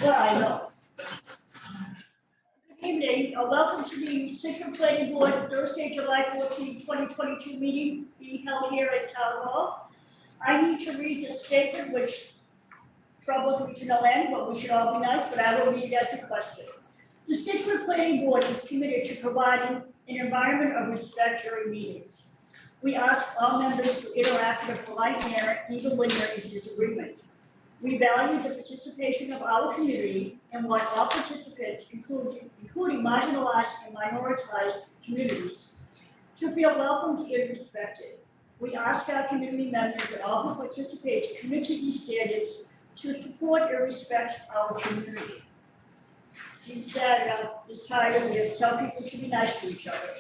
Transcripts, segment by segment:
Well, I know. Good evening, welcome to the Situate Planning Board Thursday, July 14, 2022 meeting being held here at Town Hall. I need to read this statement, which troubles me to no end, but we should all be nice, but I will read it as requested. The Scituate Planning Board is committed to providing an environment of respect during meetings. We ask all members to interact in a polite manner, even when there is disagreement. We value the participation of our community and want all participants, including marginalized and minoritized communities, to feel welcomed and respected. We ask our community members and all who participate to commit to these standards to support and respect our community. Seems that this time we have to tell people to be nice to each other.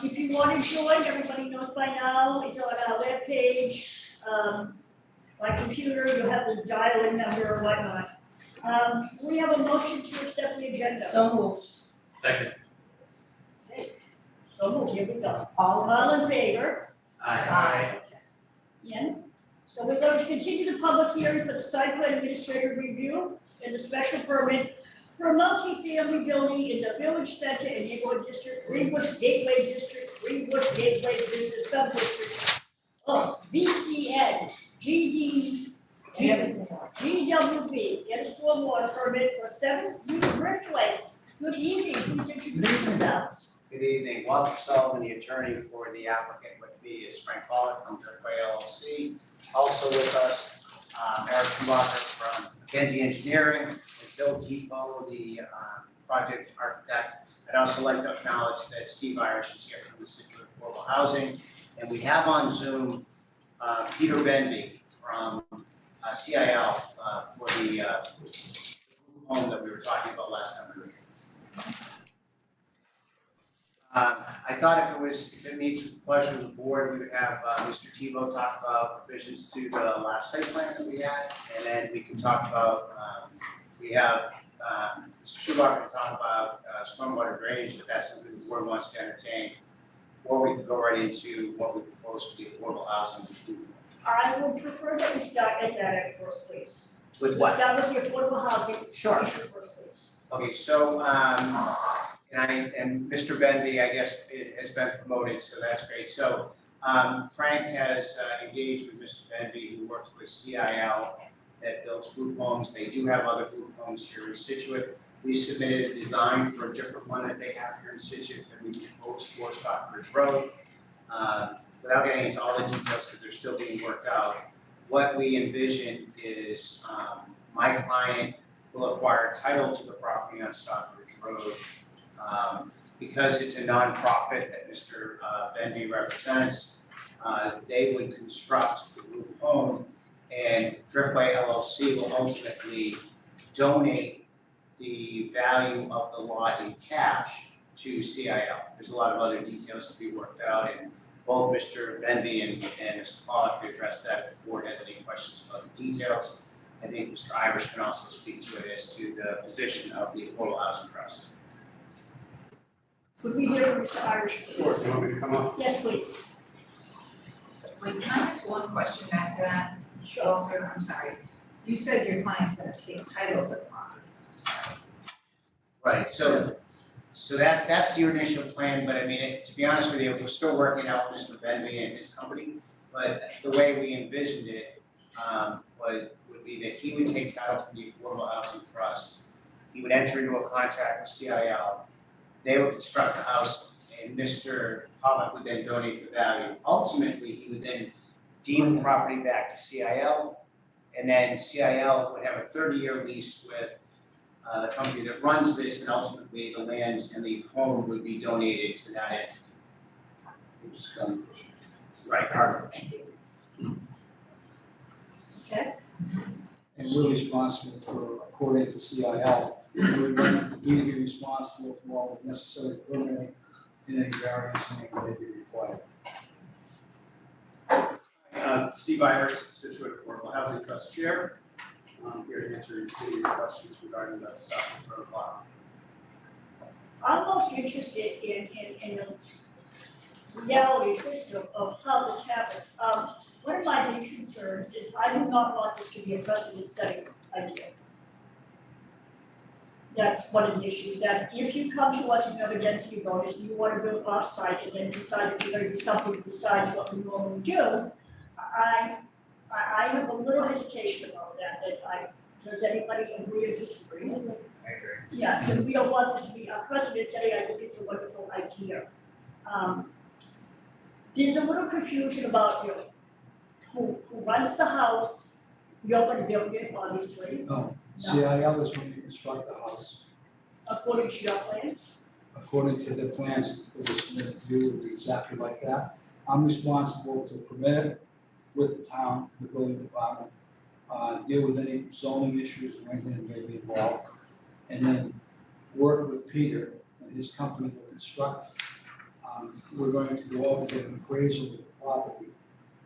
If you want to join, everybody knows by now, it's on our webpage. My computer, you'll have this dial-in number or whatnot. We have a motion to accept the agenda. So moved. Second. Okay. So moved, here we go. All All in favor? Aye. Ian? So we're going to continue the public hearing for the site plan administrative review and the special permit for a multi-family building in the Village Center and Neighborhood District, Greenbush Gateway District, Greenbush Gateway Business Subdistrict. Oh, VCN, GWB, get a stormwater permit for 7 New Driftway. Good evening, please introduce yourselves. Good evening, Walter Sullivan, the attorney for the applicant with me is Frank Pollock from Driftway LLC. Also with us, Eric Schumacher from McKenzie Engineering, and Bill Depot, the project architect. I'd also like to acknowledge that Steve Irish is here from the Scituate Affordable Housing. And we have on Zoom Peter Benby from CIL for the home that we were talking about last time we were here. I thought if it meets with the pleasure of the board, we would have Mr. Tebow talk about revisions to the last site plan that we had, and then we can talk about, we have Mr. Schumacher to talk about stormwater drainage, if that's something the board wants to entertain, or we can go right into what we propose for the affordable housing. I would prefer that we start at that first, please. With Let's start with the affordable housing Sure. issue first, please. Okay, so, and Mr. Benby, I guess, has been promoted, so that's great. So, Frank has engaged with Mr. Benby, who works with CIL that builds group homes. They do have other group homes here in Scituate. We submitted a design for a different one that they have here in Scituate that we proposed for Stockbridge Road. Without getting into all the details because they're still being worked out, what we envision is my client will acquire title to the property on Stockbridge Road. Because it's a nonprofit that Mr. Benby represents, they would construct the group home, and Driftway LLC will ultimately donate the value of the lot in cash to CIL. There's a lot of other details to be worked out, and both Mr. Benby and Mr. Pollock could address that if the board has any questions about the details. I think Mr. Irish can also speak to it as to the position of the Affordable Housing Trust. Could we hear from Mr. Irish, please? Sure, you want me to come up? Yes, please. Wait, can I ask one question back to that? Sure. Walter, I'm sorry. You said your client's gonna take title to the property. I'm sorry. Right, so that's the initial plan, but I mean, to be honest with you, we're still working out with Mr. Benby and his company. But the way we envisioned it would be that he would take title from the Affordable Housing Trust. He would enter into a contract with CIL. They would construct the house, and Mr. Pollock would then donate the value. Ultimately, he would then deed the property back to CIL, and then CIL would have a 30-year lease with the company that runs this, and ultimately the land and the home would be donated to that entity. Right, Carter. Okay. And we're responsible for, according to CIL, we're going to be responsible for all the necessary permitting and any variance that may be required. Steve Irish, Scituate Affordable Housing Trust Chair. I'm here to answer your questions regarding the Stockbridge Road lot. I'm most interested in the reality twist of how this happens. One of my big concerns is I do not want this to be a precedent setting idea. That's one of the issues, that if you come to us and you have a density bonus, and you wanna build off-site and then decide that you're gonna do something besides what we normally do, I have a little hesitation about that does anybody agree or disagree? I agree. Yes, and we don't want this to be a precedent setting, I think it's a wonderful idea. There's a little confusion about, who runs the house, you're gonna build it, obviously, No, CIL is when you construct the house. according to your plans. According to the plans that were submitted to you, it would be exactly like that. I'm responsible to permit it with the town, the building department, deal with any zoning issues or anything that may be involved. And then work with Peter and his company to construct. We're going to go over to an appraisal of the property.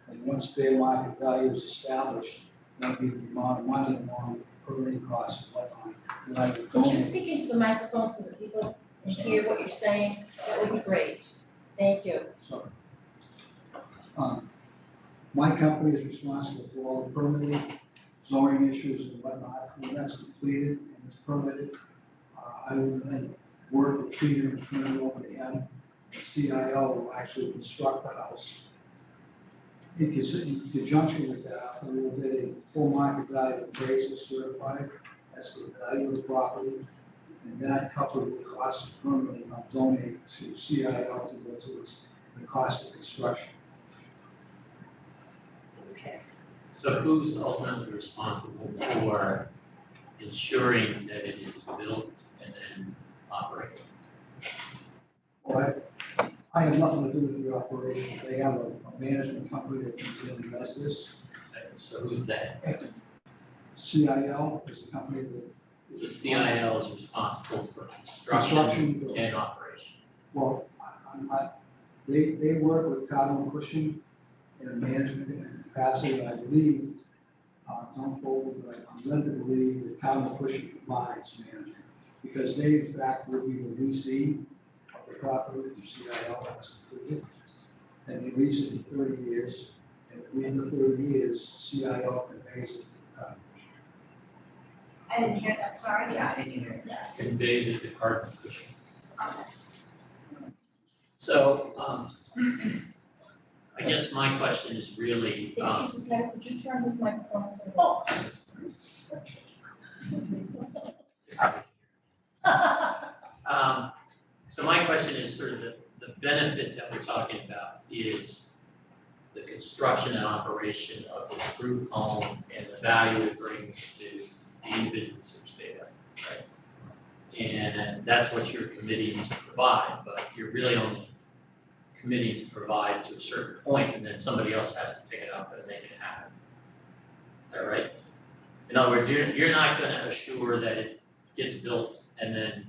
And once fair market value is established, that'll be the amount of money along permitting costs and whatnot. Then I would Could you donate. speak into the microphone so that people can hear what you're saying? That would be great. Thank you. So, my company is responsible for all the permitting, zoning issues and whatnot. When that's completed and it's permitted, I will then work with Peter and turn it over to him. And CIL will actually construct the house. In conjunction with that, we will get a full market value appraisal certified as to the value of the property. And that coupled with the cost of permitting, I'll donate to CIL to go to the cost of construction. Okay. So who's ultimately responsible for ensuring that it is built and then operated? Well, I have nothing to do with the operation. They have a management company that comes in and does this. So who's that? CIL is the company that So is. CIL is responsible for construction Construction. and operation. Well, I'm not, they work with Cardinal Cushing in a management capacity, and I believe, don't quote me, but I'm led to believe that Cardinal Cushing provides management, because they in fact will be the leasing of the property from CIL as completed, and they lease it for 30 years, and at the end of 30 years, CIL conveys it to Cardinal Cushing. I didn't hear that, sorry, yeah, I didn't hear it. Yes. Conveys it to Cardinal Cushing. So, I guess my question is really, Excuse me, Claire, could you turn this microphone so that? Oh. So my question is sort of the benefit that we're talking about is the construction and operation of this group home and the value it brings to the individuals who stay there, right? And that's what you're committing to provide, but you're really only committing to provide to a certain point, and then somebody else has to pick it up and make it happen. Is that right? In other words, you're not gonna assure that it gets built and then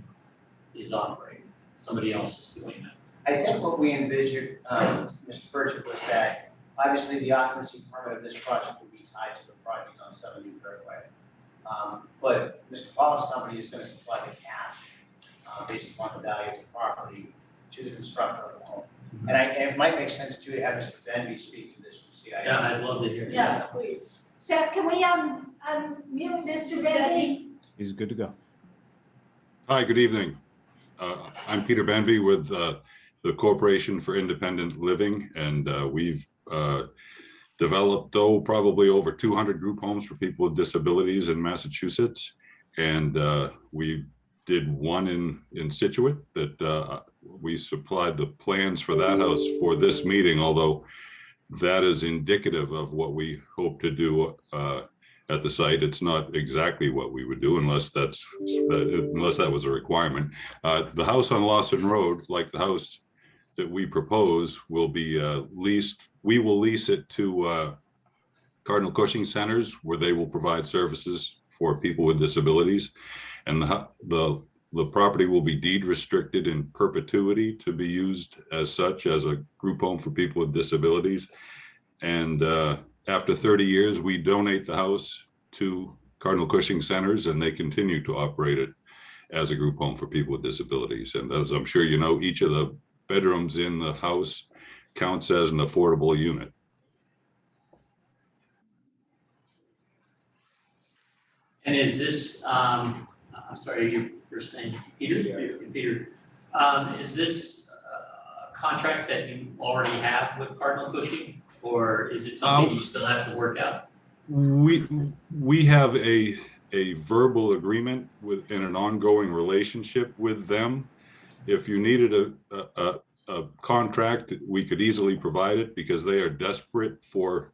is operating. Somebody else is doing that. I think what we envisioned, Mr. Burchett, was that obviously the occupancy permit of this project would be tied to the project on 7 New Driftway. But Mr. Pollock's company is gonna supply the cash, based upon the value of the property to the constructor of the home. And it might make sense too to have Mr. Benby speak to this from CIO. Yeah, I'd love to hear that. Yeah, please. Seth, can we unmute Mr. Bendy? He's good to go. Hi, good evening. I'm Peter Benvey with the Corporation for Independent Living, and we've developed probably over 200 group homes for people with disabilities in Massachusetts. And we did one in Scituate that we supplied the plans for that house for this meeting, although that is indicative of what we hope to do at the site. It's not exactly what we would do unless that was a requirement. The house on Lawson Road, like the house that we propose, will be leased. We will lease it to Cardinal Cushing Centers, where they will provide services for people with disabilities. And the property will be deed restricted in perpetuity to be used as such, as a group home for people with disabilities. And after 30 years, we donate the house to Cardinal Cushing Centers, and they continue to operate it as a group home for people with disabilities. And as I'm sure you know, each of the bedrooms in the house counts as an affordable unit. And is this, I'm sorry, your first name, Peter? Peter. Is this a contract that you already have with Cardinal Cushing? Or is it something you still have to work out? We have a verbal agreement with, in an ongoing relationship with them. If you needed a contract, we could easily provide it because they are desperate for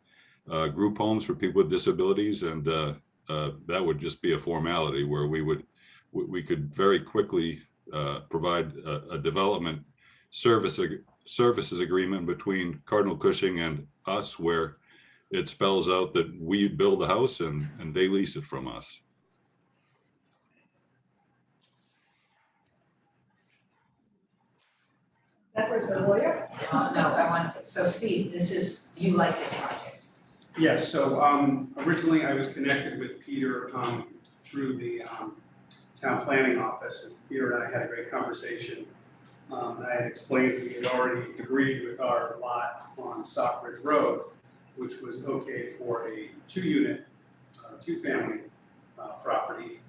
group homes for people with disabilities, and that would just be a formality where we could very quickly provide a development services agreement between Cardinal Cushing and us, where it spells out that we build the house and they lease it from us. That was the lawyer? No, I wanted to, so Steve, you like this project? Yes, so originally I was connected with Peter through the town planning office, and Peter and I had a great conversation. I had explained we had already agreed with our lot on Stockbridge Road, which was okay for a 2-unit, 2-family property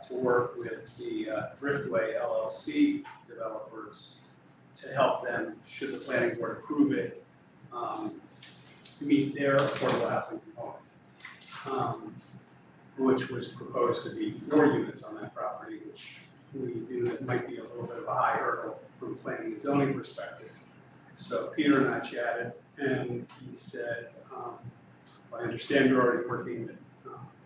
to work with the Driftway LLC developers to help them, should the planning board approve it, meet their affordable housing component, which was proposed to be 4 units on that property, which we knew that might be a little bit of a high hurdle from a planning and zoning perspective. So Peter and I chatted, and he said, I understand you're already working with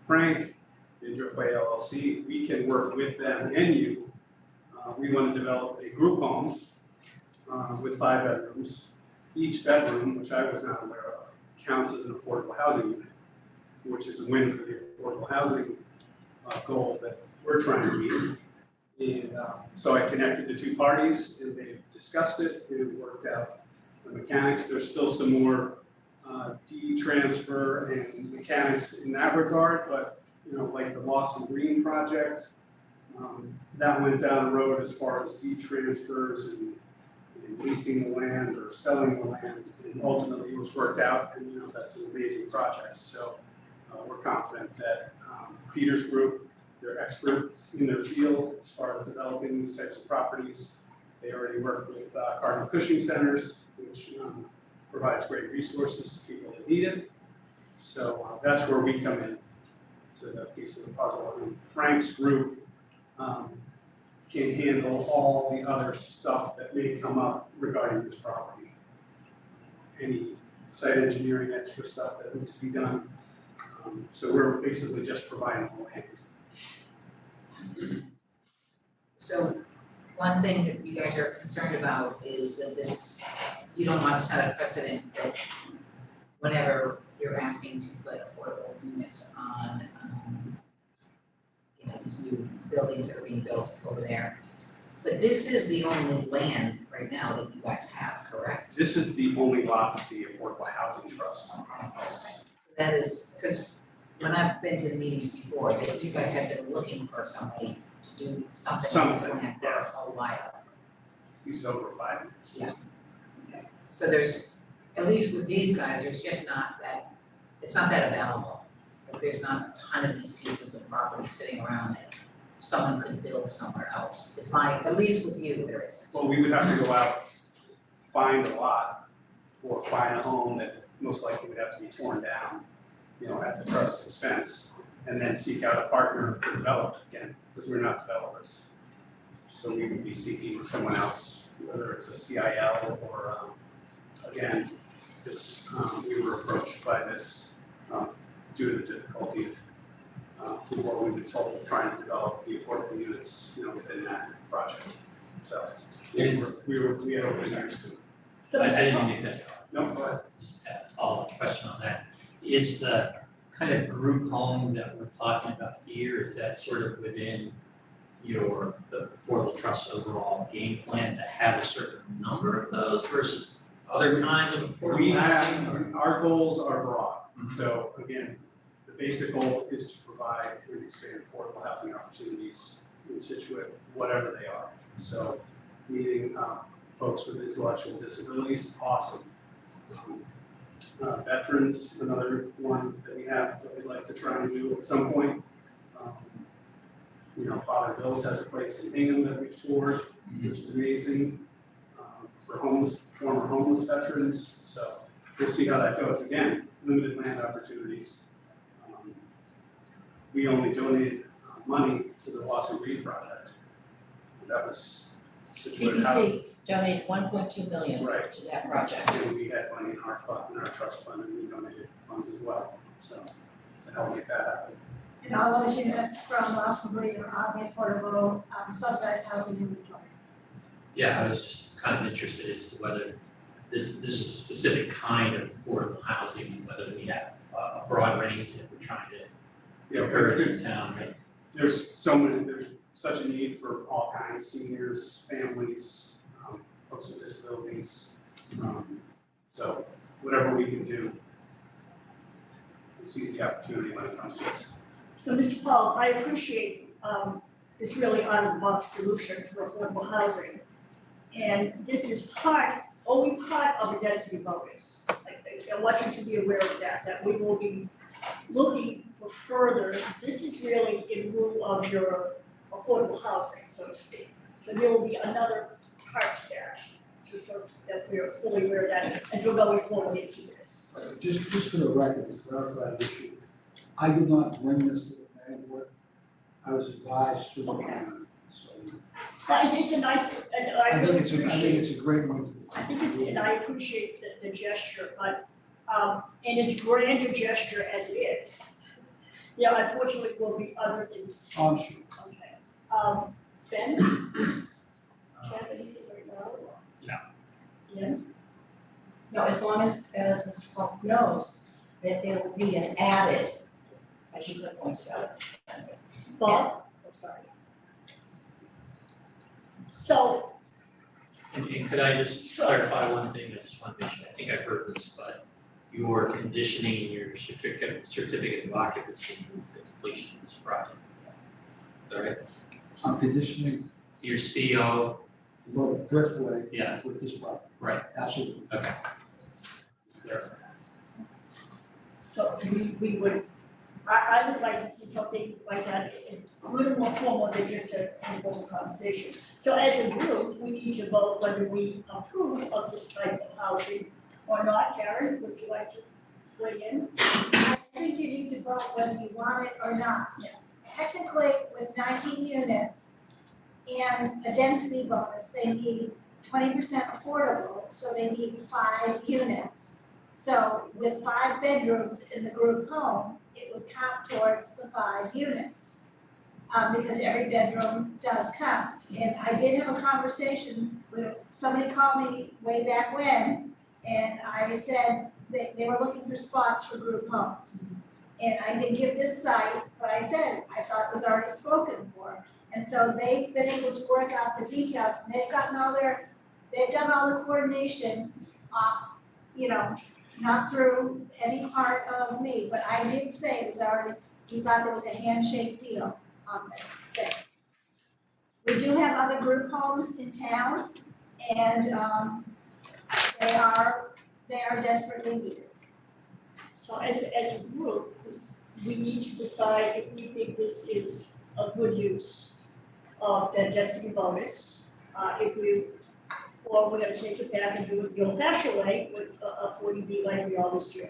Frank in Driftway LLC. We can work with them and you. We want to develop a group home with 5 bedrooms. Each bedroom, which I was not aware of, counts as an affordable housing unit, which is a win for the affordable housing goal that we're trying to meet. And so I connected the 2 parties, and they discussed it, and it worked out the mechanics. There's still some more deed transfer and mechanics in that regard, but like the Lawson Green project, that went down the road as far as deed transfers and leasing the land or selling the land, and ultimately it was worked out, and that's an amazing project. So we're confident that Peter's group, they're experts in their field as far as developing these types of properties. They already work with Cardinal Cushing Centers, which provides great resources to people that need it. So that's where we come in to the piece of the puzzle. And Frank's group can handle all the other stuff that may come up regarding this property. Any site engineering, extra stuff that needs to be done. So we're basically just providing the land. So one thing that you guys are concerned about is that you don't want to set a precedent that whenever you're asking to put affordable units on, these new buildings that are being built over there. But this is the only land right now that you guys have, correct? This is the only lot of the Affordable Housing Trust. That is, because when I've been to the meetings before, that you guys have been looking for somebody to do something in this land for yes. a while. He's over 5 years. Yeah. So there's, at least with these guys, there's just not that, it's not that available. Like there's not a ton of these pieces of property sitting around that someone could build somewhere else. At least with you, there isn't. Well, we would have to go out, find a lot, or find a home that most likely would have to be torn down, at the trust's expense, and then seek out a partner for development again, because we're not developers. So we would be seeking someone else, whether it's a CIL or, again, we were approached by this due to the difficulty of what we've been told of trying to develop the affordable units, within that project. So we had open ears to it. So I Mr. didn't mean to cut you off. No, go ahead. Just had a follow-up question on that. Is the kind of group home that we're talking about here, is that sort of within the Affordable Trust overall game plan to have a certain number of those versus other kinds of affordable housing? Our goals are broad. So again, the basic goal is to provide and expand affordable housing opportunities in Scituate, whatever they are. So meeting folks with intellectual disabilities, awesome. Veterans, another one that we have that we'd like to try and do at some point. Father Bill's has a place in Hingham that we've toured, which is amazing, for former homeless veterans. So we'll see how that goes. Again, limited land opportunities. We only donated money to the Lawson Reed project. That was Scituate House. CPC donated 1.2 million Right. to that project. And we had money in our fund, in our trust fund, and we donated funds as well, so to help make that happen. And all those units from Lawson Reed are on the affordable subsidized housing inventory. Yeah, I was just kind of interested as to whether this is a specific kind of affordable housing, whether we have a broad range that we're trying to encourage in town, right? There's such a need for all kinds, seniors, families, folks with disabilities. So whatever we can do, we seize the opportunity when it comes to us. So, Mr. Paul, I appreciate this really out-of-the-box solution for affordable housing. And this is only part of the density bonus. I want you to be aware of that we will be looking for further. This is really in lieu of your affordable housing, so to speak. So there will be another part to that, just so that we are fully aware of that as we're going forward into this. Just for the record, to clarify the issue, I did not bring this to the planning board. I was advised through the plan, so. It's a nice, and I really appreciate. it's a great one. And I appreciate the gesture, but, and as grand a gesture as it is, unfortunately will be other things. I'm sure. Okay. Ben? Do you have anything right now? No. Yeah? No, as long as Mr. Paul knows that there will be an added, as you could point out, benefit. Bob? Oh, sorry. So, And could I just Sure. clarify one thing? I just want to make sure, I think I heard this, but you're conditioning your certificate of occupancy with the completion of this project. Is that right? I'm conditioning Your CO, for the driftway yeah, with this property. right, Absolutely. okay. There. so we would, I would like to see something like that. It's a little more formal than just an informal conversation. So as a group, we need to vote whether we approve of this type of housing or not. Karen, would you like to weigh in? I think you need to vote whether you want it or not. Yeah. Technically, with 19 units and a density bonus, they need 20% affordable, so they need 5 units. So with 5 bedrooms in the group home, it would count towards the 5 units. Because every bedroom does count. And I did have a conversation with, somebody called me way back when, and I said they were looking for spots for group homes. And I did give this site, but I said I thought it was already spoken for. And so they've been able to work out the details, and they've done all the coordination off, not through any part of me, but I did say it was already, we thought there was a handshake deal on this thing. We do have other group homes in town, and they are desperately needed. So as a group, we need to decide if we think this is a good use of that density bonus. Or we're gonna take it back and do it the old-fashioned way with a 40B like we always do.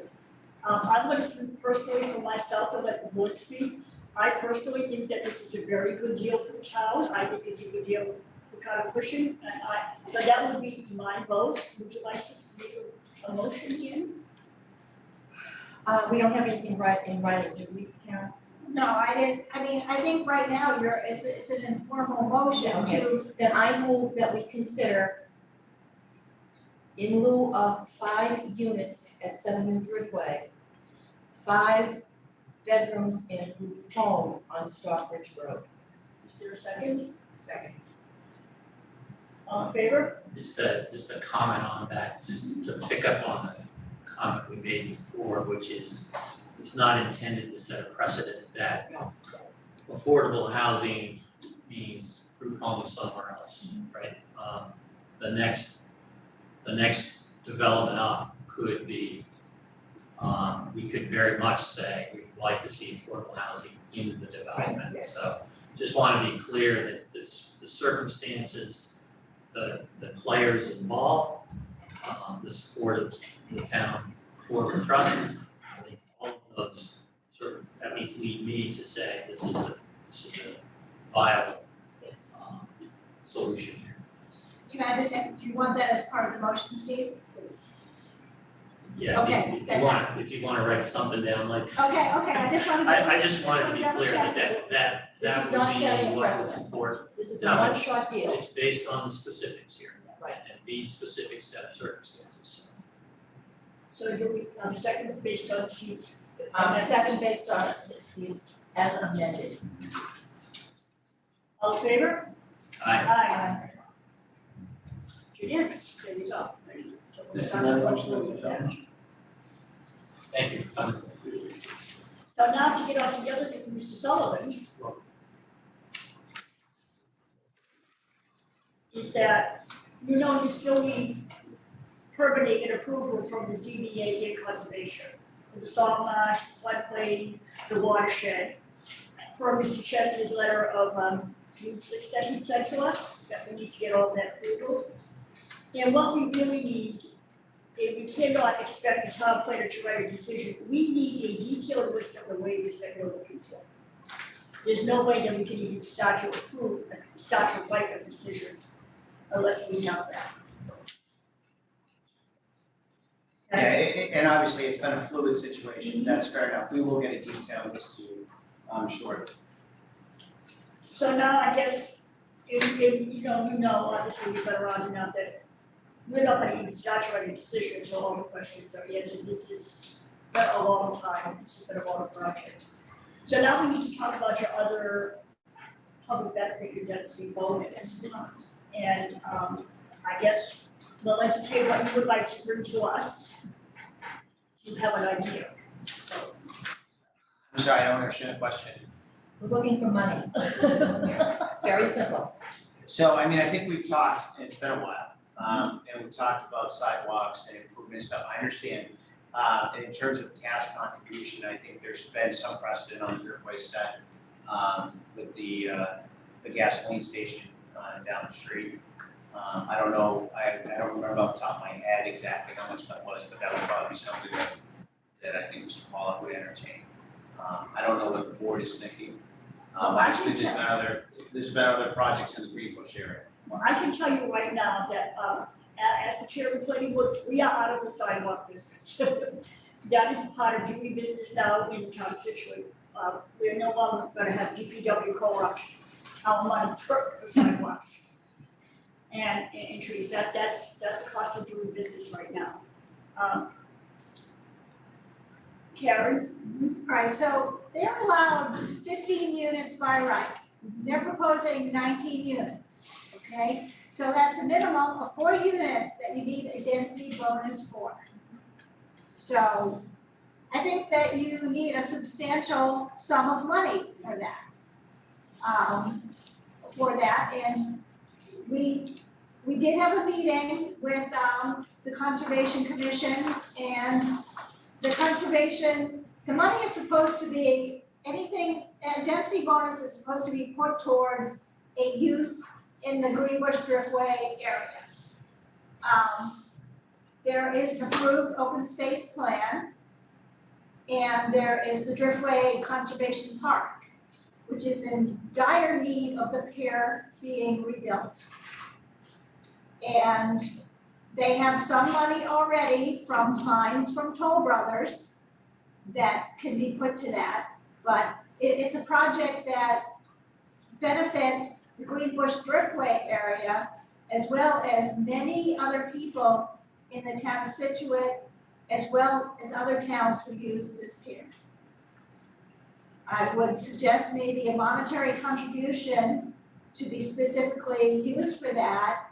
I'm gonna speak personally for myself and let the board speak. I personally think that this is a very good deal for the town. I think it's a good deal for County Cushing, and so that would be my vote. Would you like to make a motion again? We don't have anything in writing, do we, Karen? No, I didn't, I think right now it's an informal motion Okay. to, Then I move that we consider, in lieu of 5 units at 7 New Driftway, 5 bedrooms in a group home on Stockbridge Road. Is there a second? Second. All in favor? Just a comment on that, just to pick up on the comment we made before, which is it's not intended to set a precedent that affordable housing means group homes somewhere else, right? The next development up could be, we could very much say we'd like to see affordable housing in the development. Yes. just want to be clear that the circumstances, the players involved, the support of the town for the trust, I think all of those sort of at least lead me to say this is a viable Yes. solution here. Can I just, do you want that as part of the motion, Steve? Yeah, Okay, if you wanna write something down like, Okay, I just wanted to. I just wanted to be clear that This that is not would setting a be what would precedent. support. This is a No, it's- one-shot deal. It's based on the specifics here. Right. And these specific set of circumstances. So do we, second based on Steve's. Second based on the, as amended. All in favor? Aye. Unanimous, there you go. So we'll Thank start you very with much, the ladies and gentlemen. Thank you for coming. So now to get off together with Mr. Sullivan. Is that, you still need permitting and approval from the ZBA and conservation. For the salt marsh, floodplain, the watershed. Per Mr. Chester's letter of June sixth that he sent to us, that we need to get all that approval. And what we really need, if we cannot expect the town planner to write a decision, we need a detailed list of the waivers that we're looking for. There's no way that we can even start to write a decision unless we have that. Yeah, and obviously it's been a fluid situation, that's fair enough, we will get a detailed list to you, I'm sure. So now I guess, if obviously you've been around enough that we're not gonna even start to write a decision until all the questions are answered. This is been a long time, this has been a long project. So now we need to talk about your other public benefit, your density bonus. And I guess we'll entertain what you would like to bring to us. You have an idea, so. I'm sorry, I don't understand the question. We're looking for money. It's very simple. So, I mean, I think we've talked, and it's been a while, and we've talked about sidewalks and improvement and stuff, I understand. And in terms of cash contribution, I think there's been some precedent on Driftway set, with the gasoline station, down the street. I don't know, I don't remember off the top of my head exactly how much that was, but that would probably be something that I think Mr. Pollock would entertain. I don't know what the board is thinking. Obviously, there's been other projects in the Green Bush area. Well, I can tell you right now that, as the chair of the planning board, we are out of the sidewalk business. That is part of doing business now in town of Scituate. We're no longer gonna have DPW co-op our money for sidewalks and trees. That's the cost of doing business right now. Karen? Alright, so they're allowed 15 units by right. They're proposing 19 units, okay? So that's a minimum of 4 units that you need a density bonus for. So I think that you need a substantial sum of money for that. And we did have a meeting with the Conservation Commission, and the money is supposed to be anything, a density bonus is supposed to be put towards a use in the Greenbush Driftway area. There is an approved open space plan, and there is the Driftway Conservation Park, which is in dire need of the pier being rebuilt. And they have some money already from fines from Toll Brothers that can be put to that, but it's a project that benefits the Greenbush Driftway area as well as many other people in the town of Scituate, as well as other towns who use this pier. I would suggest maybe a monetary contribution to be specifically used for that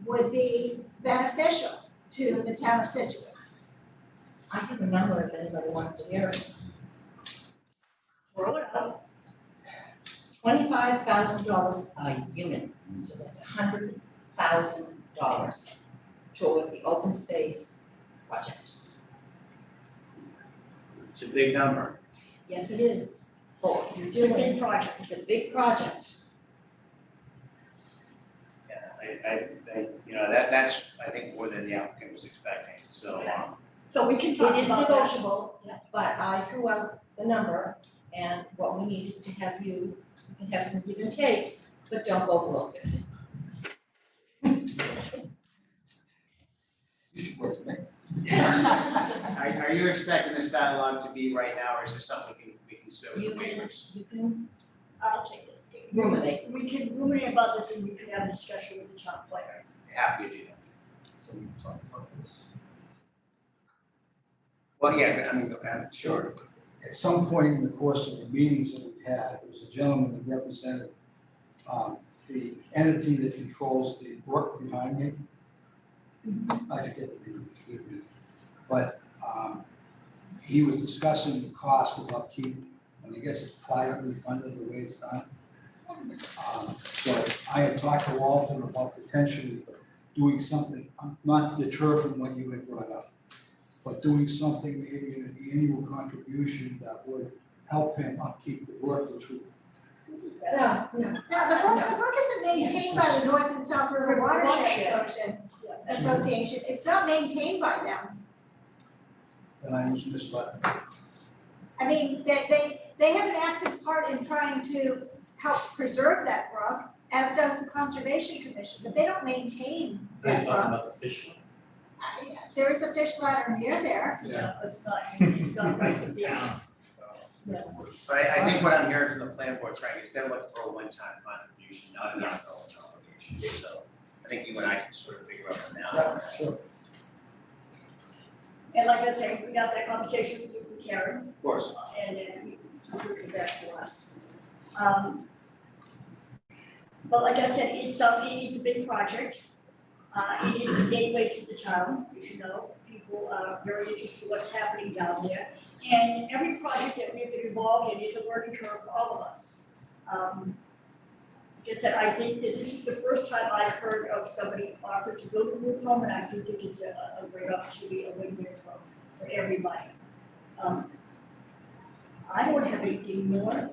would be beneficial to the town of Scituate. I have a number if anybody wants to hear it. Roll it out. $25,000 a unit, so that's $100,000 toward the open space project. It's a big number. Yes, it is. Oh, you're It's a doing, big project. it's a big project. Yeah, that's, I think, more than the applicant was expecting, so, So we can talk It is about that. negotiable, but I threw out the number, and what we need is to have you can have some give and take, but don't go below 50. You should work for me. are you expecting this dialogue to be right now, or is there something we can consider with You the can, waivers? you can I'll take this. ruminate. We can ruminate about this and we can have a discussion with the town planner. Happy to do that. So we can talk about this. Well, yeah, but I mean, sure. At some point in the course of the meetings that we've had, there was a gentleman that represented the entity that controls the brook behind me. I forget the name, forgive me. But he was discussing the cost of upkeep, and I guess it's privately funded the way it's done. So I had talked to Walter about potentially doing something, not to deter from what you had brought up, but doing something maybe an annual contribution that would help him upkeep the brook, which would. No. Now, the brook isn't maintained by the North and South River Watershed Association, it's not maintained by them. And I was misled. I mean, they have an active part in trying to help preserve that brook, as does the Conservation Commission, but they don't maintain Are you that talking brook. about the fish one? There is a fish ladder near there. Yeah, it's not right at the town. But I think what I'm hearing from the planning board, Frank, is they're looking for a one-time contribution, not an ongoing obligation. So I think you and I can sort of figure out from now. Yeah, sure. And like I say, we got that conversation with Karen, Of course. and then we come back to us. But like I said, it's a big project. It is the gateway to the town, as you know. People are very interested in what's happening down there. And every project that we've been involved in is a learning curve for all of us. Like I said, I think that this is the first time I've heard of somebody offered to build a group home, and I do think it's a great opportunity, a win-win for everybody. I don't have anything more.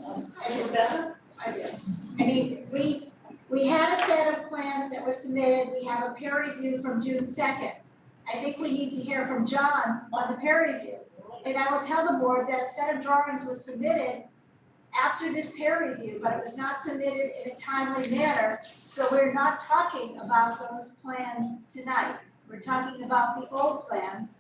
Rebecca? I do. I mean, we had a set of plans that were submitted, we have a peer review from June 2nd. I think we need to hear from John on the peer review. And I will tell the board that a set of drawings was submitted after this peer review, but it was not submitted in a timely manner. So we're not talking about those plans tonight. We're talking about the old plans.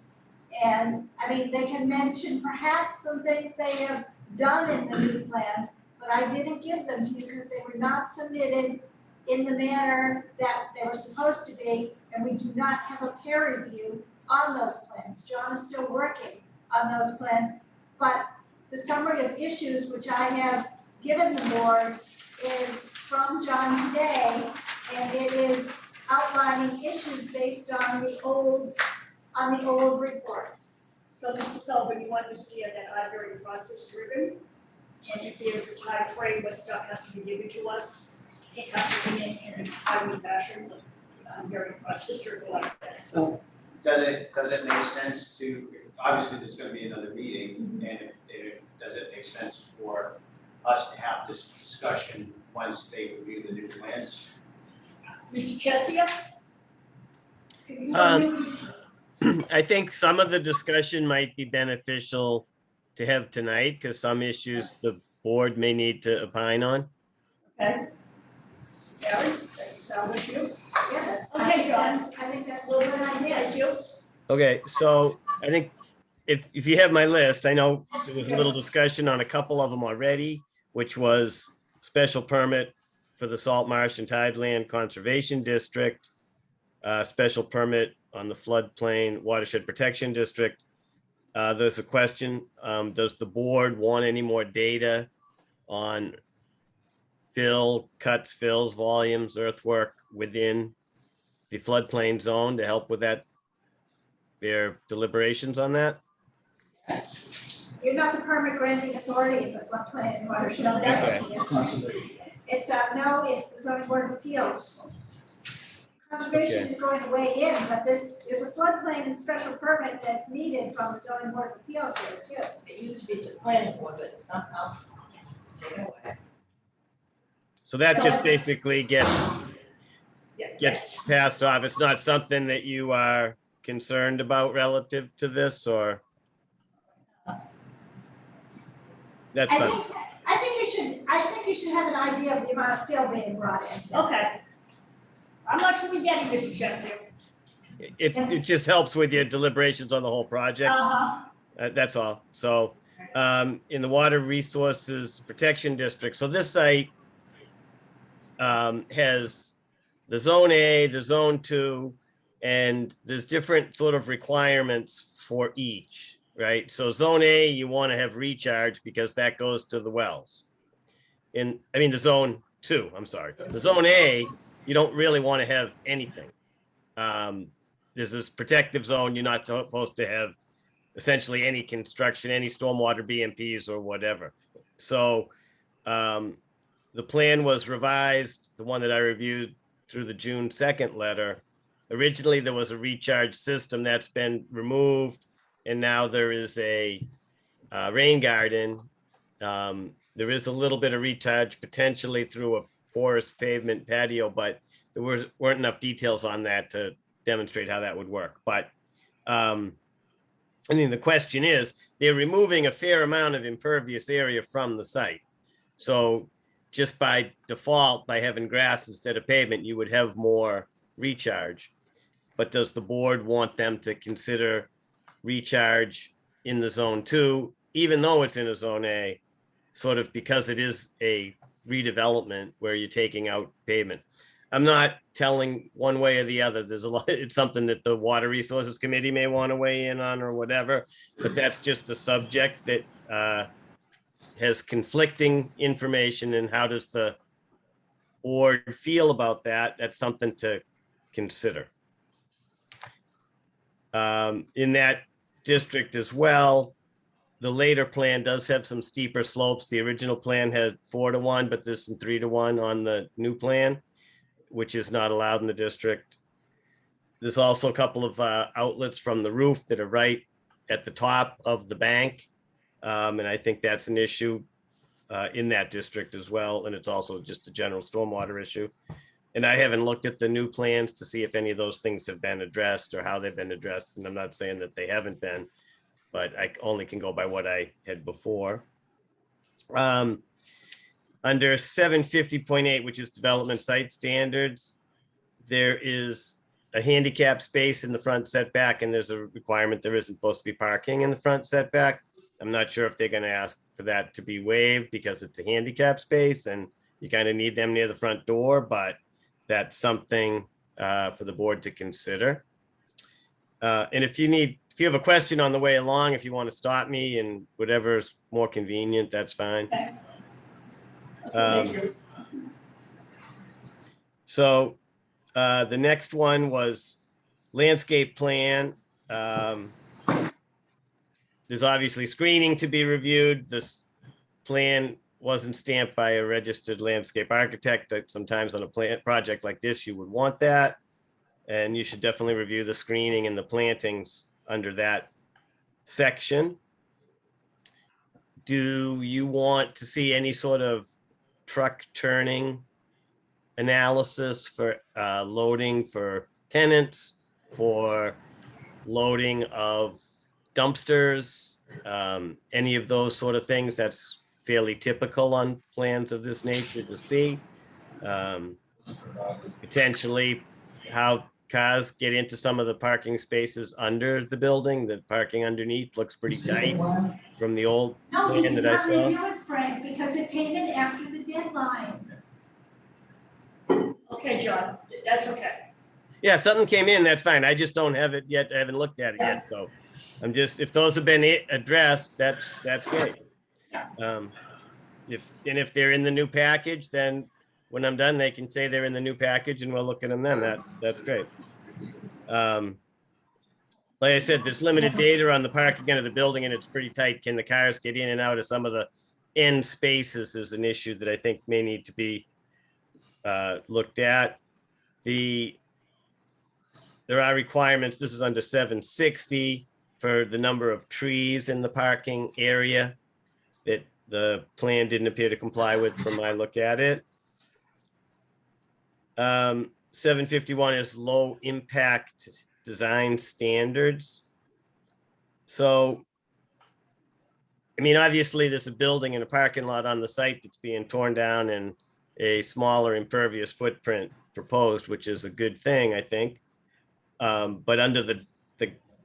And I mean, they can mention perhaps some things they have done in the new plans, but I didn't give them to you because they were not submitted in the manner that they were supposed to be, and we do not have a peer review on those plans. John is still working on those plans, but the summary of issues which I have given the board is from John today, and it is outlining issues based on the old report. So Mr. Sullivan, you understand that I'm very process driven, and if there's a time frame where stuff has to be given to us, it has to be in a timely fashion. I'm very process driven like that, so. Does it make sense to, obviously there's gonna be another meeting, and does it make sense for us to have this discussion once they review the new plans? Mr. Chesia? Can you unmute? I think some of the discussion might be beneficial to have tonight, because some issues the board may need to opine on. Okay. Gary, that sound with you? Yeah. Okay, John. I think that's a Well, good idea. thank you. Okay, so I think if you have my list, I know there was a little discussion on a couple of them already, which was special permit for the Salt Marsh and Tideland Conservation District, special permit on the floodplain watershed protection district. There's a question, does the board want any more data on cuts, fills, volumes, earthwork within the floodplain zone to help with that, their deliberations on that? You're not the permit granting authority in the floodplain and watershed. No, that's- Conservation. It's the zoning board of appeals. Conservation Okay. is going to weigh in, but there's a floodplain and special permit that's needed from the zoning board of appeals here too. It used to be the planning board, but somehow Take it away. So that just basically gets Yes. passed off. It's not something that you are concerned about relative to this, or? That's I fine. think you should have an idea of the amount of fill being brought in. Okay. How much are we getting, Mr. Chesser? It just helps with your deliberations on the whole project. That's all. So in the Water Resources Protection District, so this site has the Zone A, the Zone 2, and there's different sort of requirements for each, right? So Zone A, you want to have recharge because that goes to the wells. The Zone 2, I'm sorry. The Zone A, you don't really want to have anything. There's this protective zone, you're not supposed to have essentially any construction, any stormwater BMPs or whatever. So the plan was revised, the one that I reviewed through the June 2nd letter. Originally, there was a recharge system that's been removed, and now there is a rain garden. There is a little bit of recharge potentially through a porous pavement patio, but there weren't enough details on that to demonstrate how that would work. But the question is, they're removing a fair amount of impervious area from the site. So just by default, by having grass instead of pavement, you would have more recharge. But does the board want them to consider recharge in the Zone 2, even though it's in a Zone A, sort of because it is a redevelopment where you're taking out pavement? I'm not telling one way or the other. There's a lot, it's something that the Water Resources Committee may want to weigh in on or whatever, but that's just a subject that has conflicting information. And how does the board feel about that? That's something to consider. In that district as well, the later plan does have some steeper slopes. The original plan had 4-to-1, but there's some 3-to-1 on the new plan, which is not allowed in the district. There's also a couple of outlets from the roof that are right at the top of the bank. And I think that's an issue in that district as well. And it's also just a general stormwater issue. And I haven't looked at the new plans to see if any of those things have been addressed or how they've been addressed. And I'm not saying that they haven't been, but I only can go by what I had before. Under 750.8, which is development site standards, there is a handicap space in the front setback, and there's a requirement there isn't supposed to be parking in the front setback. I'm not sure if they're going to ask for that to be waived because it's a handicap space and you kind of need them near the front door, but that's something for the board to consider. And if you have a question on the way along, if you want to stop me and whatever's more convenient, that's fine. Thank you. So the next one was landscape plan. There's obviously screening to be reviewed. This plan wasn't stamped by a registered landscape architect. Sometimes on a project like this, you would want that. And you should definitely review the screening and the plantings under that section. Do you want to see any sort of truck turning analysis for loading for tenants, for loading of dumpsters, any of those sort of things? That's fairly typical on plans of this nature to see. Potentially how cars get into some of the parking spaces under the building. The parking underneath looks pretty tight from the old No, we plan did that I not saw. review it, Frank, because it came in after the deadline. Okay, John, that's okay. Yeah, if something came in, that's fine. I just don't have it yet. I haven't looked at it yet. So I'm just, if those have been addressed, that's great. If they're in the new package, then when I'm done, they can say they're in the new package and we'll look at them then. That's great. Like I said, there's limited data on the parking under the building and it's pretty tight. Can the cars get in and out of some of the end spaces is an issue that I think may need to be looked at. There are requirements. This is under 760 for the number of trees in the parking area that the plan didn't appear to comply with from my look at it. 751 is low impact design standards. So, I mean, obviously there's a building and a parking lot on the site that's being torn down and a smaller impervious footprint proposed, which is a good thing, I think. But under the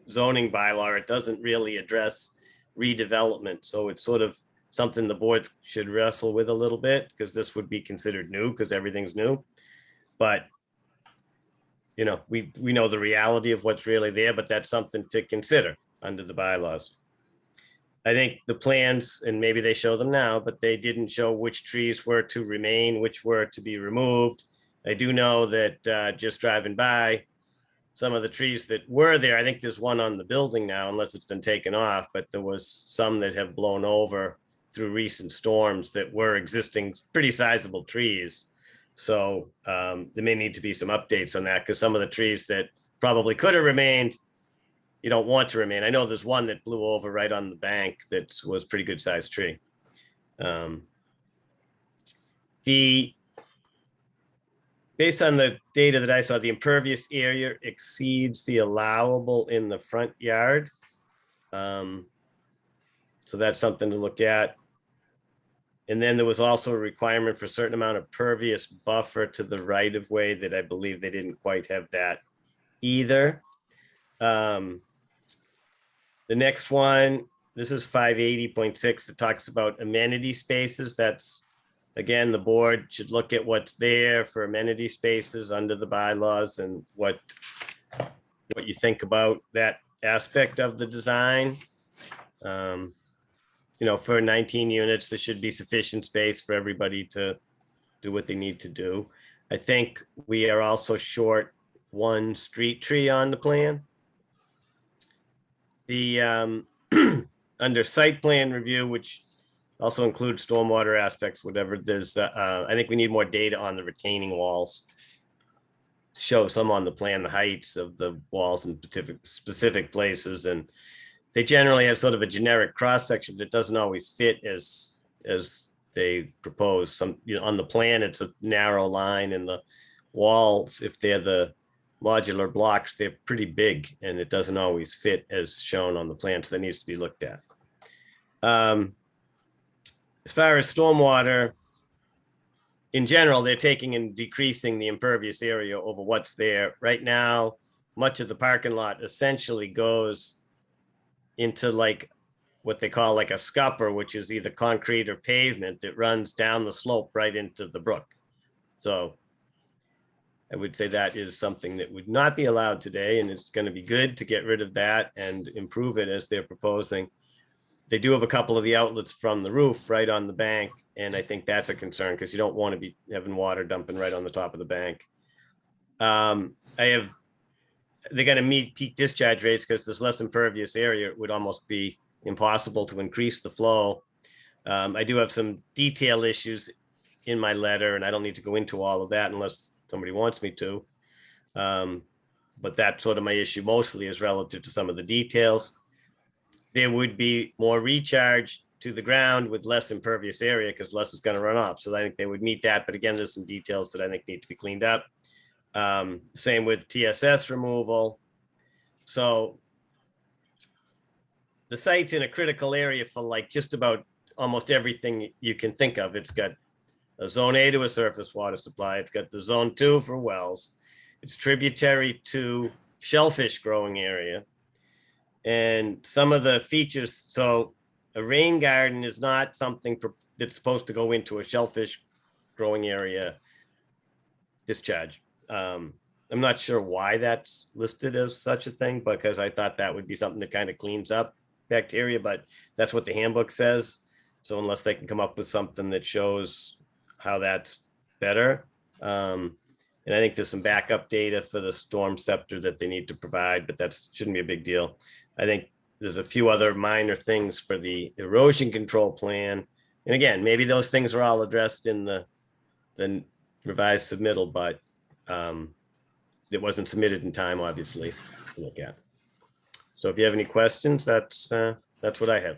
zoning bylaw, it doesn't really address redevelopment. So it's sort of something the boards should wrestle with a little bit, because this would be considered new because everything's new. But, you know, we know the reality of what's really there, but that's something to consider under the bylaws. I think the plans, and maybe they show them now, but they didn't show which trees were to remain, which were to be removed. I do know that just driving by, some of the trees that were there, I think there's one on the building now, unless it's been taken off, but there was some that have blown over through recent storms that were existing pretty sizable trees. So there may need to be some updates on that, because some of the trees that probably could have remained, you don't want to remain. I know there's one that blew over right on the bank that was a pretty good sized tree. Based on the data that I saw, the impervious area exceeds the allowable in the front yard. So that's something to look at. And then there was also a requirement for a certain amount of pervious buffer to the right of way that I believe they didn't quite have that either. The next one, this is 580.6. It talks about amenity spaces. That's, again, the board should look at what's there for amenity spaces under the bylaws and what you think about that aspect of the design. You know, for 19 units, there should be sufficient space for everybody to do what they need to do. I think we are also short one street tree on the plan. The under site plan review, which also includes stormwater aspects, whatever, there's, I think we need more data on the retaining walls. Show some on the plan, the heights of the walls in specific places, and they generally have sort of a generic cross section that doesn't always fit as they propose. Some, you know, on the plan, it's a narrow line, and the walls, if they're the modular blocks, they're pretty big, and it doesn't always fit as shown on the plan, so that needs to be looked at. As far as stormwater, in general, they're taking and decreasing the impervious area over what's there. Right now, much of the parking lot essentially goes into like what they call like a scupper, which is either concrete or pavement that runs down the slope right into the brook. So I would say that is something that would not be allowed today, and it's going to be good to get rid of that and improve it as they're proposing. They do have a couple of the outlets from the roof right on the bank, and I think that's a concern because you don't want to be having water dumping right on the top of the bank. They're going to meet peak discharge rates because there's less impervious area. It would almost be impossible to increase the flow. I do have some detail issues in my letter, and I don't need to go into all of that unless somebody wants me to. But that's sort of my issue mostly is relative to some of the details. There would be more recharge to the ground with less impervious area because less is going to run off. So I think they would meet that. But again, there's some details that I think need to be cleaned up. Same with TSS removal. So the site's in a critical area for like just about almost everything you can think of. It's got a zone A to a surface water supply. It's got the zone 2 for wells. It's tributary to shellfish growing area. And some of the features, so a rain garden is not something that's supposed to go into a shellfish growing area discharge. I'm not sure why that's listed as such a thing, because I thought that would be something that kind of cleans up bacteria, but that's what the handbook says. So unless they can come up with something that shows how that's better. And I think there's some backup data for the storm scepter that they need to provide, but that shouldn't be a big deal. I think there's a few other minor things for the erosion control plan. And again, maybe those things are all addressed in the revised submittal, but it wasn't submitted in time, obviously, to look at. So if you have any questions, that's what I have.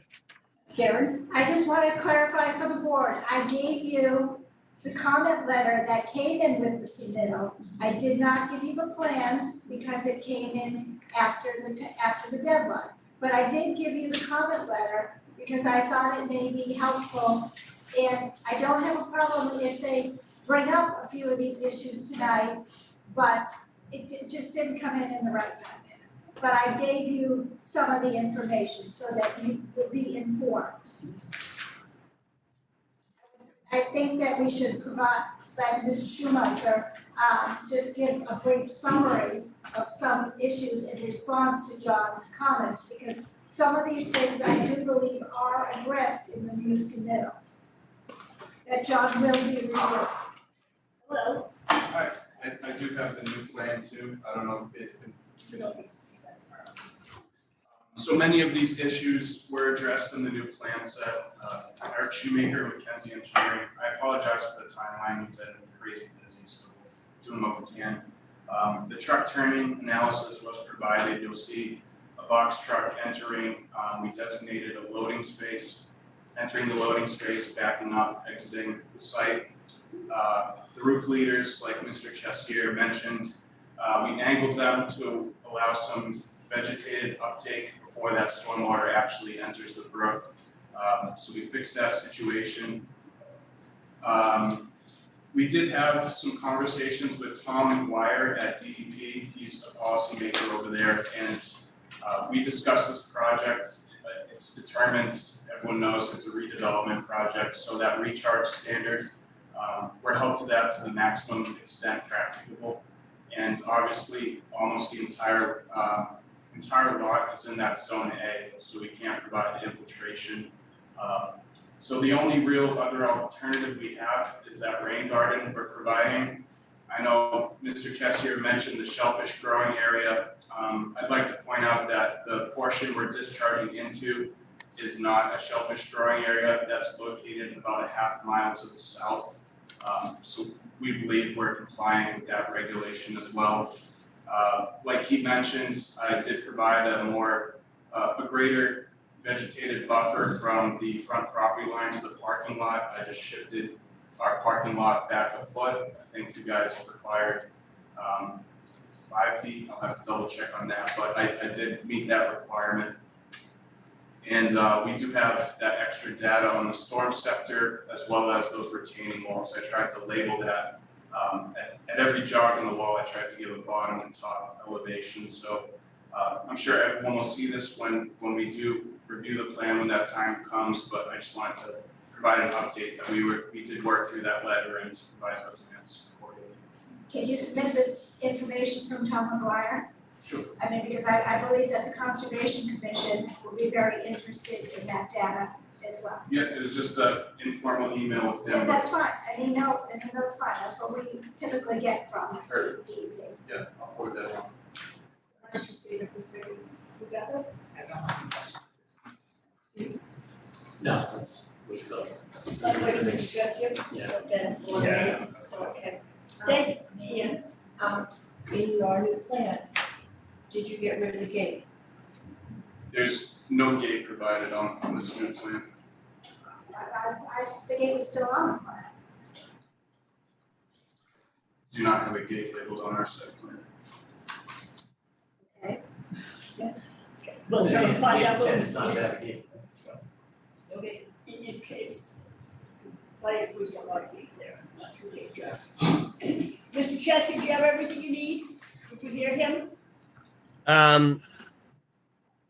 Karen? I just want to clarify for the board, I gave you the comment letter that came in with the submittal. I did not give you the plans because it came in after the deadline. But I did give you the comment letter because I thought it may be helpful. And I don't have a problem if they bring up a few of these issues tonight, but it just didn't come in the right time. But I gave you some of the information so that you would be informed. I think that we should provide, let Ms. Schumacher, just give a brief summary of some issues in response to John's comments, because some of these things I do believe are addressed in the new submittal that John will be reviewing. Hello? Hi, I do have the new plan too. I don't know if You don't need to see that. so many of these issues were addressed in the new plan set. Eric Shoemaker, Mackenzie Engineering. I apologize for the timeline. We've been crazy busy, so doing what we can. The truck turning analysis was provided. You'll see a box truck entering. We designated a loading space, entering the loading space, backing up, exiting the site. The roof leaders, like Mr. Chessier mentioned, we angled them to allow some vegetated uptake before that stormwater actually enters the brook. So we fixed that situation. We did have some conversations with Tom McGuire at DEP. He's a policymaker over there, and we discussed this project. It's determined, everyone knows it's a redevelopment project, so that recharge standard, we're held to that to the maximum extent practicable. And obviously, almost the entire lot is in that zone A, so we can't provide infiltration. So the only real other alternative we have is that rain garden we're providing. I know Mr. Chessier mentioned the shellfish growing area. I'd like to point out that the portion we're discharging into is not a shellfish growing area. That's located about a half mile to the south. So we believe we're complying with that regulation as well. Like he mentioned, I did provide a greater vegetated buffer from the front property line to the parking lot. I just shifted our parking lot back a foot. I think you guys required 5 feet. I'll have to double check on that, but I did meet that requirement. And we do have that extra data on the storm scepter as well as those retaining walls. I tried to label that. At every jog in the wall, I tried to give a bottom and top elevation. So I'm sure everyone will see this when we do review the plan when that time comes, but I just wanted to provide an update that we did work through that letter and revise the plans accordingly. Can you submit this information from Tom McGuire? Sure. I mean, because I believe that the Conservation Commission will be very interested in that data as well. Yeah, it was just an informal email with Yeah, him. that's fine, and he knows fine, that's what we typically get from Perfect. DEP. Yeah, I'll forward that on. Let's just see if we say together. I don't have any questions. No, let's wait till. Let's wait for Mr. Chessier. Yeah. So then, Yeah. so, okay. Dave, yes. In your new plans, did you get rid of the gate? There's no gate provided on this new plan. The gate is still on the plan. Do not have a gate labeled on our site plan. We'll try to find out what Yeah, was it's not that big, so. Okay. in his case. Like, we don't like it there, not really addressed. Mr. Chessier, do you have everything you need? Did you hear him?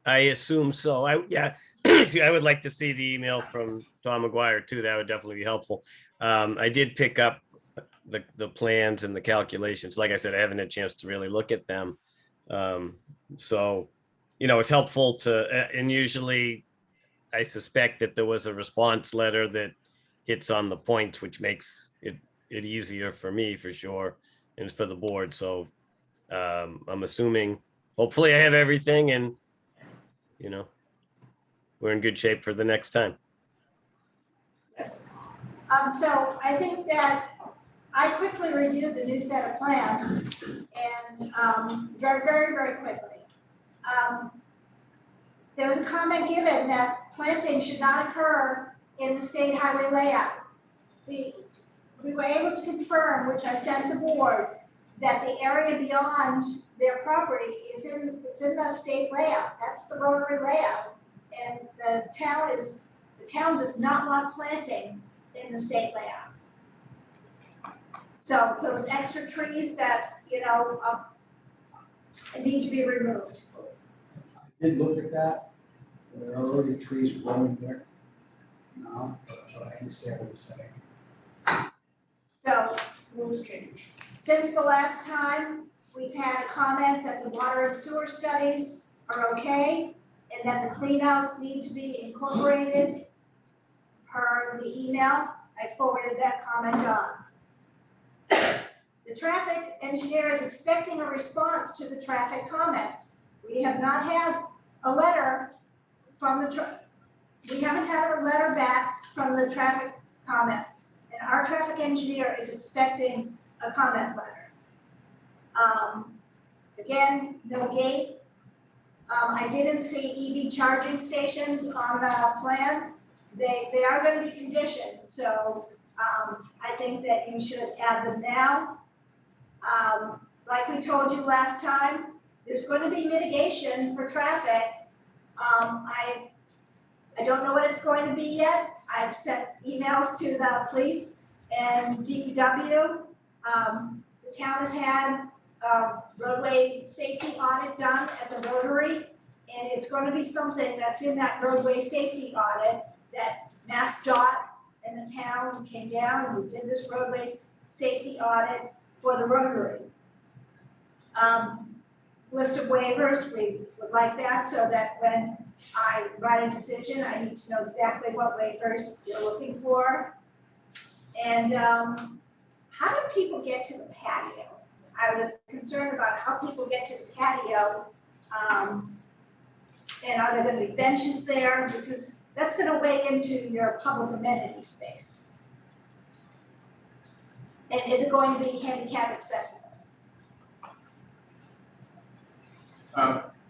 I assume so. I would like to see the email from Tom McGuire too. That would definitely be helpful. I did pick up the plans and the calculations. Like I said, I haven't had a chance to really look at them. So, it's helpful to, and usually I suspect that there was a response letter that hits on the points, which makes it easier for me for sure, and for the board. So I'm assuming, hopefully I have everything and, we're in good shape for the next time. Yes. So I think that I quickly reviewed the new set of plans and very, very, very quickly. there was a comment given that planting should not occur in the state highway layout. We were able to confirm, which I sent the board, that the area beyond their property it's in the state layout, that's the rotary layout. And the town does not want planting in the state layout. So those extra trees that, need to be removed. I did look at that, there are already trees growing there now, but I understand what you're saying. So Rules change. since the last time, we've had a comment that the water and sewer studies are okay and that the cleanouts need to be incorporated per the email. I forwarded that comment on. The traffic engineer is expecting a response to the traffic comments. We have not had a letter from we haven't had a letter back from the traffic comments. And our traffic engineer is expecting a comment letter. Again, no gate. I didn't see EV charging stations on the plan. They are gonna be conditioned, so I think that you should add them now. Like we told you last time, there's going to be mitigation for traffic. I don't know what it's going to be yet. I've sent emails to the police and DPW. The town has had a roadway safety audit done at the Rotary, and it's going to be something that's in that roadway safety audit that MassDOT and the town came down and we did this roadway safety audit for the Rotary. List of waivers, we would like that so that when I write a decision, I need to know exactly what waivers you're looking for. And how do people get to the patio? I was concerned about how people get to the patio. And are there gonna be benches there? Because that's gonna weigh into your public amenity space. And is it going to be handicap accessible?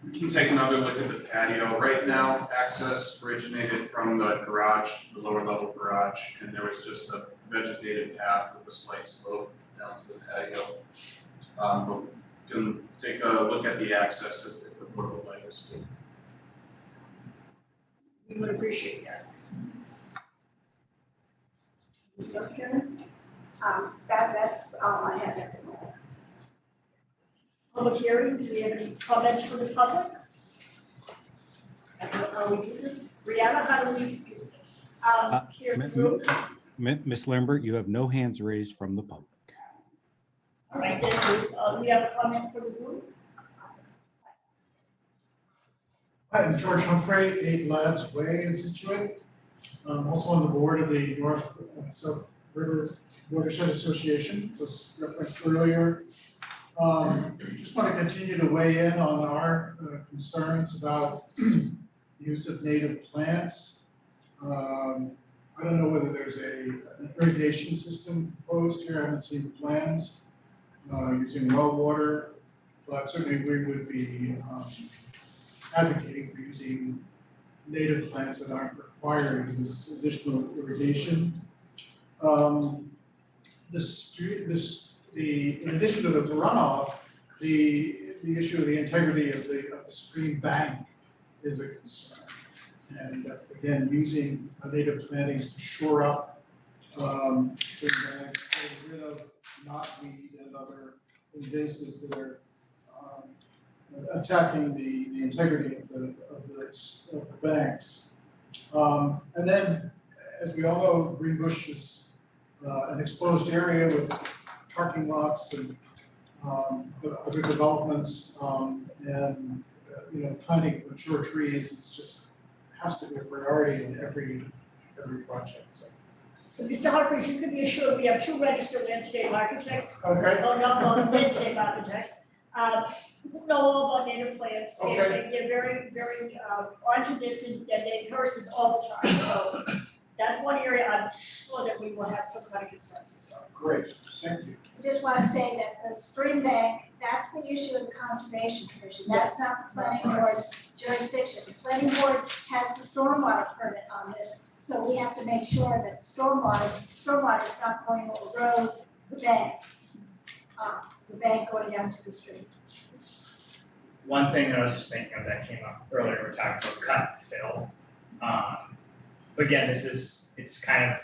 We can take another look at the patio. Right now, access originated from the garage, the lower level garage, and there was just a vegetated path with a slight slope down to the patio. But we can take a look at the access if the board would like us to. We would appreciate that. Anything else, Karen? That's all I have at the moment. Public hearing, do we have any comments from the public? I don't know how we do this. Brianna, how do we do this? Here in the room. Ms. Lambert, you have no hands raised from the public. All right, then we have a comment for the group. Hi, I'm George Humphrey, 8 Lads Way in Scituate. I'm also on the board of the North South River Watershed Association, was referenced earlier. Just want to continue to weigh in on our concerns about use of native plants. I don't know whether there's an irrigation system proposed here. I haven't seen the plans using well water, but certainly we would be advocating for using native plants that aren't requiring this additional irrigation. In addition to the runoff, the issue of the integrity of the stream bank is a concern. And again, using native plantings to shore up stream banks, get rid of knotweed and other invasives that are attacking the integrity of the banks. And then, as we all know, Greenbush is an exposed area with parking lots and other developments, and planting mature trees is just has to be a priority in every project. So Mr. Harper, you can be assured we have 2 registered landscape architects. Okay. Oh, no, landscape architects, who know all about native plants. Okay. They're very, very onto this and they nurse it all the time. So That's one area I'm sure that we will have some kind of consensus on. Great, thank you. I just wanna say that the stream bank, that's the issue of the Conservation Commission, that's not the planning board's jurisdiction. The planning board has the stormwater permit on this, so we have to make sure that stormwater is not going to erode the bank going down to the stream. One thing that I was just thinking of that came up earlier, we we're talking about cut and fill. But again, it's kind of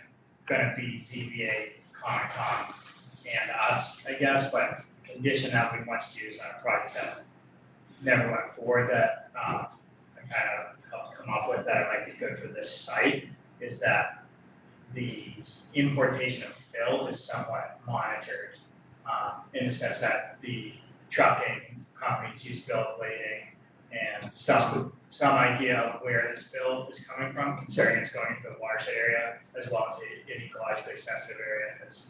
gonna be ZBA, Concom, and us, I guess, but condition that we want to use on a project that never went forward that, I kind of helped come up with that might be good for this site, is that the importation of fill is somewhat monitored, in the sense that the trucking companies use bill of lading and some idea of where this fill is coming from, considering it's going into the watershed area as well as an ecologically sensitive area. Because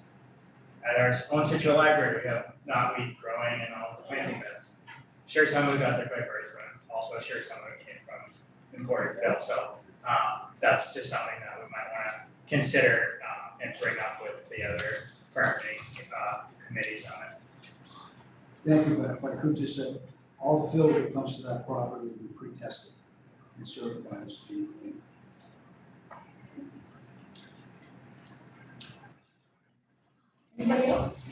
at our own Scituate library, we have knotweed growing in all the planting beds. Sure, some of it got there by birth, but also sure some of it came from imported fill. So that's just something that we might want to consider and bring up with the other permitting committees on it. Thank you, but if I could just say, all fill that comes to that property will be pre-tested and certified as being clean. Anybody else?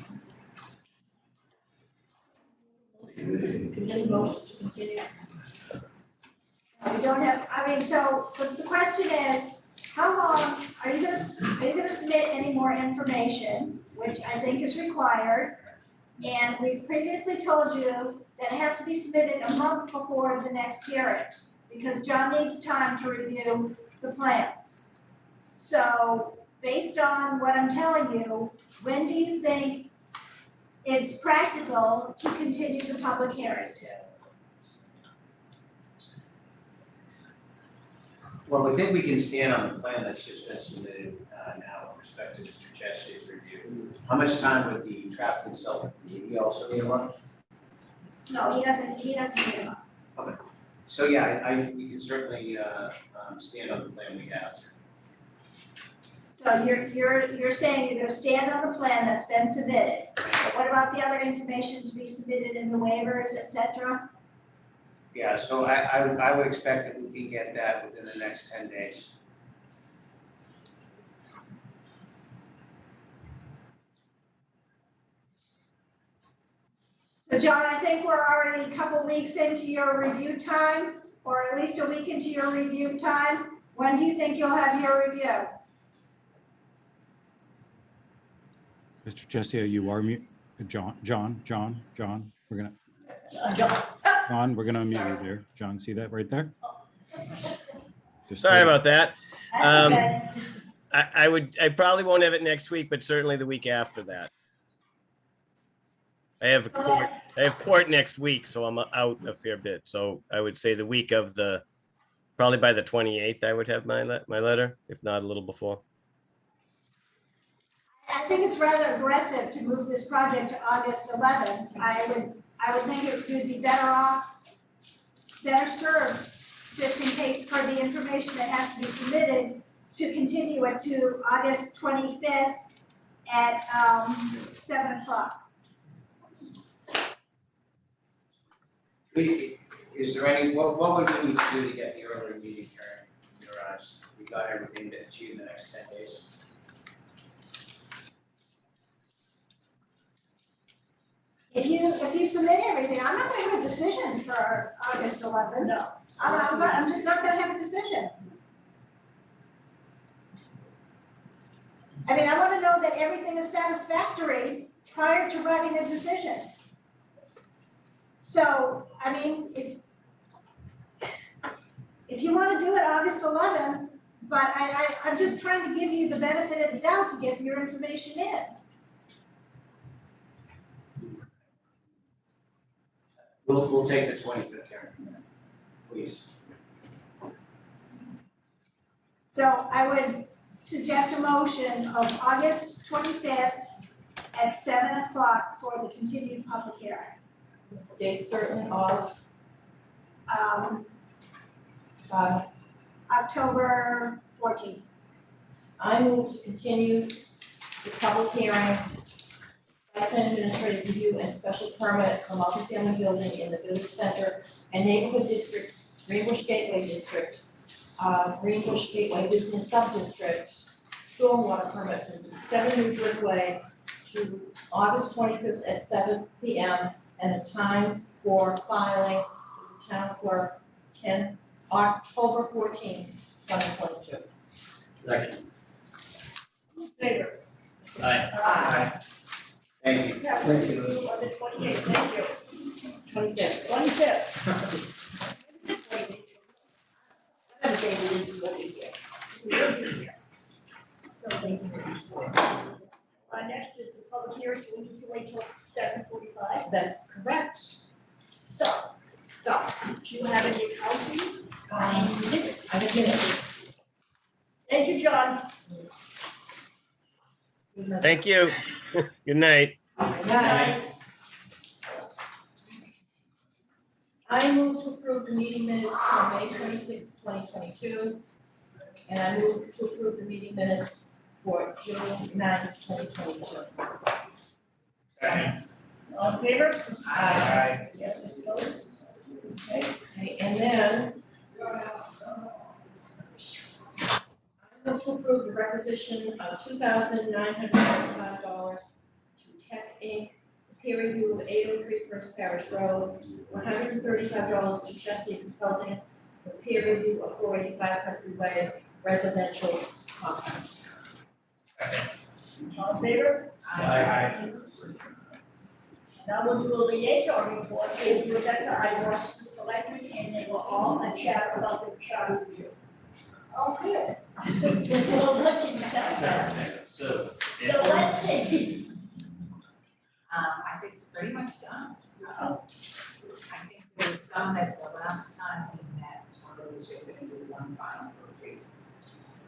Continue motions to continue. We don't have, I mean, so the question is, how long, are you gonna submit any more information, which I think is required? And we've previously told you that it has to be submitted a month before the next hearing, because John needs time to review the plans. So, based on what I'm telling you, when do you think it's practical to continue the public hearing to? Well, we think we can stand on the plan that's just been submitted now with respect to Mr. Cheshire review. How much time would the traffic consultant need? He also need a month? No, he doesn't need a month. So yeah, we can certainly stand on the plan we have. So you're saying you're gonna stand on the plan that's been submitted. What about the other information to be submitted in the waivers, et cetera? Yeah, so I would expect that we can get that within the next 10 days. So John, I think we're already a couple weeks into your review time, or at least a week into your review time. When do you think you'll have your review? Mr. Jesse, you are mute. John, we're gonna, John, we're gonna unmute you there. John, see that right there? Just Sorry about that. That's okay. I probably won't have it next week, but certainly the week after that. I have court next week, so I'm out a fair bit. So I would say the week of probably by the 28th, I would have my letter, if not a little before. I think it's rather aggressive to move this project to August 11th. I would think it would be better served, just in case for the information that has to be submitted, to continue it to August 25th at 7 o'clock. Is there any, what would we need to do to get the earlier meeting here in your eyes? We got everything to achieve in the next 10 days? If you submit everything, I'm not gonna have a decision for August 11th. No. I'm just not gonna have a decision. I mean, I wanna know that everything is satisfactory prior to writing a decision. So, I mean, if you wanna do it August 11th, but I'm just trying to give you the benefit of the doubt to get your information in. We'll take the 25th, Karen, please. So I would suggest a motion of August 25th at 7 o'clock for the continued public hearing. Date certain of October 14th. I move to continue the public hearing, site plan administrative review and special permit for multifamily building in the village center and neighborhood district, Greenbush Gateway District, Greenbush Gateway Business Sub-District, stormwater permit from 7 New Driftway to August 25th at 7 p.m. and the time for filing with the town clerk, October 14th, 2022. Second. In favor? Aye. Aye. Thank you. Yes, let's do on the 28th, thank you. 25th. 25th. Whatever day it is, we'll be here. Next is the public hearing, so we need to wait till 7:45. That's correct. So, do you have any accounting? Minutes? I have minutes. Thank you, John. Thank you. Good night. Aye. I move to approve the meeting minutes for May 26th, 2022. And I move to approve the meeting minutes for June 9th, 2022. Second. All in favor? Aye. Yeah, let's go. Okay. Okay, and then I move to approve the requisition of $2,995 to Tech Inc., peer review of 803 First Parish Road, $135 to Chesley Consulting for peer review of 485 Country Way residential compound. Second. All in favor? Aye. Now we'll do a liaison report, and Rebecca, I watched the selectmen, and they were all a chat about their charter review. Oh, good. So what can you tell us? So, So let's see. I think it's pretty much done. I think there was some that the last time we met, somebody was just gonna do one final for free.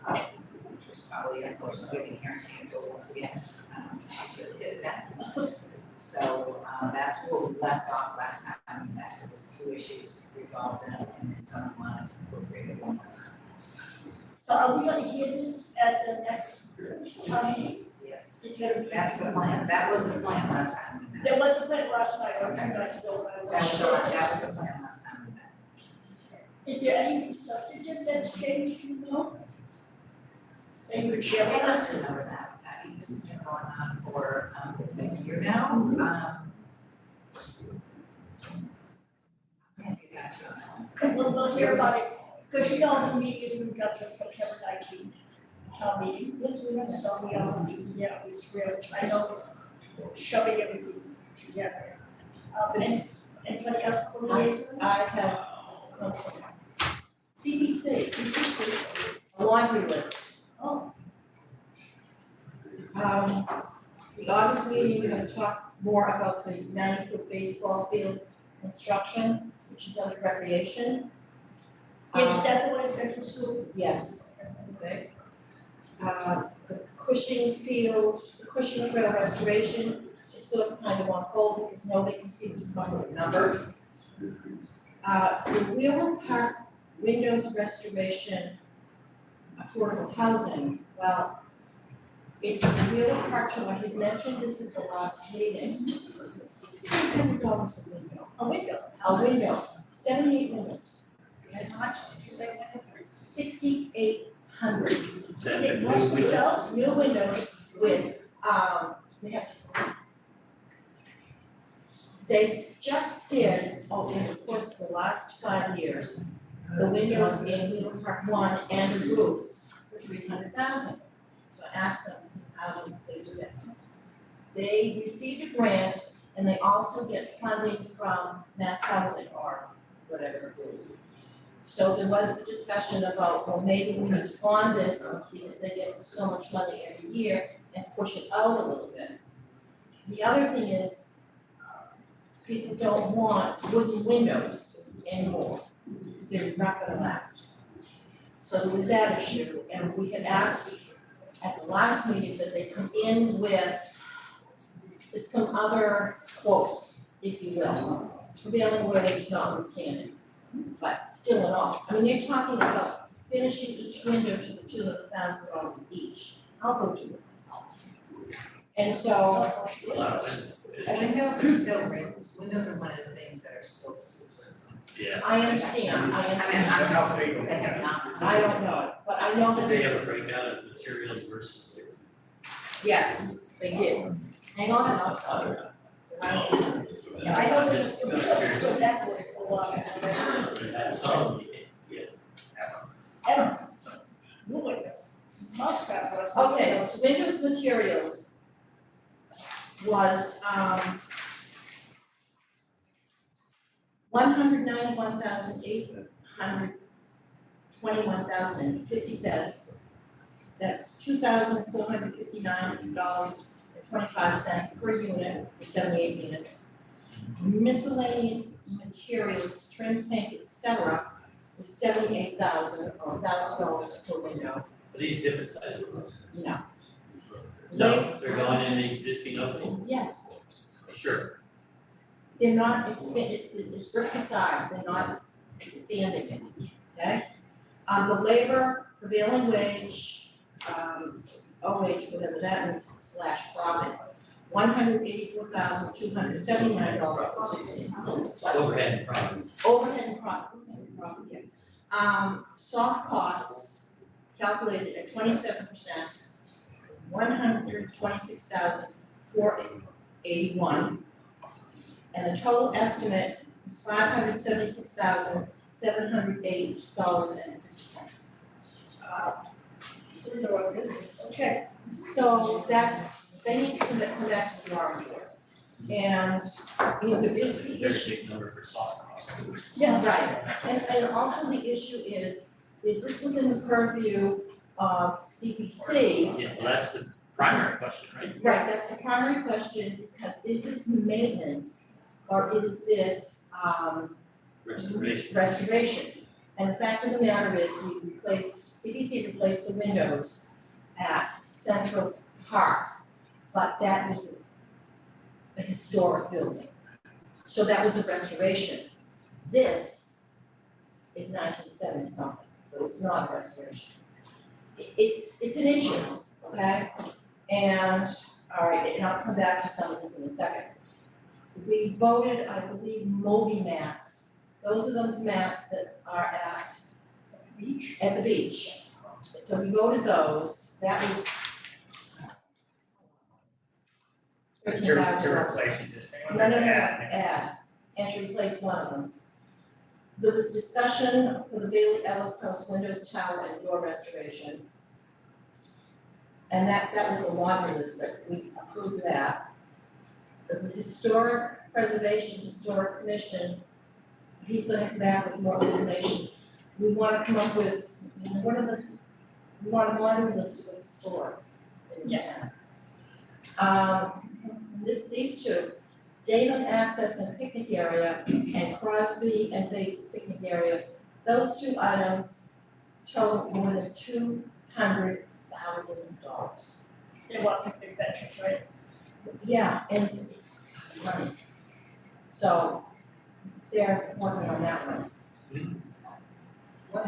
Which was probably unfortunately getting here and go once again. She's really good at that. So, that's what we left off last time we met. There was a few issues resolved and then someone wanted to appropriate it one more time. So are we gonna hear this at the next town meeting? Yes, It's gonna be. that's the plan. That was the plan last time we met. There was a plan last night, or 2 nights ago, but I That was, was. that was the plan last time we met. Is there anything substantive that's changed, you know? That you would share with us? Remember that, this has been going on for, a year now, I'm gonna get back to you on that one. We'll hear about it, because you know, the meeting is moved up to September 19th, town meeting. Yes, we have. So we swear, I know it's shoving everything together. And anybody else for liaison? I have CBC, a laundry list. Oh, The August meeting, we're gonna talk more about the 90-foot baseball field construction, which is under recreation. yeah, is that the one at Central School? Yes, okay. The Cushing Field, the Cushing Trail restoration is sort of kind of on hold because nobody can seem to come up with a number. The Wheeler Park windows restoration, affordable housing, well, it's Wheeler Park, so I had mentioned this at the last meeting, $6,800 a window. A window. A window, 78 windows, And how much did you say when it was? 6,800. They wash themselves? New windows with, they have to. They just did, in the course of the last 5 years, the windows in Wheeler Park 1 and the roof for $300,000. So I asked them, how did they do that? They received a grant and they also get funding from Mass Housing or whatever group. So there was a discussion about, well, maybe we need to bond this because they get so much money every year and push it out a little bit. The other thing is, people don't want wooden windows anymore because they're not gonna last. So there was that issue, and we had asked at the last meeting that they come in with some other quotes, if you will, prevailing wage notwithstanding, but still in all. I mean, they're talking about finishing each window to the tune of $1,000 each. I'll go do it myself. And so, A lot of windows. Windows are still, windows are one of the things that are still. Yeah. I understand, I I mean, understand. I'm How just, big are they have not. I don't know, but I know that Did they this, ever break out of materials versus? yes, they did. Hang on, and I'll tell you. Yeah, I know there's, because go backward a lot. It had some, yeah. Ever. Really, must have, was. Okay, windows materials was, 191,821,50. That's $2,459.25 per unit for 78 units. Miscellaneous materials, trim, paint, etc. is $78,000 or $1,000 per window, Are these different sizes? no. No, they're going in the existing opening? Yes, Sure. they're not expanded, it's brick facade, they're not expanding it, okay? The labor, prevailing wage, OH, whatever that means, / profit, $184,279.16. Overhead and profit. Overhead and profit, yeah. Soft costs calculated at 27%, $126,481. And the total estimate is $576,708.50. Indoor business, okay. So that's, they need to come back to the drawing board. And, you know, there is the Very issue. big number for soft costs. Yes. Right, and also the issue is this within the purview of CPC? Yeah, well, that's the primary question, right? Right, that's the primary question, because is this maintenance or is this Restoration. restoration? And the fact of the matter is, CPC replaced the windows at Central Park, but that was a historic building. So that was a restoration. This is 1970 something, so it's not a restoration. It's an issue, okay? And, all right, and I'll come back to some of this in a second. We voted, I believe, Moby mats. Those are those mats that are at the beach. So we voted those, that was $13,000. To replace existing ones, No, or no, to no, add? and to replace one of them. There was discussion for the Bailey Ellis House windows, tower, and door restoration. And that was a laundry list, but we approved that. The Historic Preservation, Historic Commission, he's gonna come back with more information. We wanna come up with, you know, we want a laundry list of what's historic in this town. These two, Damon Access and Picnic Area and Crosby and Bates Picnic Area, those two items total more than $200,000. They want big benches, right? Yeah, and it's money. So they're working on that one. What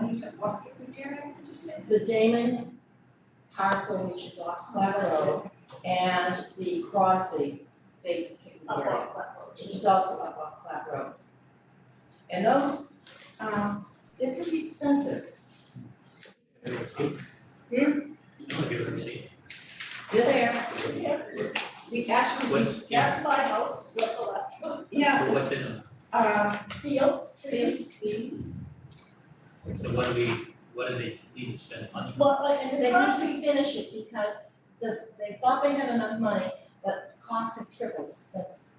picnic area did you say? The Damon parcel, which is off Clap Road, and the Crosby Bates Picnic Area, which is also up off Clap Road. And those, they're pretty expensive. I'll give it a receipt. They're there. Yeah. We actually, What's, That's my house, look a lot. yeah, so what's in them? Fields, trees. trees. So what do they need to spend money on? Well, like, and the They cost, need to finish it because they thought they had enough money, but costs have tripled since,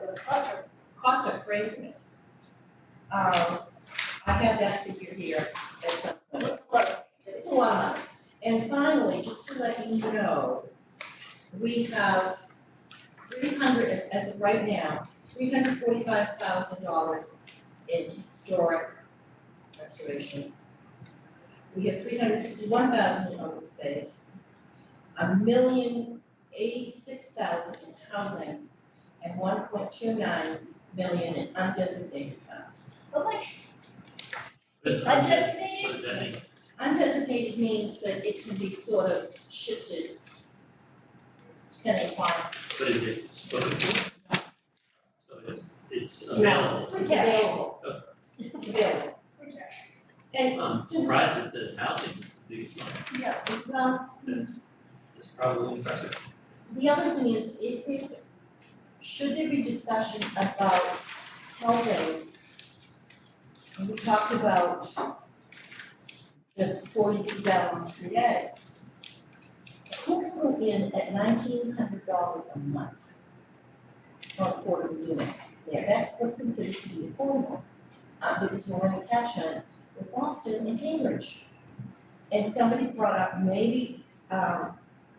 the cost of costs are craziness. I have that figure here at some point. It's a lot of money. And finally, just to let you know, we have 300, as of right now, $345,000 in historic restoration. We have $351,000 in open space, $1,086,000 in housing, and $1.29 million in undesignated funds. how much? What does Undesignated? what does that mean? undesignated means that it can be sort of shifted depending upon. But is it spoken for? So it's No, available. it's available. It's available. And I'm surprised that the housing is the biggest one. yeah, well, It's probably impressive. the other thing is there, should there be discussion about helping? And we talked about the 40 feet down on 3A. Who can move in at $1,900 a month for a affordable unit there? That's what's considered to be affordable. Because we're in the catchment with Boston and Cambridge. And somebody brought up maybe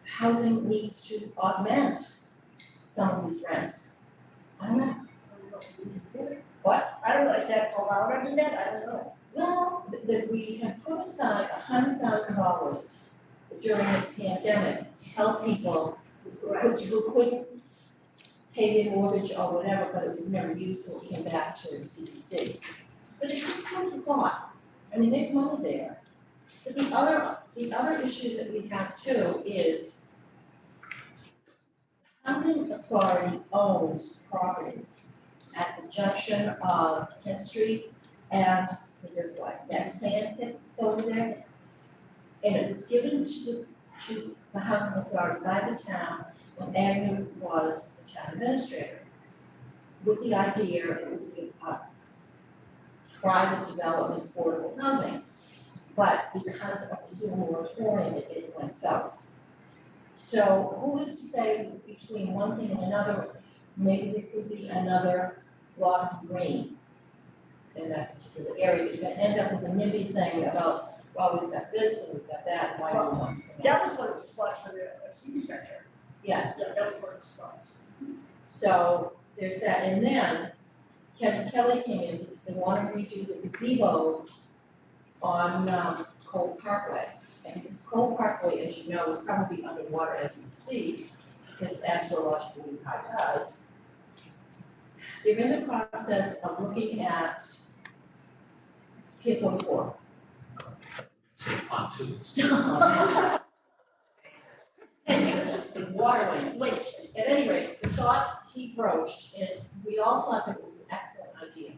housing needs to augment some of these rents. I don't know. What? I don't know, is that allowed under that? I don't know. Well, that we had put aside $100,000 during the pandemic to help people who couldn't pay their mortgage or whatever, but it was never used, so it came back to CPC. But it's just food for thought. I mean, there's money there. But the other issue that we have too is housing authority owns property at the junction of Kent Street and the Driftway. That sand pit that's over there. And it was given to the housing authority by the town when Agnew was the town administrator, with the idea it would be a private development affordable housing. But because of the sewer moratorium, it went south. So who is to say that between one thing and another, maybe there could be another loss of green in that particular area, but you're gonna end up with a NIMBY thing about, well, we've got this and we've got that, why do we want anything That else? was one of the spots for the senior center. Yes, Yeah, that was one of the spots. so there's that, and then Kevin Kelly came in because they want to redo the gazebo on Cole Parkway. And because Cole Parkway, as you know, is probably underwater as we speak, because of astrologically high tides. They're in the process of looking at Pier 44. Say pontoons. Waterways. Waste. At any rate, the thought he broached, and we all thought that it was an excellent idea,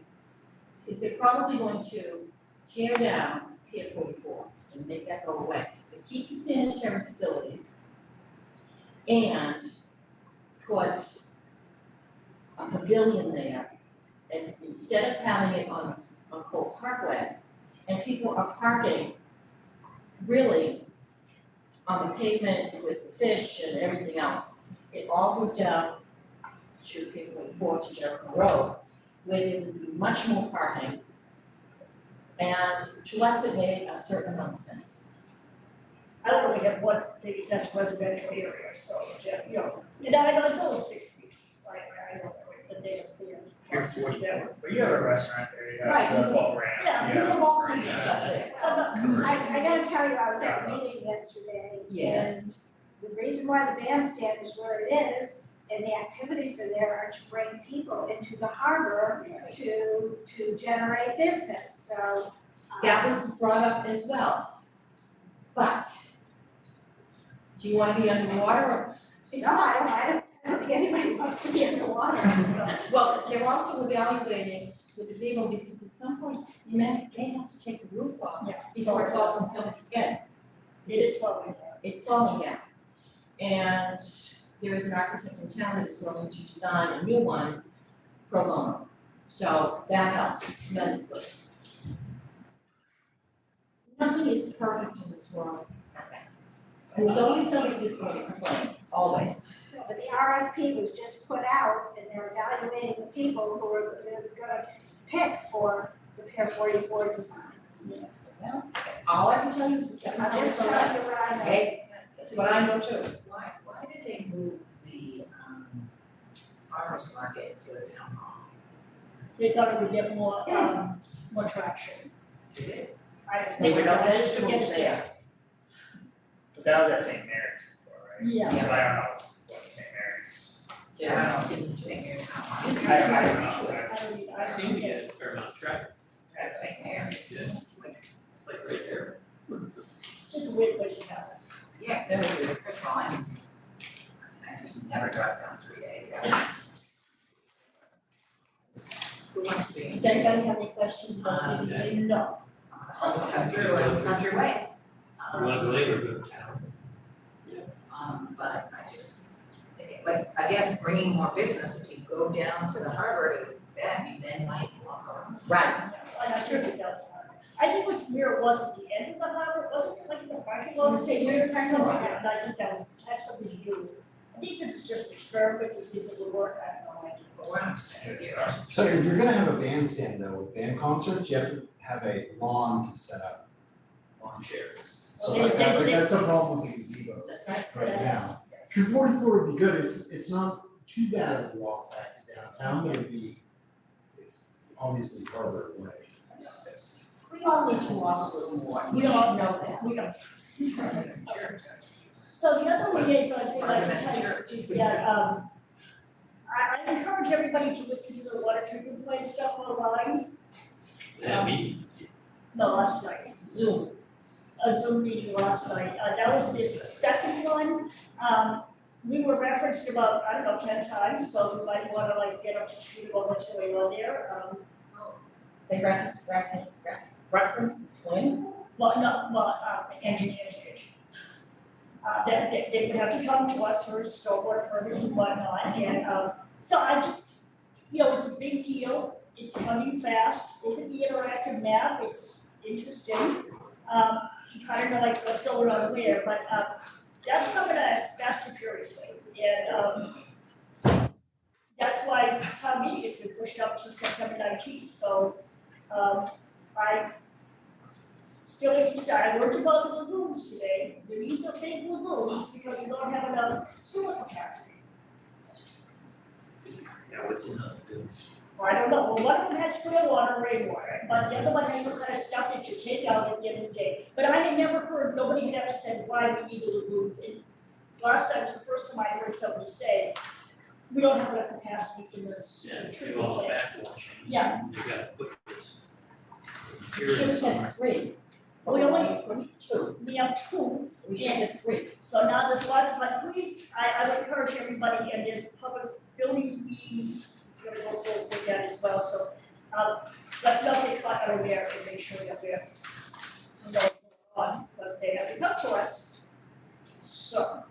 is they're probably going to tear down Pier 44 and make that go away, but keep the sanitary facilities and put a pavilion there, and instead of having it on Cole Parkway, and people are parking really on the pavement with the fish and everything else. It all goes down to Pier 44 to Jericho Road, where there would be much more parking. And to us, it made a certain amount of sense. I don't know, we have one thing that's residential area, so, you know, and I know it's only 6 weeks, I don't know the date of the. Pier 44, but you have a restaurant there, you Right, have a you- boat ramp, yeah, We have all kinds of stuff there. I gotta tell you, I was at a meeting yesterday. Yes. And the reason why the bandstand is where it is, and the activities are there are to bring people into the harbor to generate business, so. That was brought up as well. But do you want to be underwater or? No, I don't think anybody wants to be in the water. Well, they're also evaluating the gazebo because at some point you may have to take the roof off Yeah. before it falls on somebody's head. It is falling down. It's falling down. And there is an architect in town that is willing to design a new one pro bono. So that helps tremendously. Nothing is perfect in this world, nothing. And there's always somebody that's going to complain, always. But the RFP was just put out and they're evaluating the people who are gonna pick for the Pier 44 design. Well, all I can tell you is we kept I'm coming just from telling you us. what I know. Hey, that's what I know too. Why did they move the farmer's market to the town hall? They thought it would get more traction. Did it? They were no Get us vegetables there. but that was at St. Mary's before, right? Yeah. So I don't know what St. Mary's. Yeah. I didn't think it was how Just- much. I don't know. I don't need, I I don't seem to get get a fair amount of traffic. At St. Mary's. Yeah, it's like right there. never drive down 3A. Who wants to be? Does anybody have any questions about Uh, CBC? No. I'll just come through a country way. We want to go anywhere, go to town. But I just, like, I guess bringing more business, if you go down to the harbor to back, you then might walk around. Right. I'm not sure if it does. I think it was where it was at the end of the harbor, wasn't it like in the parking lot, say years or something like that, and I think that was the type something to do. I think this is just an experiment to see if it would work, I have no idea. But we're not saying here. So if you're gonna have a bandstand though, with band concerts, you have to have a lawn to set up lawn chairs. So They- like that, they- that's the problem with the gazebo That's right. right now. If you're 44 would be good, it's not too bad of a walk back to downtown, but it's obviously farther away. We all need to walk a little more. We You all- should know that. We don't. So the other liaison, I'd say, like, is that, I encourage everybody to listen to the water treatment plant stuff online. Yeah, me, No, last night. Zoom. A Zoom meeting last night. That was this second one. We were referenced about, I don't know, 10 times, so we might wanna like get up to speed about what's going on there. They reference the twin. Engineers did. That they would have to come to us for stormwater permits and whatnot, and, so I just, it's a big deal, it's coming fast, look at the interactive map, it's interesting. You kind of know like what's going on where, but, that's coming at us fast and furiously, and, that's why town meeting has been pushed up to September 19th, so, I still interested, I learned about the lagoons today, there need no big lagoons because we don't have enough sewer capacity. yeah, what's in the goods? Well, I don't know, well, one of them has clear water, rainwater, but the other one has some kind of stuff that you take out at the end of the day. But I had never heard, nobody had ever said why we need the lagoons, and last time was the first time I heard somebody say, we don't have enough capacity in this Yeah, do treatment all the plant. backwash. Yeah. You gotta put this. We should have had three. We only- approved two. We have two, We should have three. so now there's lots of, like, please, I would encourage everybody, and there's a public buildings meeting, it's gonna go forward with that as well, so, let's not get caught unaware and make sure that we're, what's going on, because they have to come to us. So,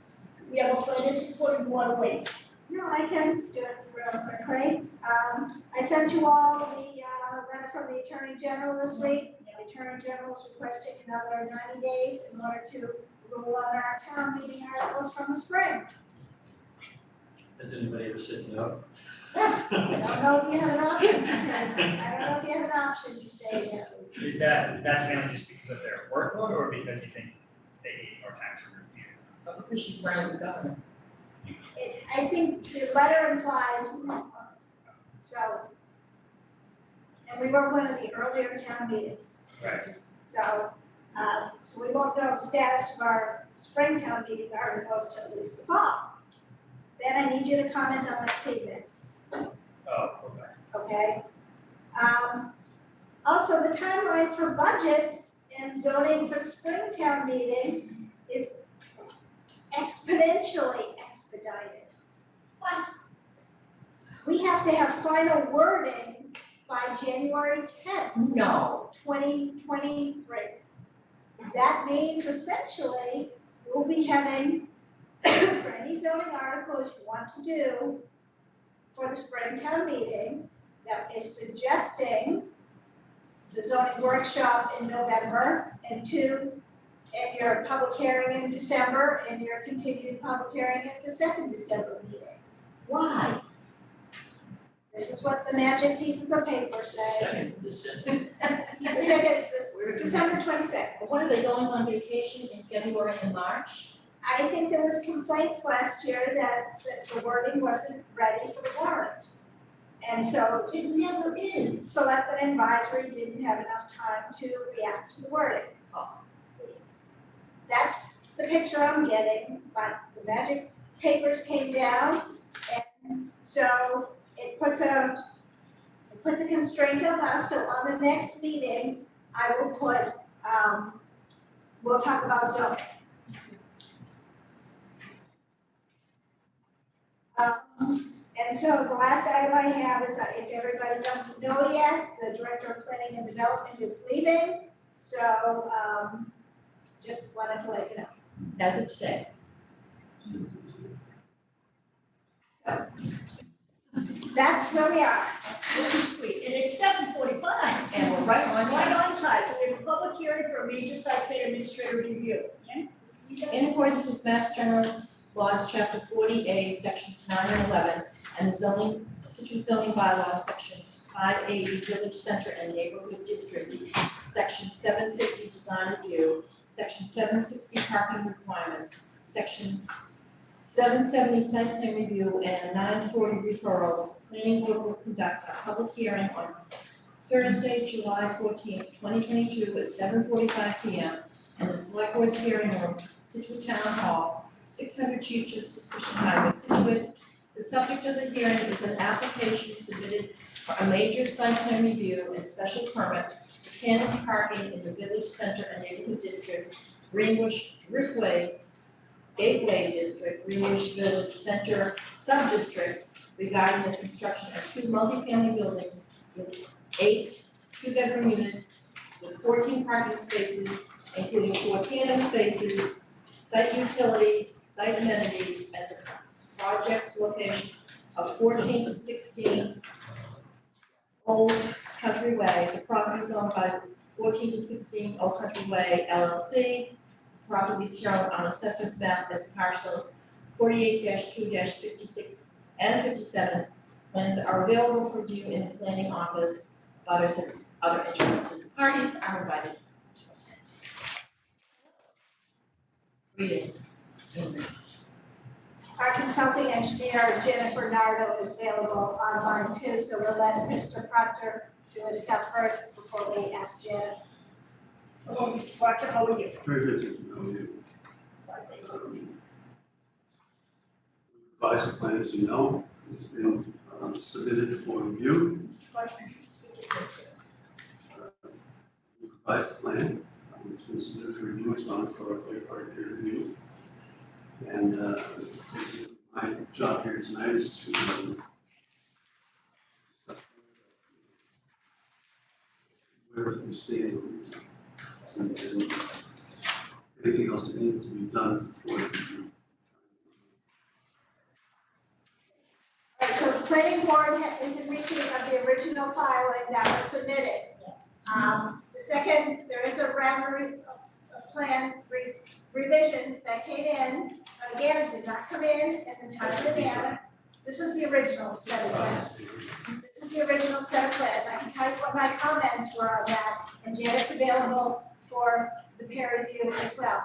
we have a planner's report and water weight. No, I can do it real quickly. I sent you all the letter from the Attorney General this week. The Attorney General is requesting another 90 days in order to rule on our town meeting articles from the spring. Has anybody ever said no? I don't know if you have an option to say, I don't know if you have an option to say no. Is that's mainly just because of their workload or because you think they need more time to review? But because she's running the government. I think the letter implies, so. And we were one of the earlier town meetings. Right. So, so we won't know the status of our spring town meeting articles till at least the fall. Then I need you to comment on that sequence, Oh, okay. okay? Also, the timeline for budgets and zoning for the spring town meeting is exponentially expedited. But we have to have final wording by January 10th. No. 2023. That means essentially, we'll be having, for any zoning articles you want to do for the spring town meeting, that is suggesting the zoning workshop in November, and your public hearing in December, and your continued public hearing at the second December meeting. Why? This is what the magic pieces of paper say. Second, December 22nd. What are they going on vacation in February and March? I think there was complaints last year that the wording wasn't ready for the warrant. And so It never is. Selectmen Advisory didn't have enough time to react to the wording. Oh, please. That's the picture I'm getting, but the magic papers came down, and so it puts a constraint on us. So on the next meeting, I will put, we'll talk about zoning. And so the last item I have is that if everybody doesn't know yet, the Director of Planning and Development is leaving. So, just wanted to let you know. As of today. That's where we are. Which is sweet, and it's 7:45. And we're right on time. Right on time, so we have a public hearing for a major site plan administrative review, yeah? In accordance with Mass General Laws, Chapter 40A, Sections 9 and 11, and the zoning, Situate zoning bylaws, Section 580, Village Center and Neighborhood District, Section 750, Design Review, Section 760, Parking Requirements, Section 770, Site Plan Review, and 940 referrals, the planning board will conduct a public hearing on Thursday, July 14th, 2022 at 7:45 PM in the Select Board's hearing room, Situate Town Hall, 600 Chief Justice Cushing Highway, Situate. The subject of the hearing is an application submitted for a major site plan review and special permit for tandem parking in the Village Center and Neighborhood District, Greenbush Driftway Gateway District, Greenbush Village Center Sub-District regarding the construction of 2 multifamily buildings with 8 two-bedroom units with 14 parking spaces, including 4 tandem spaces, site utilities, site amenities, at the project's location of 14 to 16 Old Country Way. The property is owned by 14 to 16 Old Country Way LLC. Property is shown on assessor's map as parcels 48-2-56 and 57. Plans are available for view in the planning office. Butters and other interested parties are invited to attend. Greetings. Our consulting engineer, Jennifer Nardo, is available online too, so we'll let Mr. Proctor do his stuff first before we ask Jen. Hello, Mr. Proctor, how are you? Very good, thank you. How are you? Revised plan, as you know, has been submitted for review. Mr. Proctor, could you speak to me? Revised plan, it's been submitted for review, it's on for a third-party peer review. And basically, my job here tonight is to where we stand and anything else that needs to be done for the review. All right, so the planning board is in receipt of the original filing that was submitted. The second, there is a round of plan revisions that came in, but again, it did not come in the timely manner. This is the original set of plans. This is the original set of plans. I can tell you what my comments were on that, and Janet's available for the peer review as well.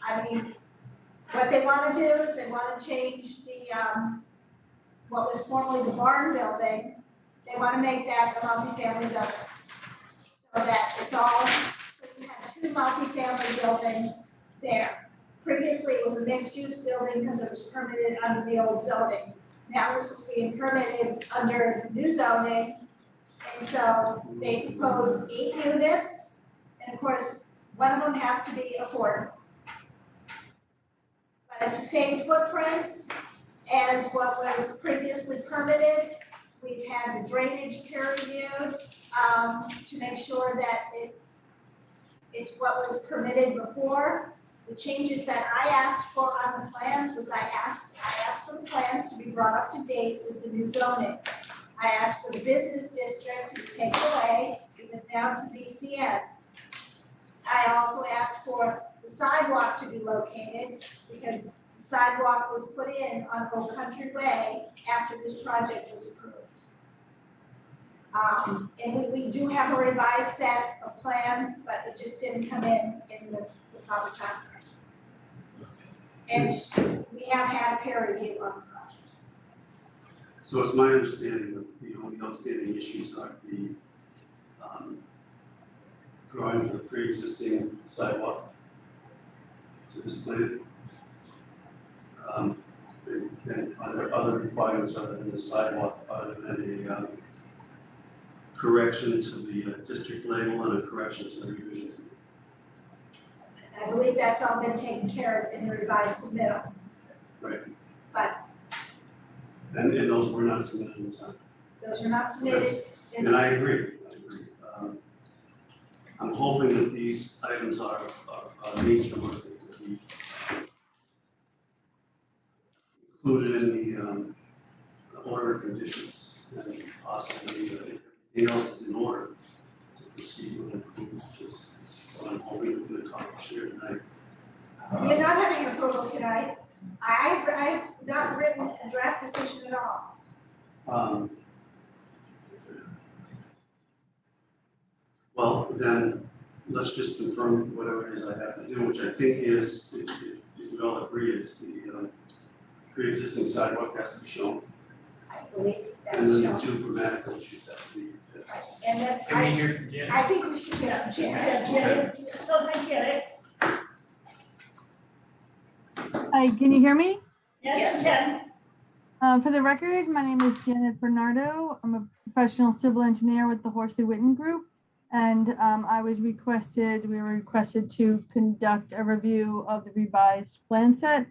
I mean, what they want to do is they want to change the, what was formerly the barn building, they want to make that a multifamily building. So that it's all, so you have 2 multifamily buildings there. Previously, it was a mixed-use building because it was permitted under the old zoning. Now this is being permitted under the new zoning, and so they propose 8 units, and of course, one of them has to be affordable. But it's the same footprints as what was previously permitted. We've had the drainage peer reviewed, to make sure that it's what was permitted before. The changes that I asked for on the plans was I asked for the plans to be brought up to date with the new zoning. I asked for the business district to be taken away because now it's a BCN. I also asked for the sidewalk to be located because the sidewalk was put in on Old Country Way after this project was approved. And we do have a revised set of plans, but it just didn't come in the proper time frame. And we have had a peer review on the project. So it's my understanding that the only outstanding issues are the drawing for the pre-existing sidewalk to this plan. And other requirements other than the sidewalk, other than a correction to the district label and a correction to the revision. I believe that's all been taken care of in the revised submittal. Right. But And those were not submitted in time. Those were not submitted. And I agree. I'm hoping that these items are nature worthy to be included in the order of conditions and possibly if everything else is in order to proceed with approval. Is what I'm hoping to accomplish here tonight. You're not having approval tonight. I've not written a draft decision at all. Well, then, let's just confirm whatever it is I have to do, which I think is, if we all agree, is the pre-existing sidewalk has to be shown. I believe that's And then shown. the two grammatical issues have to be fixed. And that's, Can we hear from Janet? I think we should get Janet. So, hi, Janet. Hi, can you hear me? Yes, we can. For the record, my name is Janet Bernardo. I'm a professional civil engineer with the Horsley Witten Group. And we were requested to conduct a review of the revised plan set.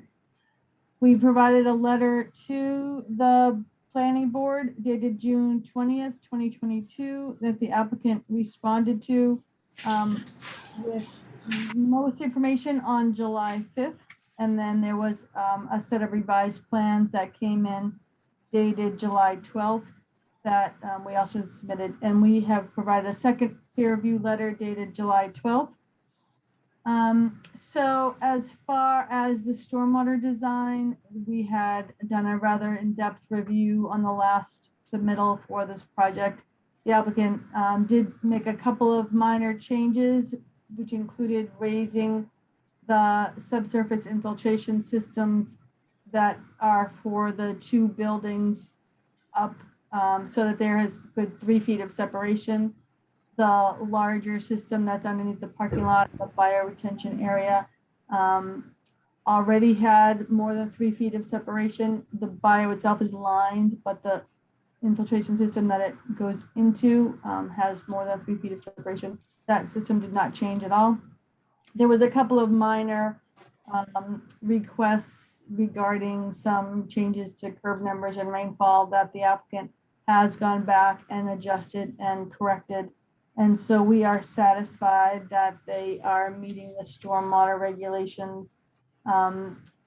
We provided a letter to the planning board dated June 20th, 2022 that the applicant responded to with most information on July 5th. And then there was a set of revised plans that came in dated July 12th that we also submitted. And we have provided a second peer review letter dated July 12th. So as far as the stormwater design, we had done a rather in-depth review on the last submittal for this project. The applicant did make a couple of minor changes, which included raising the subsurface infiltration systems that are for the two buildings up so that there is good 3 feet of separation. The larger system that's underneath the parking lot, the bioretention area, already had more than 3 feet of separation. The bio itself is lined, but the infiltration system that it goes into has more than 3 feet of separation. That system did not change at all. There was a couple of minor requests regarding some changes to curb numbers and rainfall that the applicant has gone back and adjusted and corrected. And so we are satisfied that they are meeting the stormwater regulations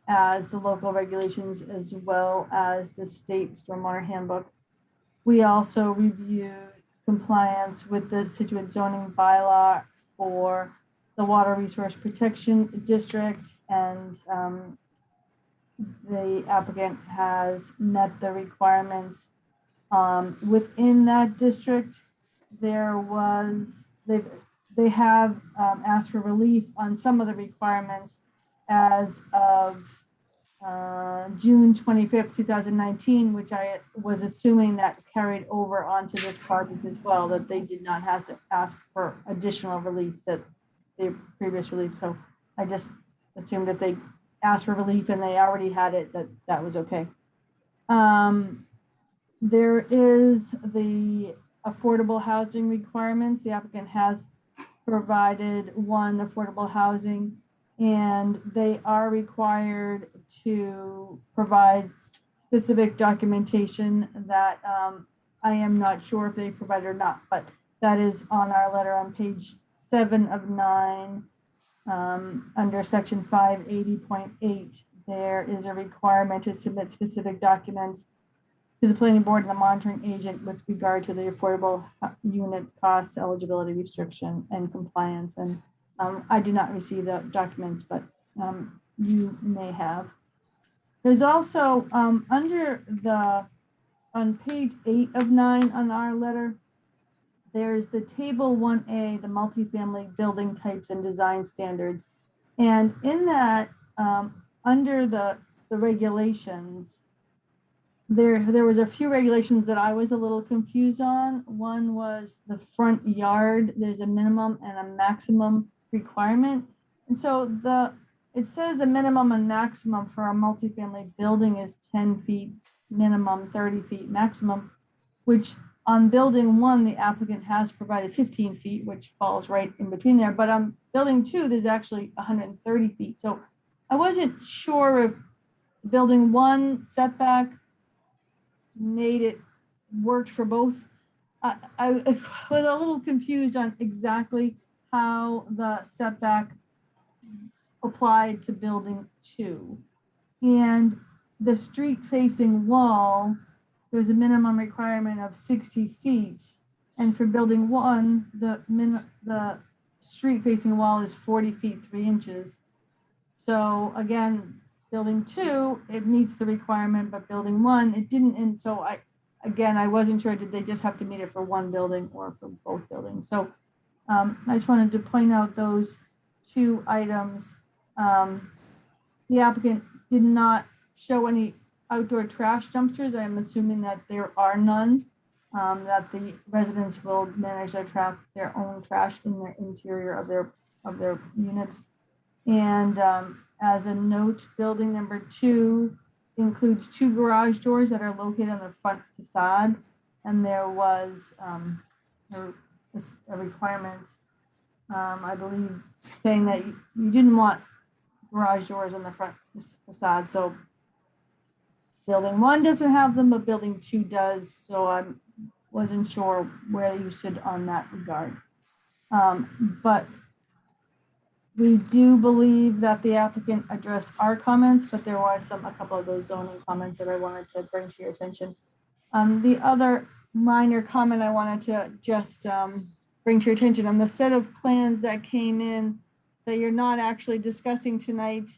as the local regulations as well as the state stormwater handbook. We also reviewed compliance with the Scituate zoning bylaw for the Water Resource Protection District, and the applicant has met the requirements within that district. There was, they have asked for relief on some of the requirements as of June 25th, 2019, which I was assuming that carried over onto this project as well, that they did not have to ask for additional relief that the previous relief. So I just assumed if they asked for relief and they already had it, that was okay. There is the affordable housing requirements. The applicant has provided one affordable housing, and they are required to provide specific documentation that I am not sure if they provide or not, but that is on our letter on page 7 of 9 under section 580.8. There is a requirement to submit specific documents to the planning board and the monitoring agent with regard to the affordable unit cost eligibility restriction and compliance. And I did not receive the documents, but you may have. There's also under on page 8 of 9 on our letter, there's the table 1A, the multifamily building types and design standards. And in that, under the regulations, there was a few regulations that I was a little confused on. One was the front yard. There's a minimum and a maximum requirement. And so it says a minimum and maximum for a multifamily building is 10 feet minimum, 30 feet maximum, which on building 1, the applicant has provided 15 feet, which falls right in between there. But on building 2, there's actually 130 feet. So I wasn't sure if building 1 setback made it worked for both. I was a little confused on exactly how the setback applied to building 2. And the street facing wall, there's a minimum requirement of 60 feet. And for building 1, the street facing wall is 40 feet 3 inches. So again, building 2, it meets the requirement, but building 1, it didn't. And so I wasn't sure, did they just have to meet it for one building or for both buildings? So I just wanted to point out those 2 items. The applicant did not show any outdoor trash dumpsters. I'm assuming that there are none, that the residents will manage their own trash in the interior of their units. And as a note, building number 2 includes 2 garage doors that are located on the front facade. And there was a requirement, I believe, saying that you didn't want garage doors on the front facade. So building 1 doesn't have them, but building 2 does. So I wasn't sure where you stood on that regard. But we do believe that the applicant addressed our comments, but there were a couple of those zoning comments that I wanted to bring to your attention. The other minor comment I wanted to just bring to your attention on the set of plans that came in that you're not actually discussing tonight.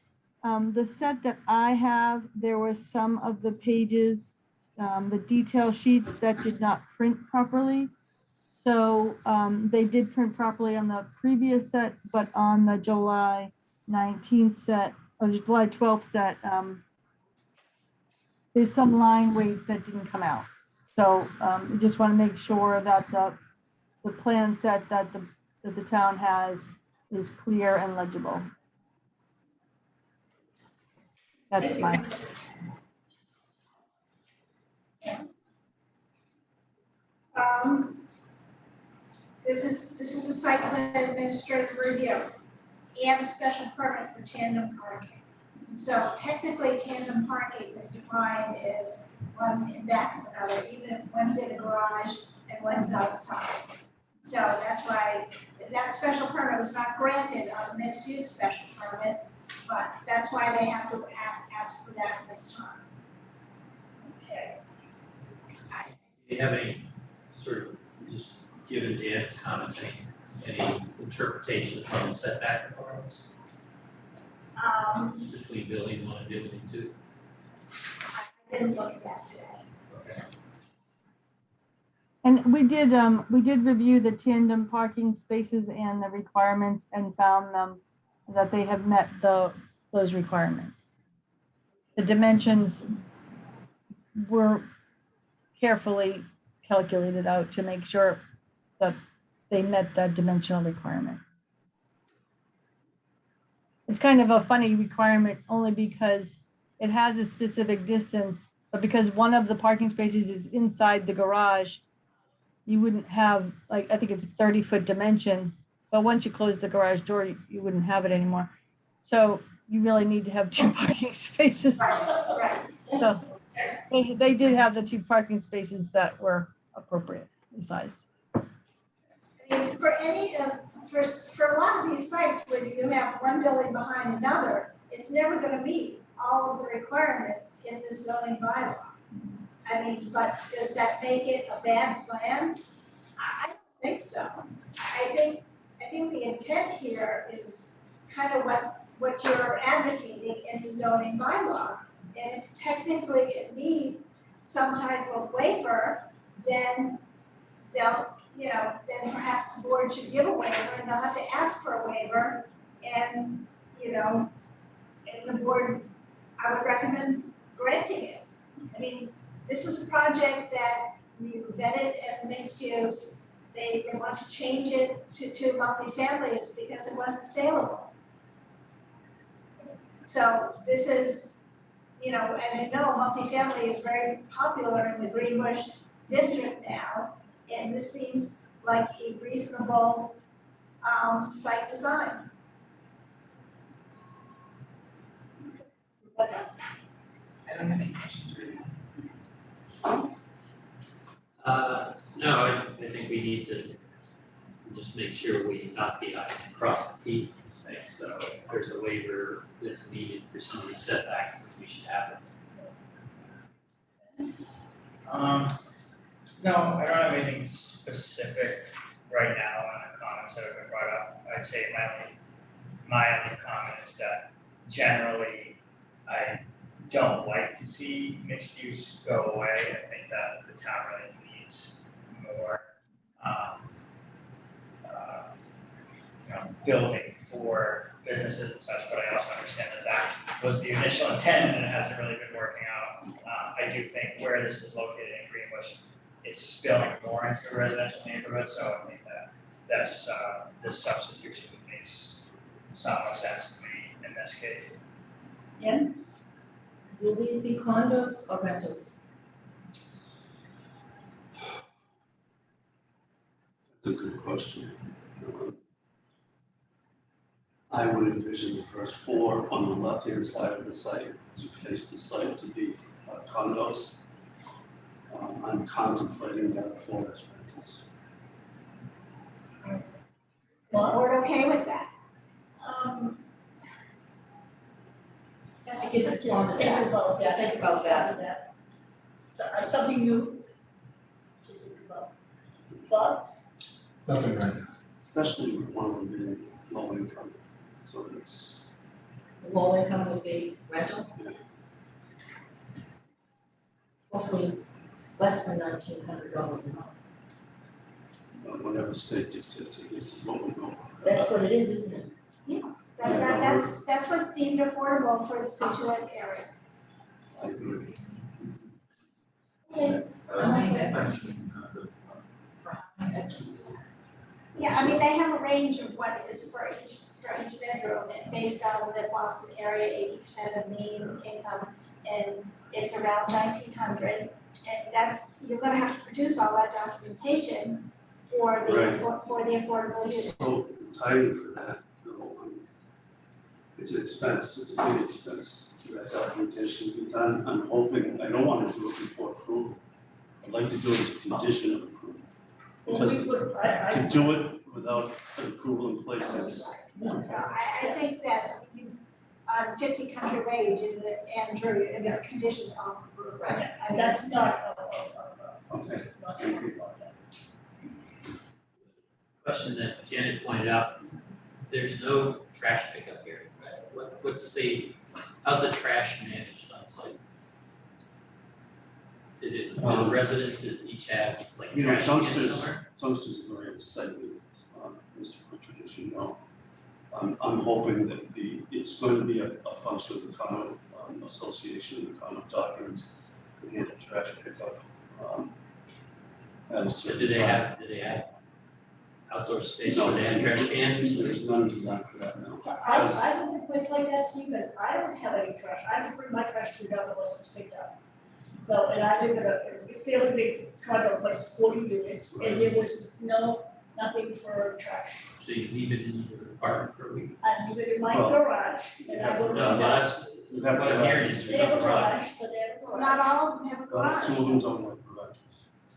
The set that I have, there were some of the pages, the detail sheets that did not print properly. So they did print properly on the previous set, but on the July 19th set, or the July 12th set, there's some line weights that didn't come out. So we just want to make sure that the plan set that the town has is clear and legible. That's fine. This is a site plan administrative review and a special permit for tandem parking. So technically tandem parking is defined as one in back of another, even if one's in a garage and one's outside. So that's why that special permit was not granted on the mixed use special permit, but that's why they have to ask for that this time. Okay. Do you have any sort of, just given Jan's comments, any interpretation from the setback requirements between building 1 and building 2? I didn't look at that today. Okay. And we did review the tandem parking spaces and the requirements and found them that they have met those requirements. The dimensions were carefully calculated out to make sure that they met that dimensional requirement. It's kind of a funny requirement only because it has a specific distance, but because one of the parking spaces is inside the garage, you wouldn't have, like, I think it's a 30-foot dimension, but once you close the garage door, you wouldn't have it anymore. So you really need to have 2 parking spaces. Right. So they did have the 2 parking spaces that were appropriate sized. I mean, for a lot of these sites where you have one building behind another, it's never gonna meet all of the requirements in the zoning bylaw. I mean, but does that make it a bad plan? I don't think so. I think the intent here is kind of what you're advocating in the zoning bylaw. And if technically it needs some type of waiver, then then perhaps the board should give a waiver and they'll have to ask for a waiver. And, and the board, I would recommend granting it. I mean, this is a project that you vetted as mixed use. They want to change it to multifamilies because it wasn't saleable. So this is, as you know, multifamily is very popular in the Greenbush district now. And this seems like a reasonable site design. I don't have any questions. No, I think we need to just make sure we dot the i's and cross the t's in this thing. So if there's a waiver that's needed for some of these setbacks, then we should have it. No, I don't have anything specific right now on the comments that have been brought up. I'd say my only comment is that generally, I don't like to see mixed use go away. I think that the town really needs more, building for businesses and such, but I also understand that that was the initial intent and it hasn't really been working out. I do think where this is located in Greenbush, it's spilling more into a residential neighborhood, so I think that's this substitution makes somewhat sense to me in this case. Yeah, Will these be condos or rentals? That's a good question. I would envision the first floor on the left-hand side of the site, as you face the site, to be condos. I'm contemplating that for as rentals. Is the board okay with that? Have to give it thought to Think that. about that. Think about that. So, something new to think about. Bob? Nothing right now. Especially with one of them being low income, so it's. The low income would be rental? Yeah. Hopefully less than $1,900 a month. Whatever state dictates, this is what we go. That's what it is, isn't it? That's what's deemed affordable for the Scituate area. I agree. Yeah, I mean, they have a range of what is for each bedroom, and based on the Boston area, 80% of mean income, and it's around 1,900. And that's, you're gonna have to produce all that documentation for the, Right. for the affordable unit. So timing for that, it's an expense, it's a big expense to that documentation to be done. I'm hoping, I don't want to do it before approval. I'd like to do it as a condition of approval. Because to do it without an approval in place is. I think that you, on 50 Country Way, you did it, Andrew, it was conditioned on approval. Right. And that's not, Okay, thank you. Question that Janet pointed out, there's no trash pickup here, right? How's the trash managed on site? Do the residents each have like You know, trash cans somewhere? dumpsters are very unsightly, Mr. Pritchard, as you know. I'm hoping that it's going to be a function of the condo association, the condo documents, to handle trash pickup. At a So certain do they time. have outdoor space No, where they have trash cans or something? There's none designed for that now. so I live in a place like that, Stephen, I don't have any trash, I have to bring my trash to the dump unless it's picked up. So, and I live in a fairly big condo, place, 40 units, and there was nothing for trash. So you leave it in your apartment for a week? I leave it in my Well, garage, and I go to the No, that's, You have what I'm hearing is They you have have a a garage. garage, but they have a garage. Not all of them have a garage. Two of them don't like garages.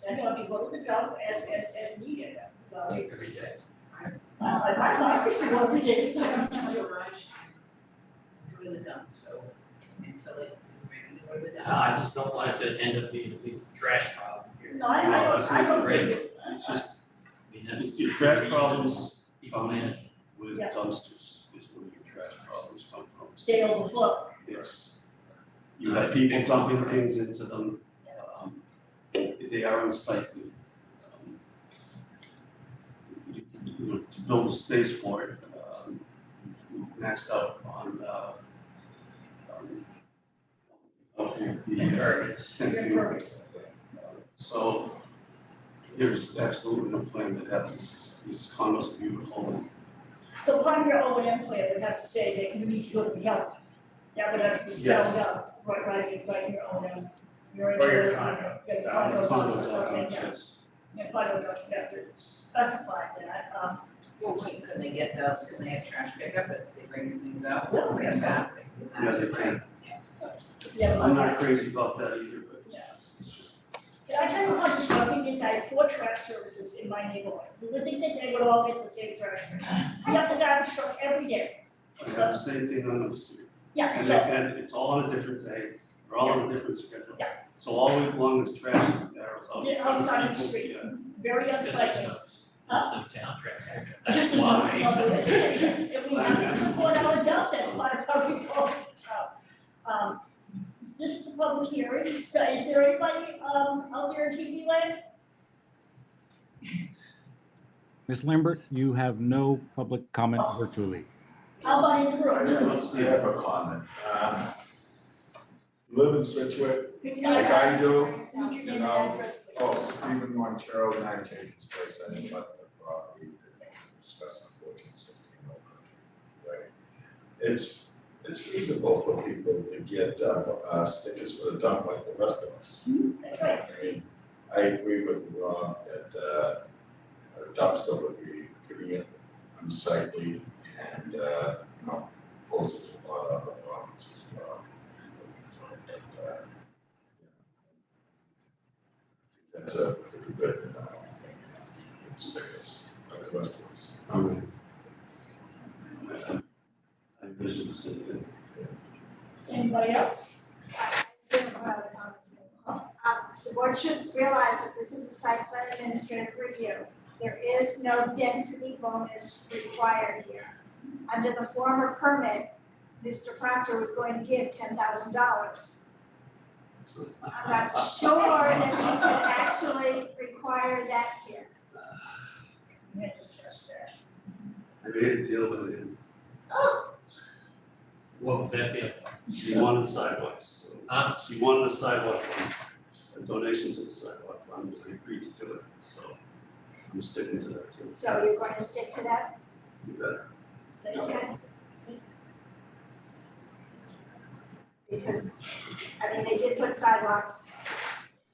I have to go to the dump as needed, Every it's, day. I used to go every day, it's like, Garage, go to the dump, so until it, go to the dump. I just don't want it to end up being a big trash problem here. no, I don't think it. It's just, I mean, that's. your trash problems People come manage. with Yeah. dumpsters is where your trash problems come from. They overflow. It's, you have people dumping things into them, they are unsightly. You know, to build a space for it, we maxed out on, the Impervious. thank you. Impervious. So there's absolutely no plan to have these condos are beautiful. So part of your O and M plan would have to say that you need to go to the dump. That would have to be spelled Yes. out, right in your O and M. Your Or your engineer- condo. Yeah, your condo Condo does, okay, documents, yeah. yes. Your condo does, you have to specify that, Well, wait, could they get those, can they have trash pickup, if they bring your things out, Yeah, bring yes. them back, they can do that Yeah, they too, can. right? yeah. I'm not crazy about that either, but Yeah. it's just, I tell you what disturbing is I have 4 trash services in my neighborhood. You would think that they would all get the same trash. You have to garbage truck every day. I have the same thing on the street. Yeah, And so, again, it's all on a different day, we're all on a different schedule. Yeah. So all week long, there's trash barrels out. they're outside of the street, very unsightly. There's no town track. This That's is not, why. well, isn't it? And we have to support our adults, that's part of how we go. This is a public hearing, so is there anybody, out there in TV land? Ms. Lambert, you have no public comment virtually. How about in the room? I have a comment. Live in Scituate, Could you like I do, Need your name and know, address, please. oh, Stephen Montero, 9 Jenkins Place, I didn't let the property that discussed on 1416 Old Country Way. It's feasible for people to get stickers for the dump like the rest of us. That's right. I mean, I agree with Rob that a dumpster would be pretty unsightly and, poses a lot of problems as well. But, that's a pretty good thing, stickers like the rest of us. I envision the same thing. Anybody else? The board should realize that this is a site plan administrative review. There is no density bonus required here. Under the former permit, Mr. Proctor was going to give $10,000. I'm not sure that you can actually require that here. We had discussed that. I made a deal with him, Oh, What was that deal? she wanted sidewalks, so Huh? she wanted a sidewalk fund, a donation to the sidewalk fund, I agreed to do it, so I'm sticking to that too. So you're going to stick to that? You bet. Okay. Because, I mean, they did put sidewalks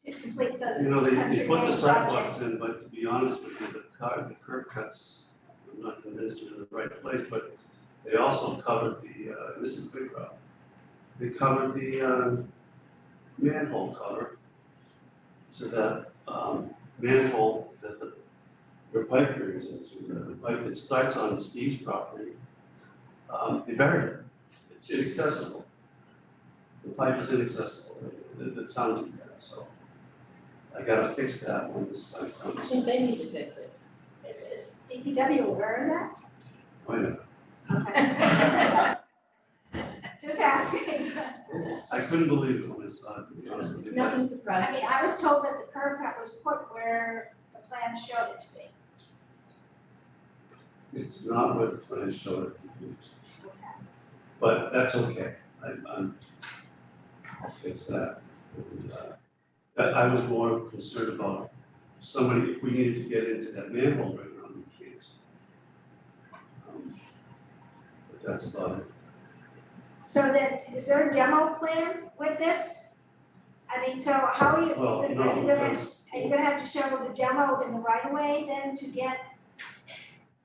to complete the You know, they country put the road sidewalks project. in, but to be honest with you, the curb cuts, I'm not convinced are in the right place, but they also covered the, this is big rock. They covered the, manhole cover to that, manhole that your pipe goes into, the pipe that starts on Steve's property. They buried it, it's inaccessible. The pipe is inaccessible, the town did that, so I gotta fix that when this time I comes. think they need to fix it. Is DPW aware Wait a minute. of that? Okay. Just asking. I couldn't believe it when I saw it, to be honest with you. Nothing I surprising. mean, I was told that the curb cut was put where the plan showed it to be. It's not what the plan showed it to be, but that's okay, I'll fix that. And, I was more concerned about somebody, if we needed to get into that manhole right now, we can't. But that's about it. So then, is there a demo plan with this? I mean, so how are you, Well, are you no, gonna, because are you gonna have to show the demo in the right of way then to get?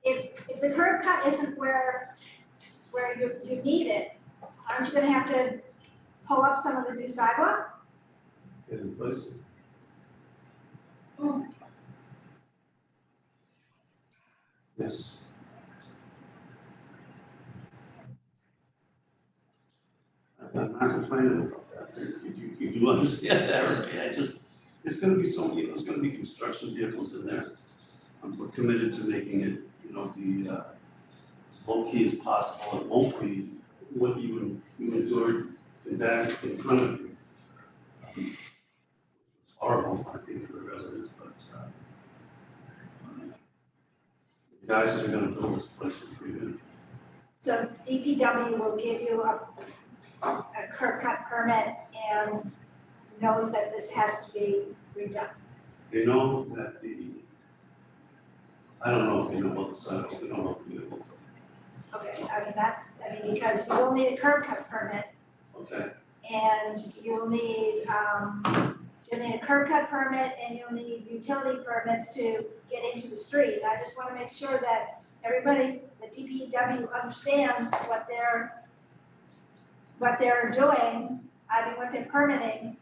If the curb cut isn't where you need it, aren't you gonna have to pull up some of the new sidewalk? get in place. Yes. I'm not complaining about that, you do understand that, right? There's gonna be there's gonna be construction vehicles in there. We're committed to making it, as low key as possible, it won't be what you endured in back in front of you. It's horrible, I think, for the residents, but, the guys that are gonna build this place are pretty good. So DPW will give you a curb cut permit and knows that this has to be redone. They know that I don't know if they know about the sidewalk, they don't know if they know. Okay, because you will need a curb cut permit Okay, and you'll need a curb cut permit and you'll need utility permits to get into the street. I just wanna make sure that everybody, the DPW understands what they're doing, what they're permitting.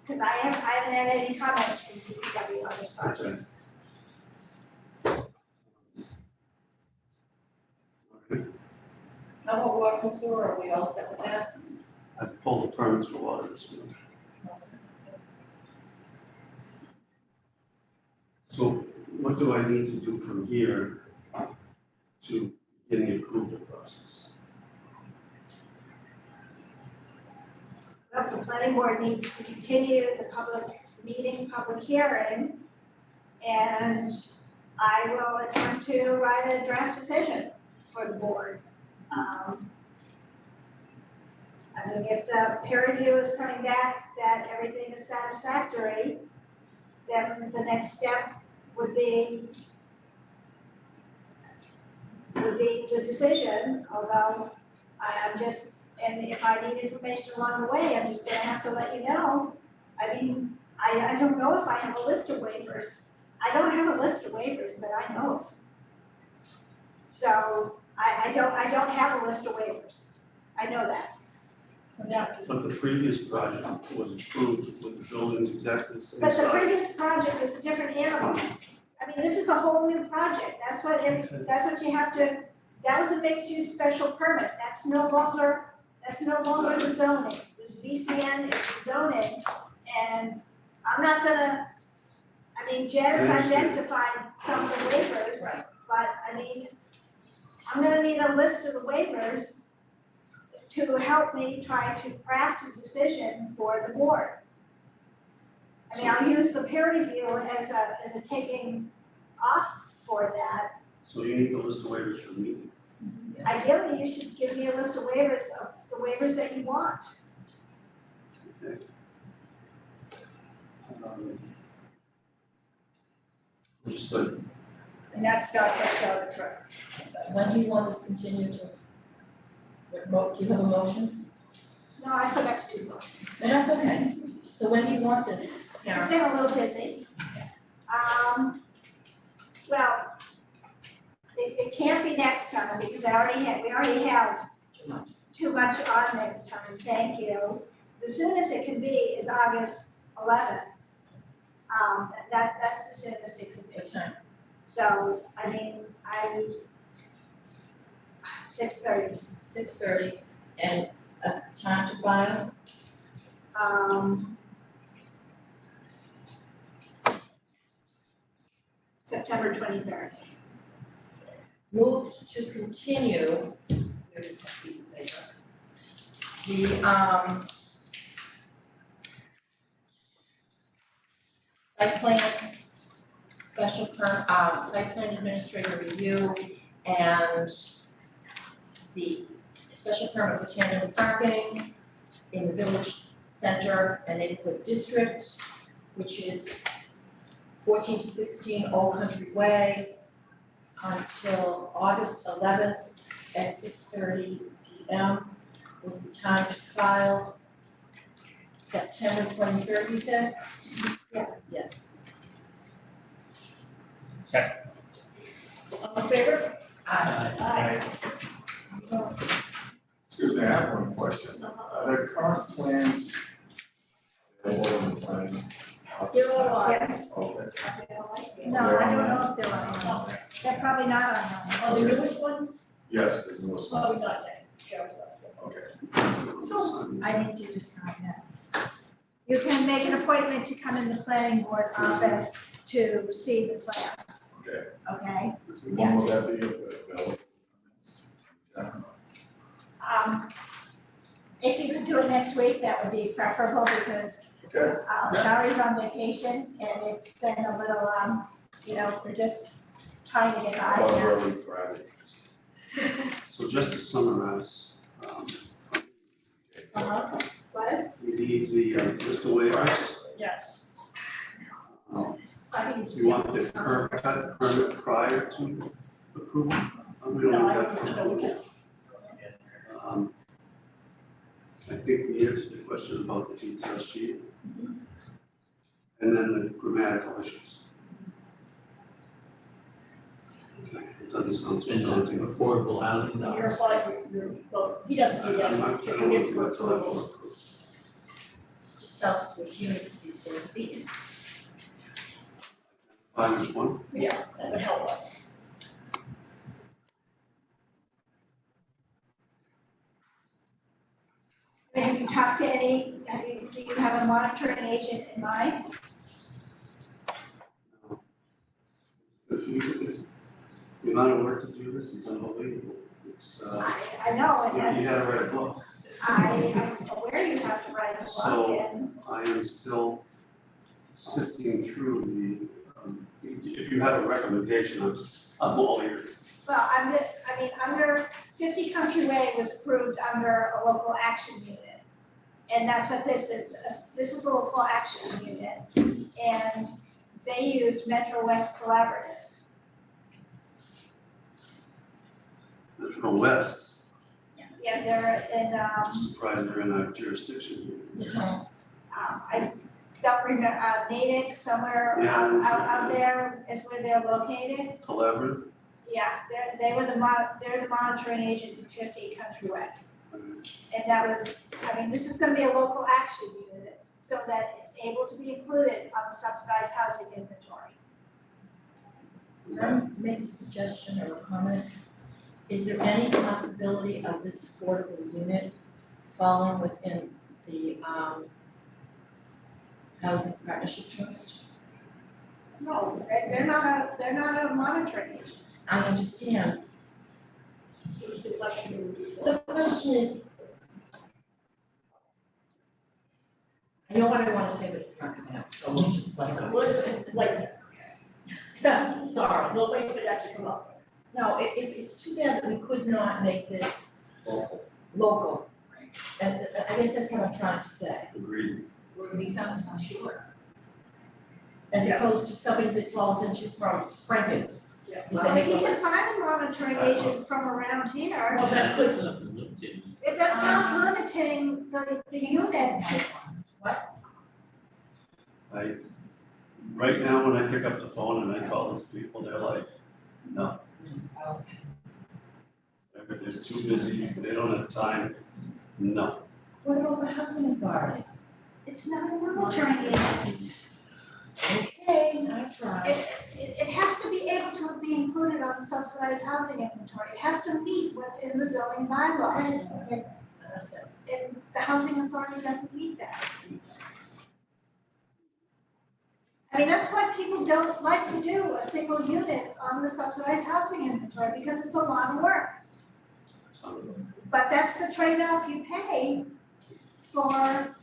because I haven't had any comments from DPW on this project. How about water and sewer, are we all set with that? I pulled the permits for water this week. So what do I need to do from here to get the approval process? Well, the planning board needs to continue the public hearing, and I will attempt to write a draft decision for the board. I mean, if the peer review is coming back that everything is satisfactory, then the next step would be the decision, although I'm just, and if I need information along the way, I'm just gonna have to let you know. I mean, I don't know if I have a list of waivers. I don't have a list of waivers that I know of. So I don't have a list of waivers. I know that. So now, But the previous project was approved with the buildings exactly the same but size. the previous project is a different animal. I mean, this is a whole new project. That's what you have to, that was a mixed use special permit. That's no longer the zoning. This VCN is the zoning, and I'm not gonna, I mean, Janet's identified some of the waivers, but I mean, I'm gonna need a list of the waivers to help me try to craft a decision for the board. I mean, I'll use the peer review as a taking off for that. So you need the list of waivers from me. Ideally, you should give me a list of waivers that you want. Okay. Understood. And that starts us down the track. When do you want this continued to? Do you have a motion? No, I forgot to do motions. No, that's okay. So when do you want this, Karen? I've been a little busy. Well, it can't be next time because we already have too much on next time, thank you. The soonest it can be is August 11th. That's the soonest it can be. What time? So, I mean, 6:30. 6:30, and a time to file? September 23rd. Moved to continue, where is that piece of paper? The, site plan, site plan administrator review, and the special permit for tandem parking in the village center and neighborhood district, which is 14 to 16 Old Country Way, until August 11th at 6:30 p.m. with the time to file September 23rd, you said? Yeah. Yes. Second. All in favor? Aye. Excuse me, I have one question. Are there current plans available in the planning office? They're all on. Yes. Okay. No, I don't know if they're on. They're probably not on. Oh, the newest ones? Yes, the newest one. Probably not yet. Yeah. Okay. So I need you to sign that. You can make an appointment to come in the planning board office to see the plans, Okay. okay? When will that be available? Yeah. If you could do it next week, that would be preferable because Okay. Shari's on vacation and it's been a little, we're just trying to get by Well, here. early Friday. So just to summarize, What? we need the list of waivers. Yes. I think You want the curb cut permit prior to approval? We don't No, need I that for don't, no, approval. just, I think we answered the question about the detail sheet. And then the grammatical issues. Okay, it doesn't sound too And daunting. affordable housing. you're applying, well, he doesn't need that I to don't get want through to approval. Just tell us which unit there to be. Which one? Yeah, that would help us. Have you talked to any, do you have a monitoring agent in mind? The amount of work to do this is unbelievable. It's, I know, and you that's, gotta write a book. I'm aware you have to write a book So and, I am still sifting through if you have a recommendation, I'm all ears. well, under 50 Country Way was approved under a local action unit. And that's what this is, this is a local action unit, and they used Metro West Collaborative. Metro West, Yeah, they're in, I'm surprised they're in our jurisdiction. I don't remember, Natick, somewhere Yeah, out there is where they're located. Collaborative. Yeah, they're the monitoring agent for 50 Country Way. And that was, this is gonna be a local action unit, so that it's able to be included on the subsidized housing inventory. Can I make a suggestion or a comment? Is there any possibility of this affordable unit falling within the Housing Partnership Trust? No, they're not a monitoring agent. I understand. What's the question? The question is, I know what I wanna say, but it's not gonna happen, so we'll just let it go. We'll just wait. Sorry, we'll wait for that to come up. No, it's too bad that we could not make this local. And I guess that's what I'm trying to say, Agreed. Or at least on the South Shore. as opposed to somebody that falls into from Springfield. Yeah. Is Well, that if you making can sense? find a monitoring agent from around here, Well, that could, if that's not limiting the unit. Right now, when I pick up the phone and I call those people, they're like, no. They're just too busy, they don't have time, no. what about the housing authority? It's not a monitoring agent. Okay, I tried. It has to be able to be included on the subsidized housing inventory. It has to meet what's in the zoning bylaw. Okay. That's it. And the housing authority doesn't meet that. That's why people don't like to do a single unit on the subsidized housing inventory, because it's a lot of work. But that's the trade-off you pay for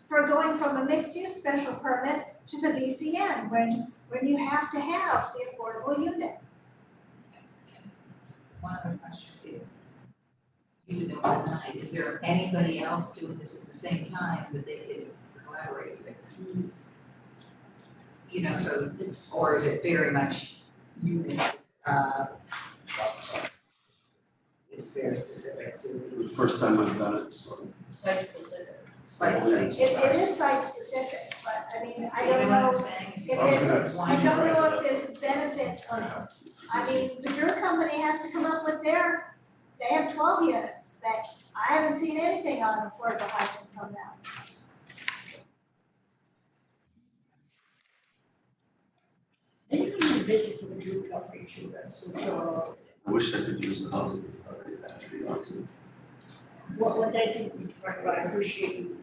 going from a mixed-use special permit to the VCN, when you have to have the affordable unit. One other question for you. You know, tonight, is there anybody else doing this at the same time that they could collaborate with? So, or is it very much unit, it's very specific to The first time I've done it, so. Site specific. site sites? It is site-specific, but I don't You know what know I'm saying? if there's, I don't know if there's a benefit of, the Drew Company has to come up with they have 12 units, that I haven't seen anything on affordable housing from them. And you can use the basic for the Drew Company too, so, I wish I could use the housing authority, that'd be awesome. what they think is correct, but I appreciate you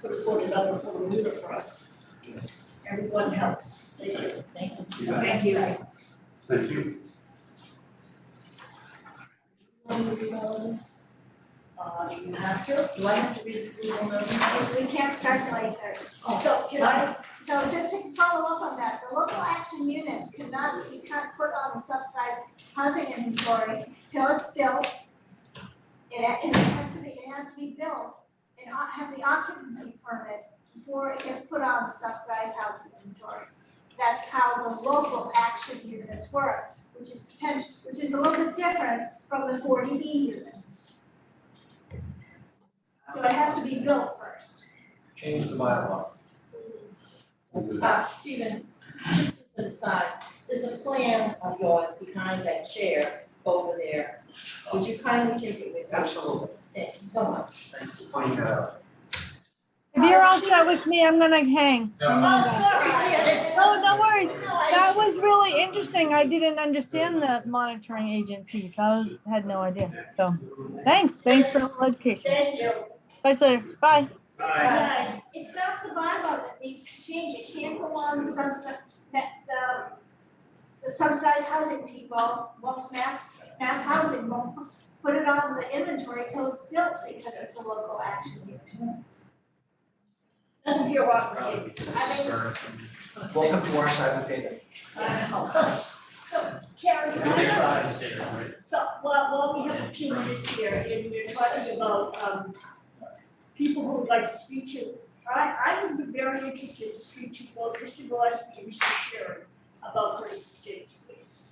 put forward another full unit for us. Everyone helps, thank you. Thank you. Thank you. Thank you. You have to? Do I have to read this legal notice? We can't start till 8:30. So just to follow up on that, the local action units you can't put on the subsidized housing inventory till it's built. It has to be built and have the occupancy permit before it gets put on the subsidized housing inventory. That's how the local action units work, which is a little bit different from the 40B units. So it has to be built first. Change the bylaw. Stephen, just as an aside, there's a plan of yours behind that chair over there. Would you kindly take it with you? Absolutely. Thank you so much. Thanks for pointing that out. If you're all set with me, I'm gonna hang. Oh, sorry, Janet. No, no worries. No, I- That was really interesting. I didn't understand the monitoring agent piece. Had no idea. So, thanks for the whole education. Thank you. Talk to you later. Bye. Bye. It's not the bylaw that needs to change, it can't go on the subsidized housing people, mass housing won't put it on the inventory till it's built because it's a local action. Nothing bureaucracy. Welcome to our side of the table. So, Karen, can I Everything's ask- size there, right? So, while we have a few minutes here, and we're talking about, people who would like to speak to, I would be very interested to speak to both Mr. Gillespie and Mr. Sharon about Grace Estates, please.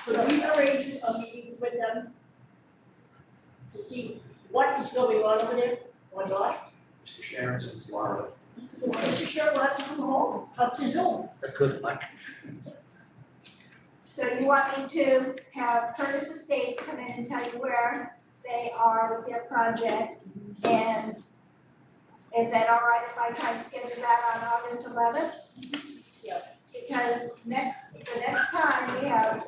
Could we arrange a meeting with them to see what is going on over there, or not? Mr. Sharon's in Florida. Mr. Sharon will have to come home, come to Zoom. Good luck. So you want me to have Curtis Estates come in and tell you where they are with their project? And is that all right if I try to schedule that on August 11th? Yeah. Because the next time we have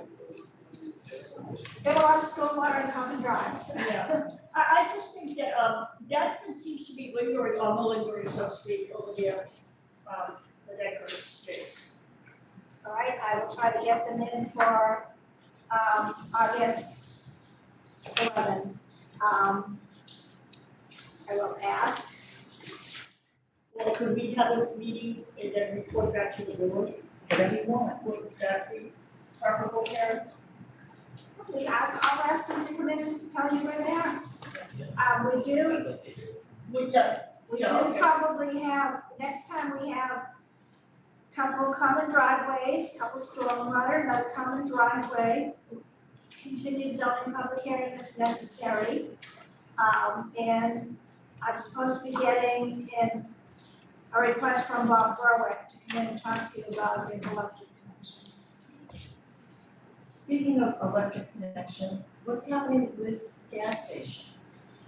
a lot of stormwater and common drives. Yeah, I just think that, that's been, seems to be lingering, lingering, so to speak, over there, the Curtis Estate. All right, I will try to get them in for, August 11th. I will ask. Or could we have a meeting and then report back to the board? Whatever you want. Would that be preferable, Karen? Okay, I'll ask them to come in and tell you where they are. We do Okay. probably have, next time we have a couple common driveways, couple stormwater, another common driveway, continued zoning public hearing if necessary. And I'm supposed to be getting in a request from Bob Berwick to come in and talk to you about his electric connection. Speaking of electric connection, what's happening with the gas station?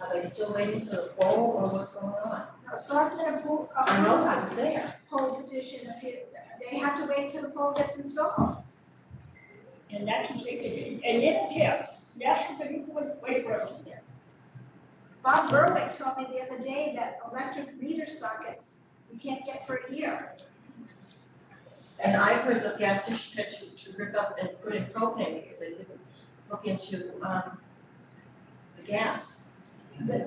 Are they still waiting for the pole or what's going on? Now, selectmen approve, I know I was there. poll petition, they have to wait till the pole gets installed. And that can take, and they don't care, National Grid would wait for it there. Bob Berwick told me the other day that electric meter sockets you can't get for a year. And I heard the gas station had to rip up and put in propane because they couldn't hook into, the gas. They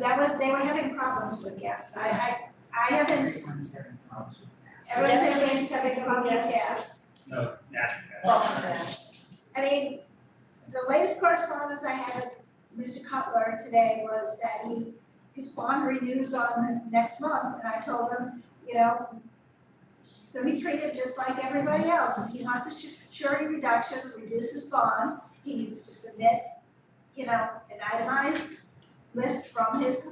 were having problems with gas. I haven't, Everyone's having problems with that. everyone's having problems with gas. No, natural gas. I mean, the latest correspondence I had with Mr. Cutler today was that his bond renews on the next month, and I told him, you know, he's gonna be treated just like everybody else. If he wants a surety reduction, reduce his bond, he needs to submit, you know, an itemized list from his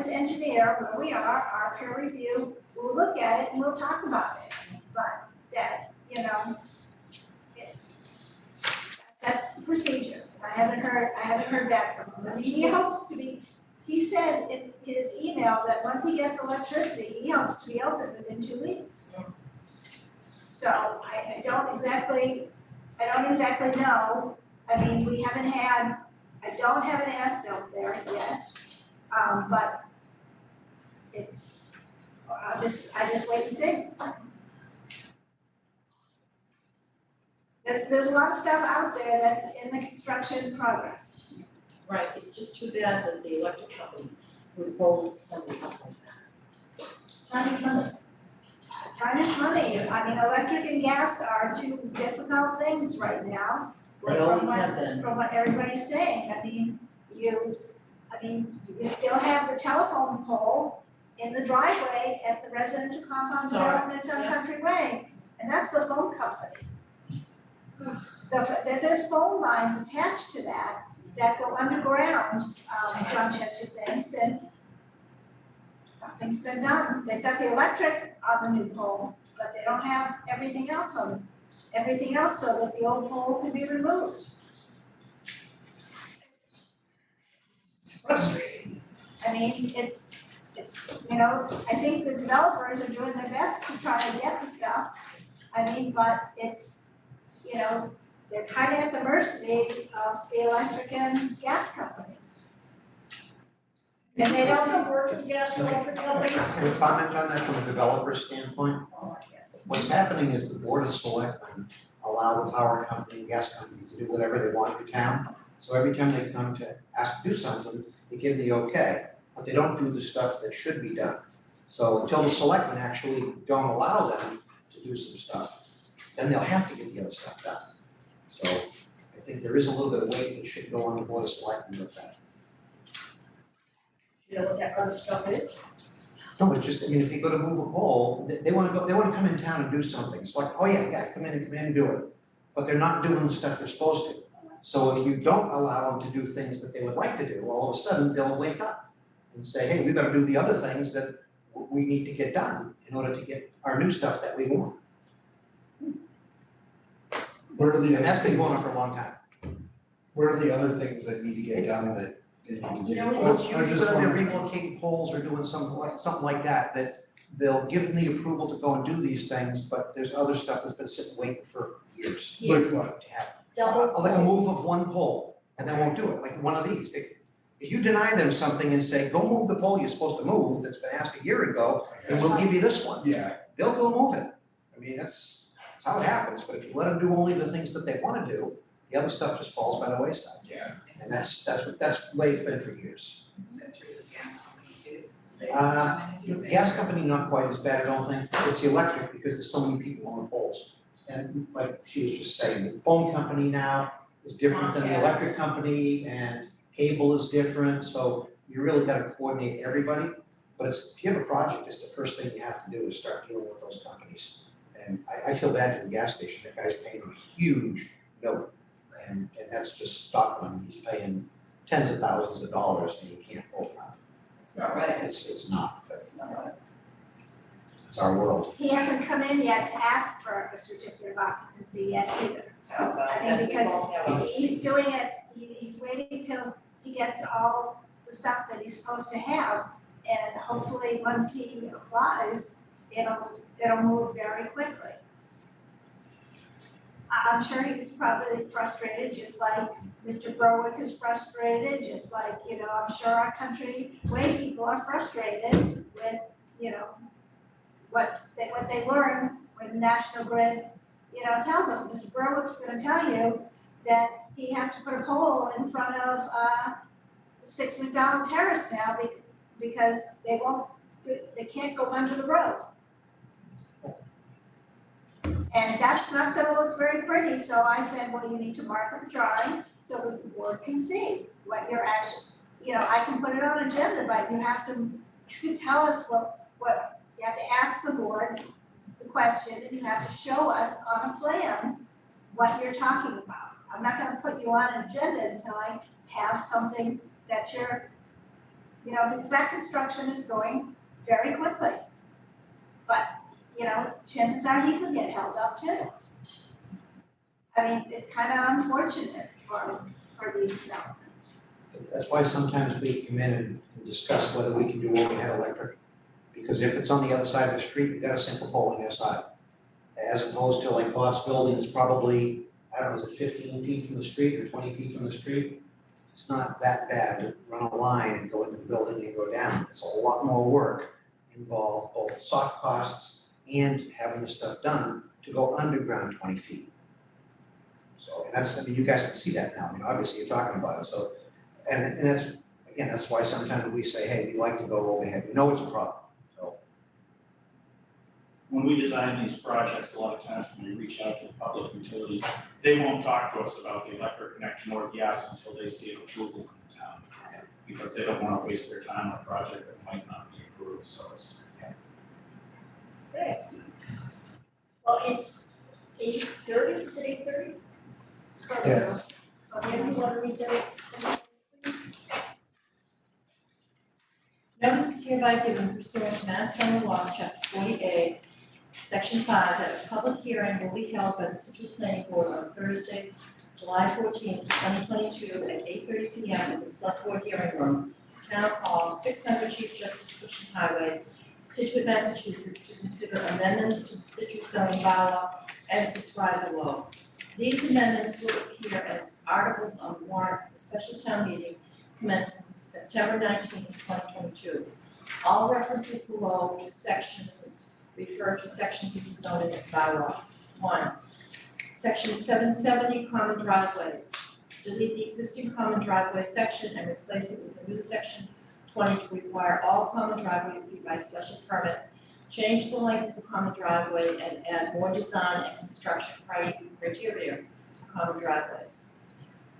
engineer, where we are, our peer review, we'll look at it and we'll talk about it. But that, you know, that's the procedure. I haven't heard back from him. He hopes to be, he said in his email that once he gets electricity, he hopes to be open within 2 weeks. So I don't exactly know. I mean, I don't have an as-built there yet. But I just wait and see. There's a lot of stuff out there that's in the construction progress. Right, it's just too bad that the electric company would hold something up like that. Time is money. Time is money. I mean, electric and gas are two difficult things right now. They always have been. From what everybody's saying. I mean, you still have the telephone pole in the driveway at the residential compound development on Country Way, and that's the phone company. There's phone lines attached to that go underground, John Chester thinks, and nothing's been done. They've got the electric on the new pole, but they don't have everything else so that the old pole can be removed. Frustrating. I mean, it's, I think the developers are doing their best to try to get the stuff. But it's, they're kind of at the mercy of the electric and gas company. And they don't. Still work with gas and electric company? Can I comment on that from a developer standpoint? What's happening is the Board of Selectmen allow the power company, gas company to do whatever they want in town. So every time they come to ask to do something, they give the okay, but they don't do the stuff that should be done. So until the selectmen actually don't allow them to do some stuff, then they'll have to get the other stuff done. So I think there is a little bit of weight that should go on the Board of Selectmen with that. You know what that other stuff is? No, it's just, if you go to move a pole, they wanna come in town and do something. It's like, oh yeah, come in and do it. But they're not doing the stuff they're supposed to. So if you don't allow them to do things that they would like to do, all of a sudden they'll wake up and say, hey, we've got to do the other things that we need to get done in order to get our new stuff that we want. What are the And that's been going on for a long time. What are the other things that need to get done that they need to do? Well, it's usually when they're relocating poles or doing something like that, that they'll give them the approval to go and do these things, but there's other stuff that's been sitting waiting for years. Years. To happen. Double Like a poles. move of one pole, and they won't do it, like one of these. If you deny them something and say, go move the pole you're supposed to move, that's been asked a year ago, and we'll give you this one. Yeah. They'll go move it. That's how it happens, but if you let them do only the things that they wanna do, the other stuff just falls by the wayside. Yeah. And that's the way it's been for years. Is that true with gas company too? They don't come in and do things? Gas company, not quite as bad, I don't think. It's the electric, because there's so many people on the poles. And like she was just saying, the phone company now is different than the electric company, and cable is different, so you really gotta coordinate everybody. But if you have a project, it's the first thing you have to do is start dealing with those companies. And I feel bad for the gas station, that guy's paying a huge note, and that's just stuck on him. He's paying tens of thousands of dollars and he can't open up. It's not right. It's not, but It's not right. it's our world. He hasn't come in yet to ask for a certificate of occupancy yet either, so, because he's doing it, he's waiting till he gets all the stuff that he's supposed to have, and hopefully, once he applies, it'll move very quickly. I'm sure he's probably frustrated, just like Mr. Berwick is frustrated, just like, I'm sure our country way people are frustrated with, what they learn when National Grid, tells them. Mr. Berwick's gonna tell you that he has to put a pole in front of 6 McDonald Terrace now because they can't go under the road. And that's not gonna look very pretty, so I said, well, you need to mark the drawing so that the board can see what your action, I can put it on agenda, but you have to tell us what, you have to ask the board the question, and you have to show us on a plan what you're talking about. I'm not gonna put you on an agenda until I have something that you're, because that construction is going very quickly. But, chances are he could get held up too. It's kind of unfortunate for these developments. That's why sometimes we come in and discuss whether we can do overhead electric. Because if it's on the other side of the street, you've got a simple pole on the other side. As opposed to like Bob's building is probably, I don't know, is it 15 feet from the street or 20 feet from the street? It's not that bad to run a line and go into the building and go down. It's a lot more work involved, both soft costs and having the stuff done to go underground 20 feet. So, and that's, you guys can see that now. Obviously you're talking about it. So, and that's, again, that's why sometimes we say, hey, we like to go overhead. We know it's a problem. When we design these projects, a lot of times when we reach out to the public utilities, they won't talk to us about the electric connection or gas until they see an approval from the town. Because they don't want to waste their time on a project that might not be approved, so it's. Okay. Well, it's 8:30, is it 8:30? Yes. Okay, you want to read those? Notice is hereby given pursuant to Mass General Laws, Chapter 48, Section 5, that a public hearing will be held by the Scituate Planning Board on Thursday, July 14th, 2022 at 8:30 p.m. in the Select Board Hearing Room Town Hall, 600 Chief Justice Cushing Highway, Scituate, Massachusetts, to consider amendments to the Scituate zoning bylaw as described below. These amendments will appear as articles on warrant for the special town meeting commencing September 19th, 2022. All references below to sections refer to sections of the zoning bylaw. 1. Section 770, common driveways. Delete the existing common driveway section and replace it with a new section 20 to require all common driveways be by special permit. Change the length of the common driveway and add more design and construction criteria for common driveways.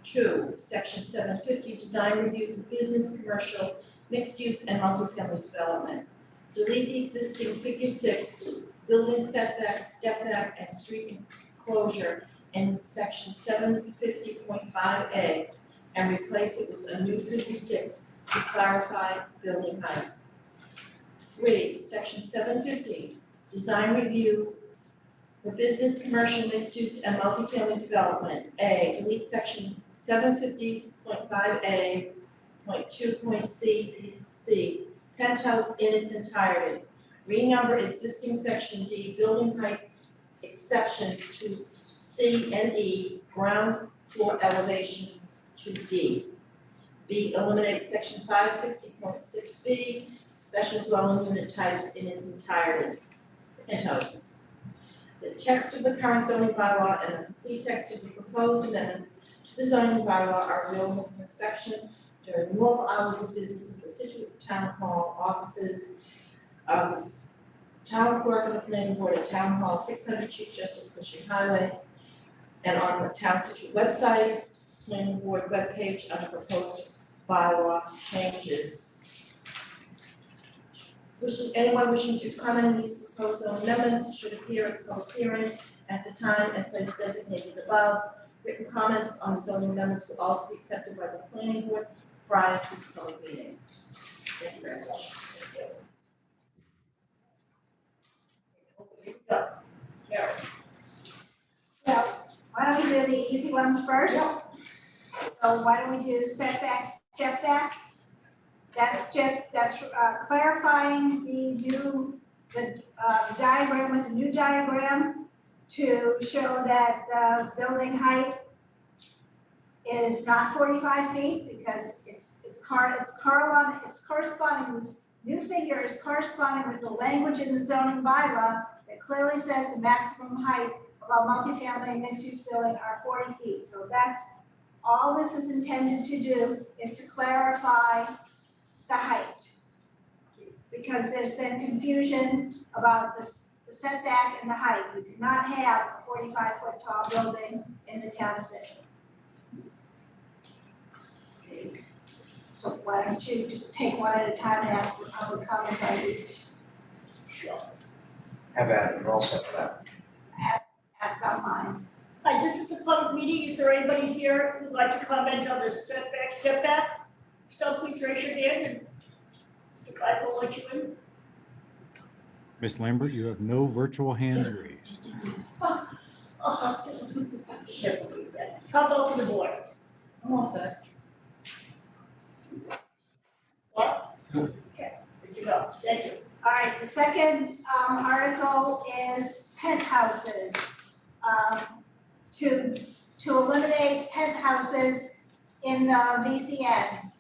2, section 750, design review for business, commercial, mixed use and multifamily development. Delete the existing figure 6, building setbacks, step back and street enclosure in section 750.5A and replace it with a new figure 6 to clarify building height. 3, section 750, design review for business, commercial, mixed use and multifamily development. A, delete section 750.5A, .2.c, penthouse in its entirety. Renumber existing section D, building height exceptions to C and E, ground floor elevation to D. B, eliminate section 560.6B, special dwelling unit types in its entirety, penthouses. The text of the current zoning bylaw and the complete text of the proposed amendments to the zoning bylaw are available for inspection during normal hours of business at the Scituate Town Hall offices of the Town Clerk of the Planning Board at Town Hall, 600 Chief Justice Cushing Highway, and on the Town Scituate website, Planning Board webpage under proposed bylaw changes. Anyone wishing to comment on these proposed zoning amendments should appear at the public hearing at the time and place designated above. Written comments on the zoning amendments will also be accepted by the planning board prior to the public meeting. Thank you very much. Well, why don't we do the easy ones first? So why don't we do setback, step back? That's clarifying the diagram with a new diagram to show that the building height is not 45 feet because it's corresponding, this new figure is corresponding with the language in the zoning bylaw that clearly says the maximum height of a multifamily and mixed-use building are 40 feet. So that's all this is intended to do, is to clarify the height. Because there's been confusion about the setback and the height. You cannot have a 45-foot tall building in the town of Scituate. So why don't you take one at a time and ask for public comment on each? Sure. Have at it, we're all set for that. Ask on mine. Hi, this is a public meeting. Is there anybody here who'd like to comment on this step back? So please raise your hand and Mr. Clark will let you in. Ms. Lambert, you have no virtual hands raised. Can't believe that. How about for the board? I'm all set. Okay, good to go. Thank you. All right, the second article is penthouses. To eliminate penthouses in the VCN.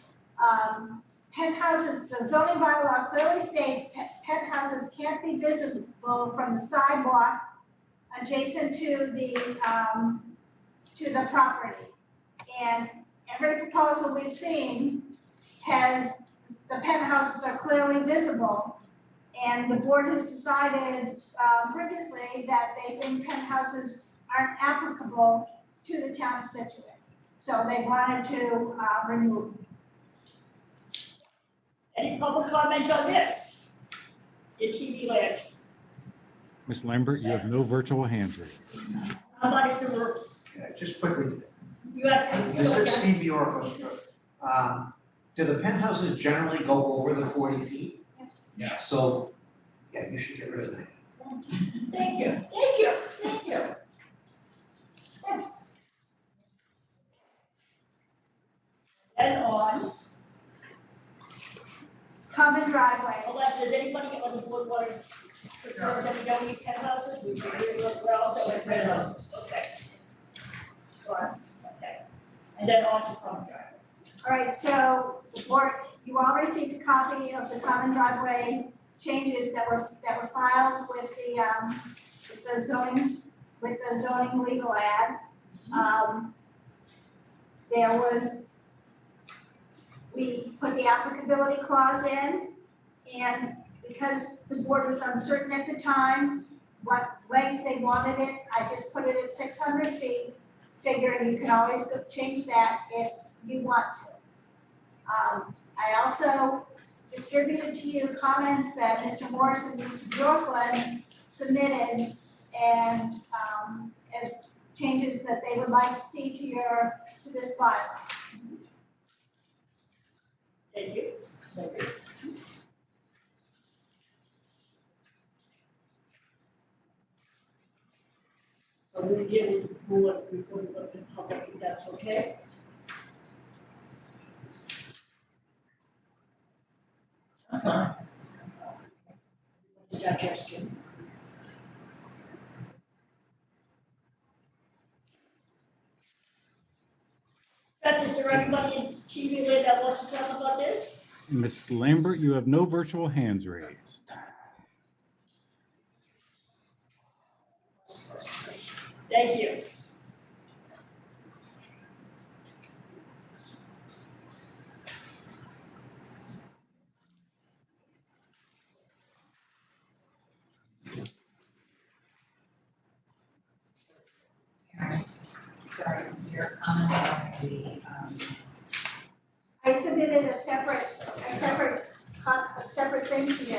Penthouses, the zoning bylaw clearly states penthouses can't be visible from the sidewalk adjacent to the property. And every proposal we've seen has, the penthouses are clearly visible. And the board has decided previously that they think penthouses aren't applicable to the town of Scituate. So they wanted to remove. Any public comment on this? In TV land? Ms. Lambert, you have no virtual hands raised. How about if there were, Yeah, just quickly, you have to. this is Steve York. Do the penthouses generally go over the 40 feet? Yeah. So, yeah, you should get rid of that. Thank you. Thank you. Thank you. And on. common driveways. Hold on, does anybody on the board want to confirm that we don't need penthouses? We're all set with penthouses, okay. Fine, okay. And then on to common driveway. All right, so the board, you all received a copy of the common driveway changes that were filed with the zoning legal ad. We put the applicability clause in, and because the board was uncertain at the time what length they wanted it, I just put it at 600 feet, figuring you can always change that if you want to. I also distributed to you comments that Mr. Morris and Mr. Bjorklund submitted, and as changes that they would like to see to this bylaw. Thank you. Thank you. So we deal with the board before we go to the public, if that's okay? Digestion. Seth, is there anybody in TV land that wants to talk about this? Ms. Lambert, you have no virtual hands raised. Thank you. Sorry, your comment on the, I submitted a separate thing to you,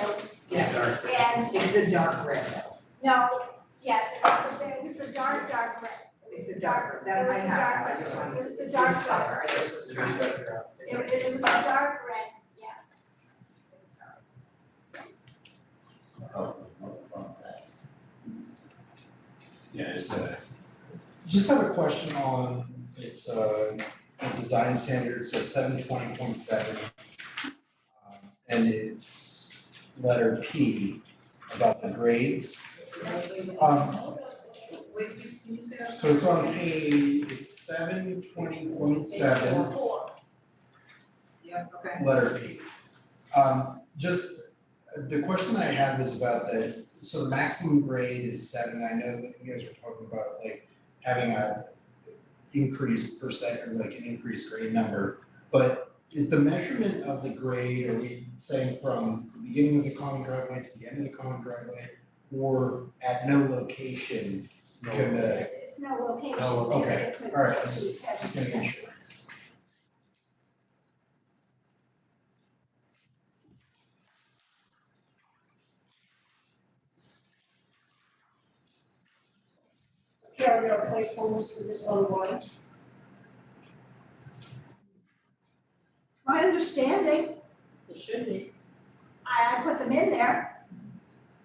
yeah, and it's the dark red though. no, yes, it was the dark red. It's the dark, that I have, I just wanted to, It was the it's dark this color, I just was trying to. It was a dark red, yes. Yeah, just have a question on its design standards, so 720.7. And it's letter P about the grades. Wait, can you say that? So it's on page, it's 720.7, Yeah, okay. letter P. Just, the question that I had was about so the maximum grade is 7. I know that you guys were talking about like having a increased percent or like an increased grade number, but is the measurement of the grade, are we saying from the beginning of the common driveway to the end of the common driveway, or at no location? Can the, There's no location. oh, okay, all right, just gonna make sure. Carry our placeholders for this one warrant. My understanding, It should be. I put them in there.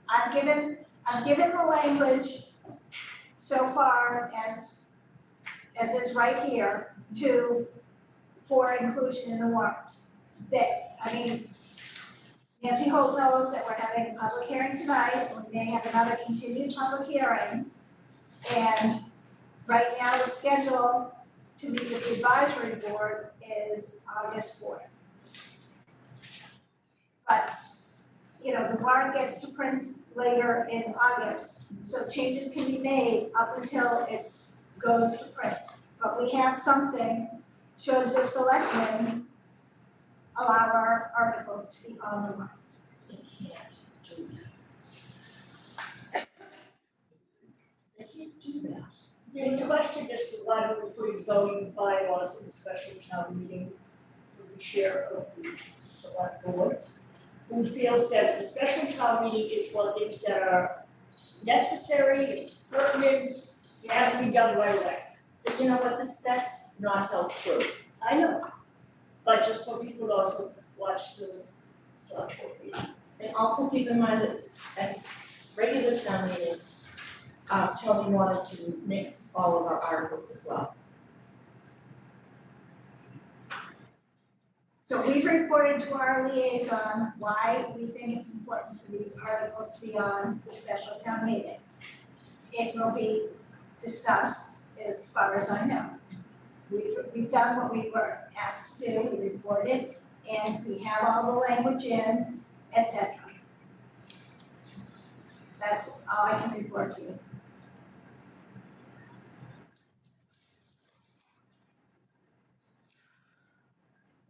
I've given the language so far as is right here for inclusion in the warrant. Nancy Holt knows that we're having a public hearing tonight, we may have another continued public hearing. And right now, the schedule to meet with the advisory board is August 4th. But, the warrant gets to print later in August, so changes can be made up until it goes to print. But we have something, should the selectmen allow our articles to be on the warrant. They can't do that. They can't do that. There's a question as to why we're putting zoning bylaws in the special town meeting for the chair of the select board, who feels that the special town meeting is for things that are necessary, pertinent, and have to be done right away. But you know what, that's not held true. I know, but just so people also watch the select board meeting. And also keep in mind that at this regular town meeting, Tony wanted to mix all of our articles as well. So we've reported to our liaison why we think it's important for these articles to be on the special town meeting. It will be discussed as far as I know. We've done what we were asked to do, we reported, and we have all the language in, et cetera. That's all I can report to you.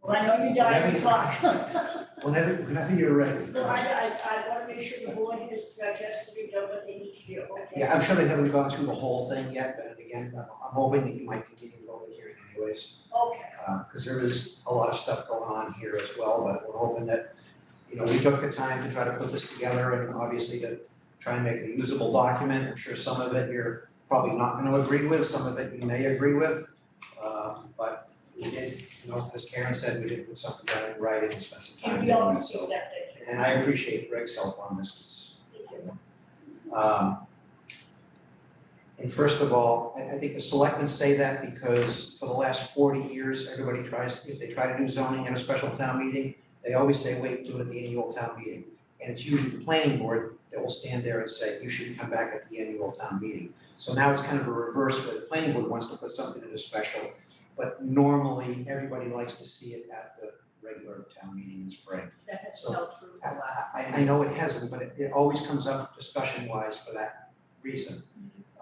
Well, I know you're dying to talk. Whenever you're ready. No, I wanna make sure the board has digested and done what they need to do, okay? Yeah, I'm sure they haven't gone through the whole thing yet, but again, I'm hoping that you might continue the public hearing anyways. Okay. Because there is a lot of stuff going on here as well, but we're hoping that, you know, we took the time to try to put this together and obviously to try and make it a usable document. I'm sure some of it you're probably not gonna agree with, some of it you may agree with. But we did, you know, as Karen said, we did put something down in writing and spend some time You doing don't it, see so. that, thank you. And I appreciate Greg's help on this. And first of all, I think the selectmen say that because for the last 40 years, everybody tries, if they try to do zoning at a special town meeting, they always say, wait, do it at the annual town meeting. And it's usually the planning board that will stand there and say, you should come back at the annual town meeting. So now it's kind of a reverse where the planning board wants to put something in a special, but normally everybody likes to see it at the regular town meeting in spring. That has So, held true for the last. I know it hasn't, but it always comes up discussion-wise for that reason.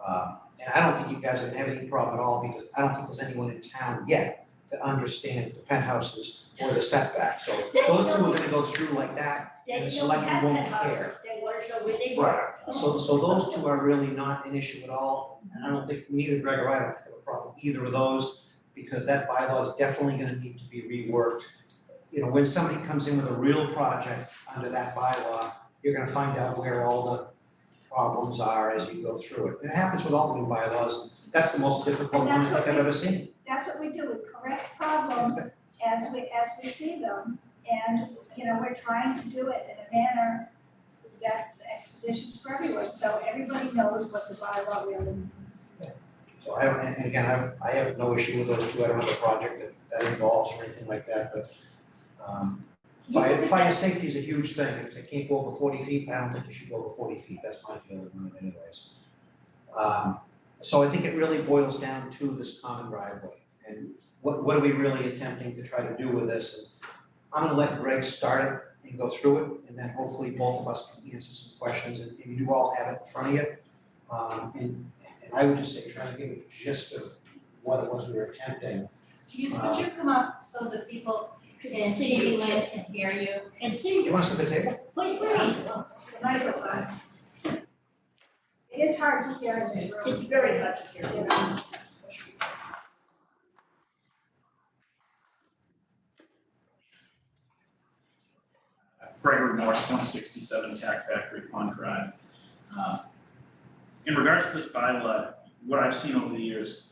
And I don't think you guys are gonna have any problem at all, because I don't think there's anyone in town yet that understands the penthouses or the setback. So those two are gonna go through like that, and the They don't selectmen have won't care. penthouses, they wanna show where they Right, work. so those two are really not an issue at all, and I don't think, neither Greg or I don't think have a problem with either of those, because that bylaw is definitely gonna need to be reworked. You know, when somebody comes in with a real project under that bylaw, you're gonna find out where all the problems are as you go through it. And it happens with all the new bylaws, that's the most difficult one I think I've ever seen. That's what we do, we correct problems as we see them. And, you know, we're trying to do it in a manner that's expeditious for everyone, so everybody knows what the bylaw really means. So and again, I have no issue with those two, I don't have a project that involves or anything like that, but fire safety is a huge thing, if they can't go over 40 feet, I don't think you should go over 40 feet, that's my feeling on it anyways. So I think it really boils down to this common driveway, and what are we really attempting to try to do with this? And I'm gonna let Greg start it and go through it, and then hopefully both of us can answer some questions, and you do all have it in front of you. And I would just say, try to give a gist of what it was we were attempting. Could you come up so that people can see you and can hear you? And see, You want to sit at the table? please, Microphones. It is hard to hear in this room. it's very hard to hear. Gregory Morse, 167 Tack Factory Pond Drive. In regards to this bylaw, what I've seen over the years,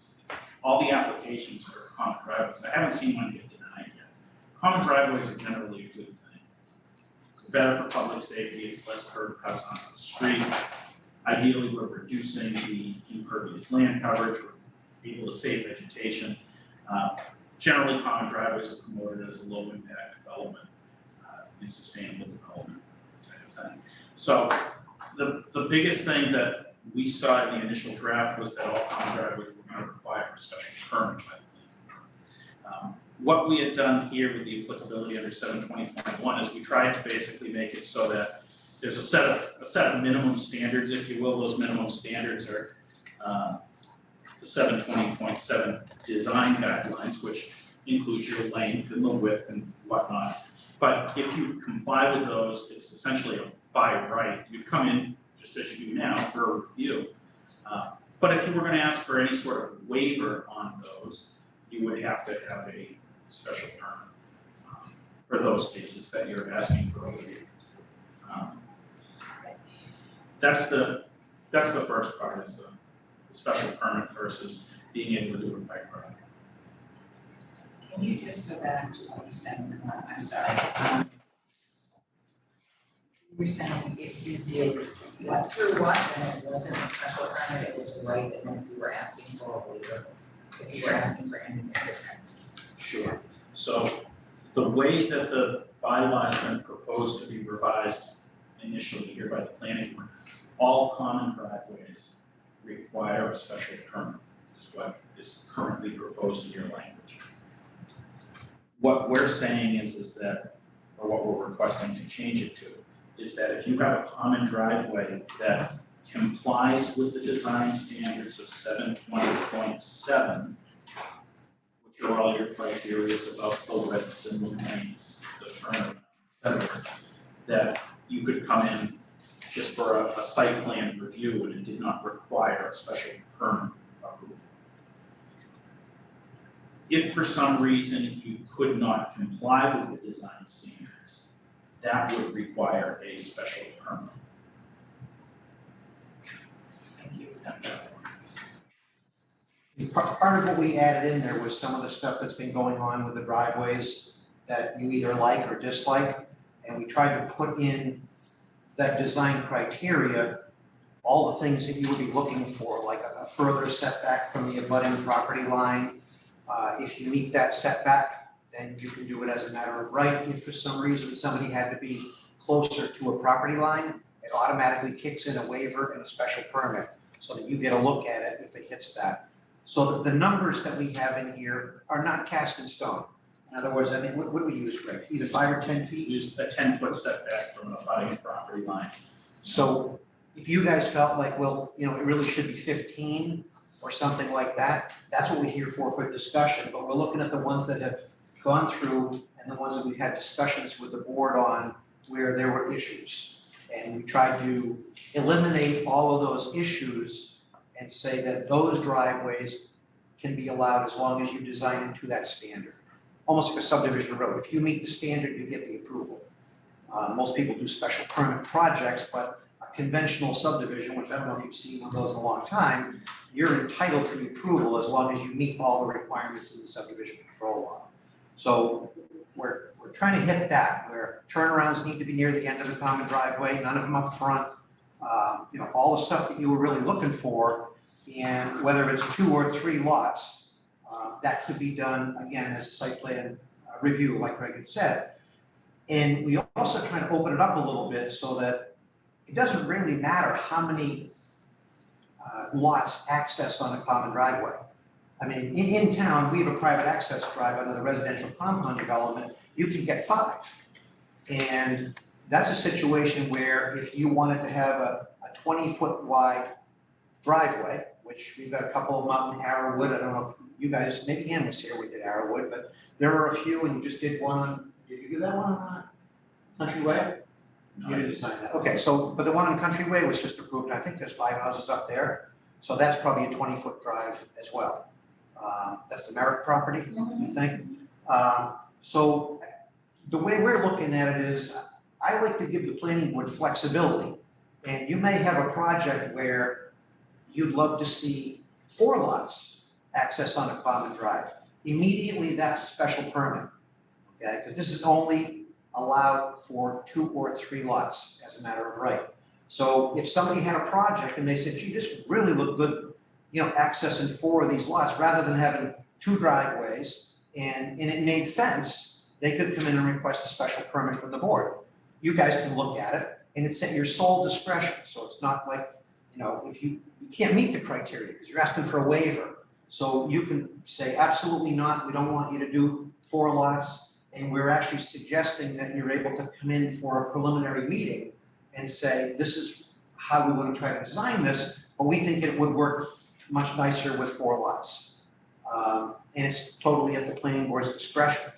all the applications for common driveways, I haven't seen one get denied yet. Common driveways are generally a good thing. It's better for public safety, it's less curb cuts onto the street. Ideally, we're reducing the impervious land coverage, we're able to save vegetation. Generally, common driveways are promoted as a low impact development. And sustainable development type of thing. So the biggest thing that we saw in the initial draft was that all common driveways were going to require a special permit by the planning board. What we had done here with the applicability under 720.1 is we tried to basically make it so that there's a set of minimum standards, if you will. Those minimum standards are the 720.7 design guidelines, which includes your length and the width and whatnot. But if you comply with those, it's essentially a by right. You'd come in, just as you do now, for a review. But if you were going to ask for any sort of waiver on those, you would have to have a special permit for those cases that you're asking for a waiver. That's the first part, is the special permit versus being able to do it by right. Can you just go back to what you said? I'm sorry. You were saying if you did, you went through what, and it wasn't a special permit, it was right, and then you were asking for a waiver, if you were asking for anything different. Sure. So The way that the bylaw has been proposed to be revised initially here by the planning board, all common driveways require a special permit, is what is currently proposed in your language. What we're saying is that, or what we're requesting to change it to, is that if you have a common driveway that complies with the design standards of 720.7, which are all your criteria about the widths and the lengths, the turnaround, etc., that you could come in just for a site plan review and it did not require a special permit approval. If for some reason you could not comply with the design standards, that would require a special permit. Thank you. Part of what we added in there was some of the stuff that's been going on with the driveways that you either like or dislike. And we tried to put in that design criteria, all the things that you would be looking for, like a further setback from the abutting property line. If you meet that setback, then you can do it as a matter of right. If for some reason somebody had to be closer to a property line, it automatically kicks in a waiver and a special permit so that you get a look at it if it hits that. So the numbers that we have in here are not cast in stone. In other words, I think, what do we use, Greg? Either 5 or 10 feet? Use a 10-foot setback from an abutting property line. So if you guys felt like, well, you know, it really should be 15 or something like that, that's what we're here for discussion. But we're looking at the ones that have gone through and the ones that we've had discussions with the board on where there were issues. And we tried to eliminate all of those issues and say that those driveways can be allowed as long as you design it to that standard. Almost like a subdivision road. If you meet the standard, you get the approval. Most people do special permit projects, but a conventional subdivision, which I don't know if you've seen one of those in a long time, you're entitled to the approval as long as you meet all the requirements in the subdivision control law. So we're trying to hit that, where turnarounds need to be near the end of the common driveway, none of them up front. You know, all the stuff that you were really looking for, and whether it's 2 or 3 lots, that could be done, again, as a site plan review, like Greg had said. And we also try to open it up a little bit so that it doesn't really matter how many lots access on a common driveway. I mean, in town, we have a private access drive under the residential compound development, you can get 5. And that's a situation where if you wanted to have a 20-foot wide driveway, which we've got a couple of them out in Arrowwood, I don't know if you guys, maybe Ann was here, we did Arrowwood, but there are a few, and you just did one, did you do that one on Country Way? You didn't design that, okay, so, but the one on Country Way was just approved, I think there's 5 houses up there, so that's probably a 20-foot drive as well. That's the Merrick property, you think? So the way we're looking at it is, I like to give the planning board flexibility, and you may have a project where you'd love to see 4 lots access on a common drive. Immediately, that's a special permit, okay? Because this is only allowed for 2 or 3 lots as a matter of right. So if somebody had a project and they said, gee, this would really look good, you know, accessing 4 of these lots rather than having 2 driveways, and it made sense, they could come in and request a special permit from the board. You guys can look at it, and it's at your sole discretion. So it's not like, you know, if you can't meet the criteria because you're asking for a waiver. So you can say, absolutely not, we don't want you to do 4 lots, and we're actually suggesting that you're able to come in for a preliminary meeting and say, this is how we want to try to design this, but we think it would work much nicer with 4 lots. And it's totally at the planning board's discretion.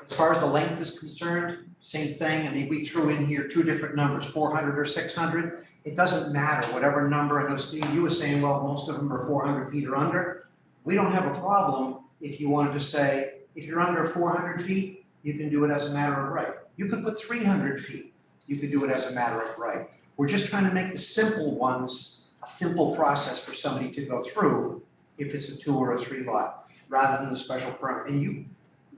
As far as the length is concerned, same thing. I mean, we threw in here 2 different numbers, 400 or 600. It doesn't matter, whatever number. I know Steve, you were saying, well, most of them are 400 feet or under. We don't have a problem if you wanted to say, if you're under 400 feet, you can do it as a matter of right. You could put 300 feet, you could do it as a matter of right. We're just trying to make the simple ones a simple process for somebody to go through if it's a 2 or a 3 lot, rather than a special permit. And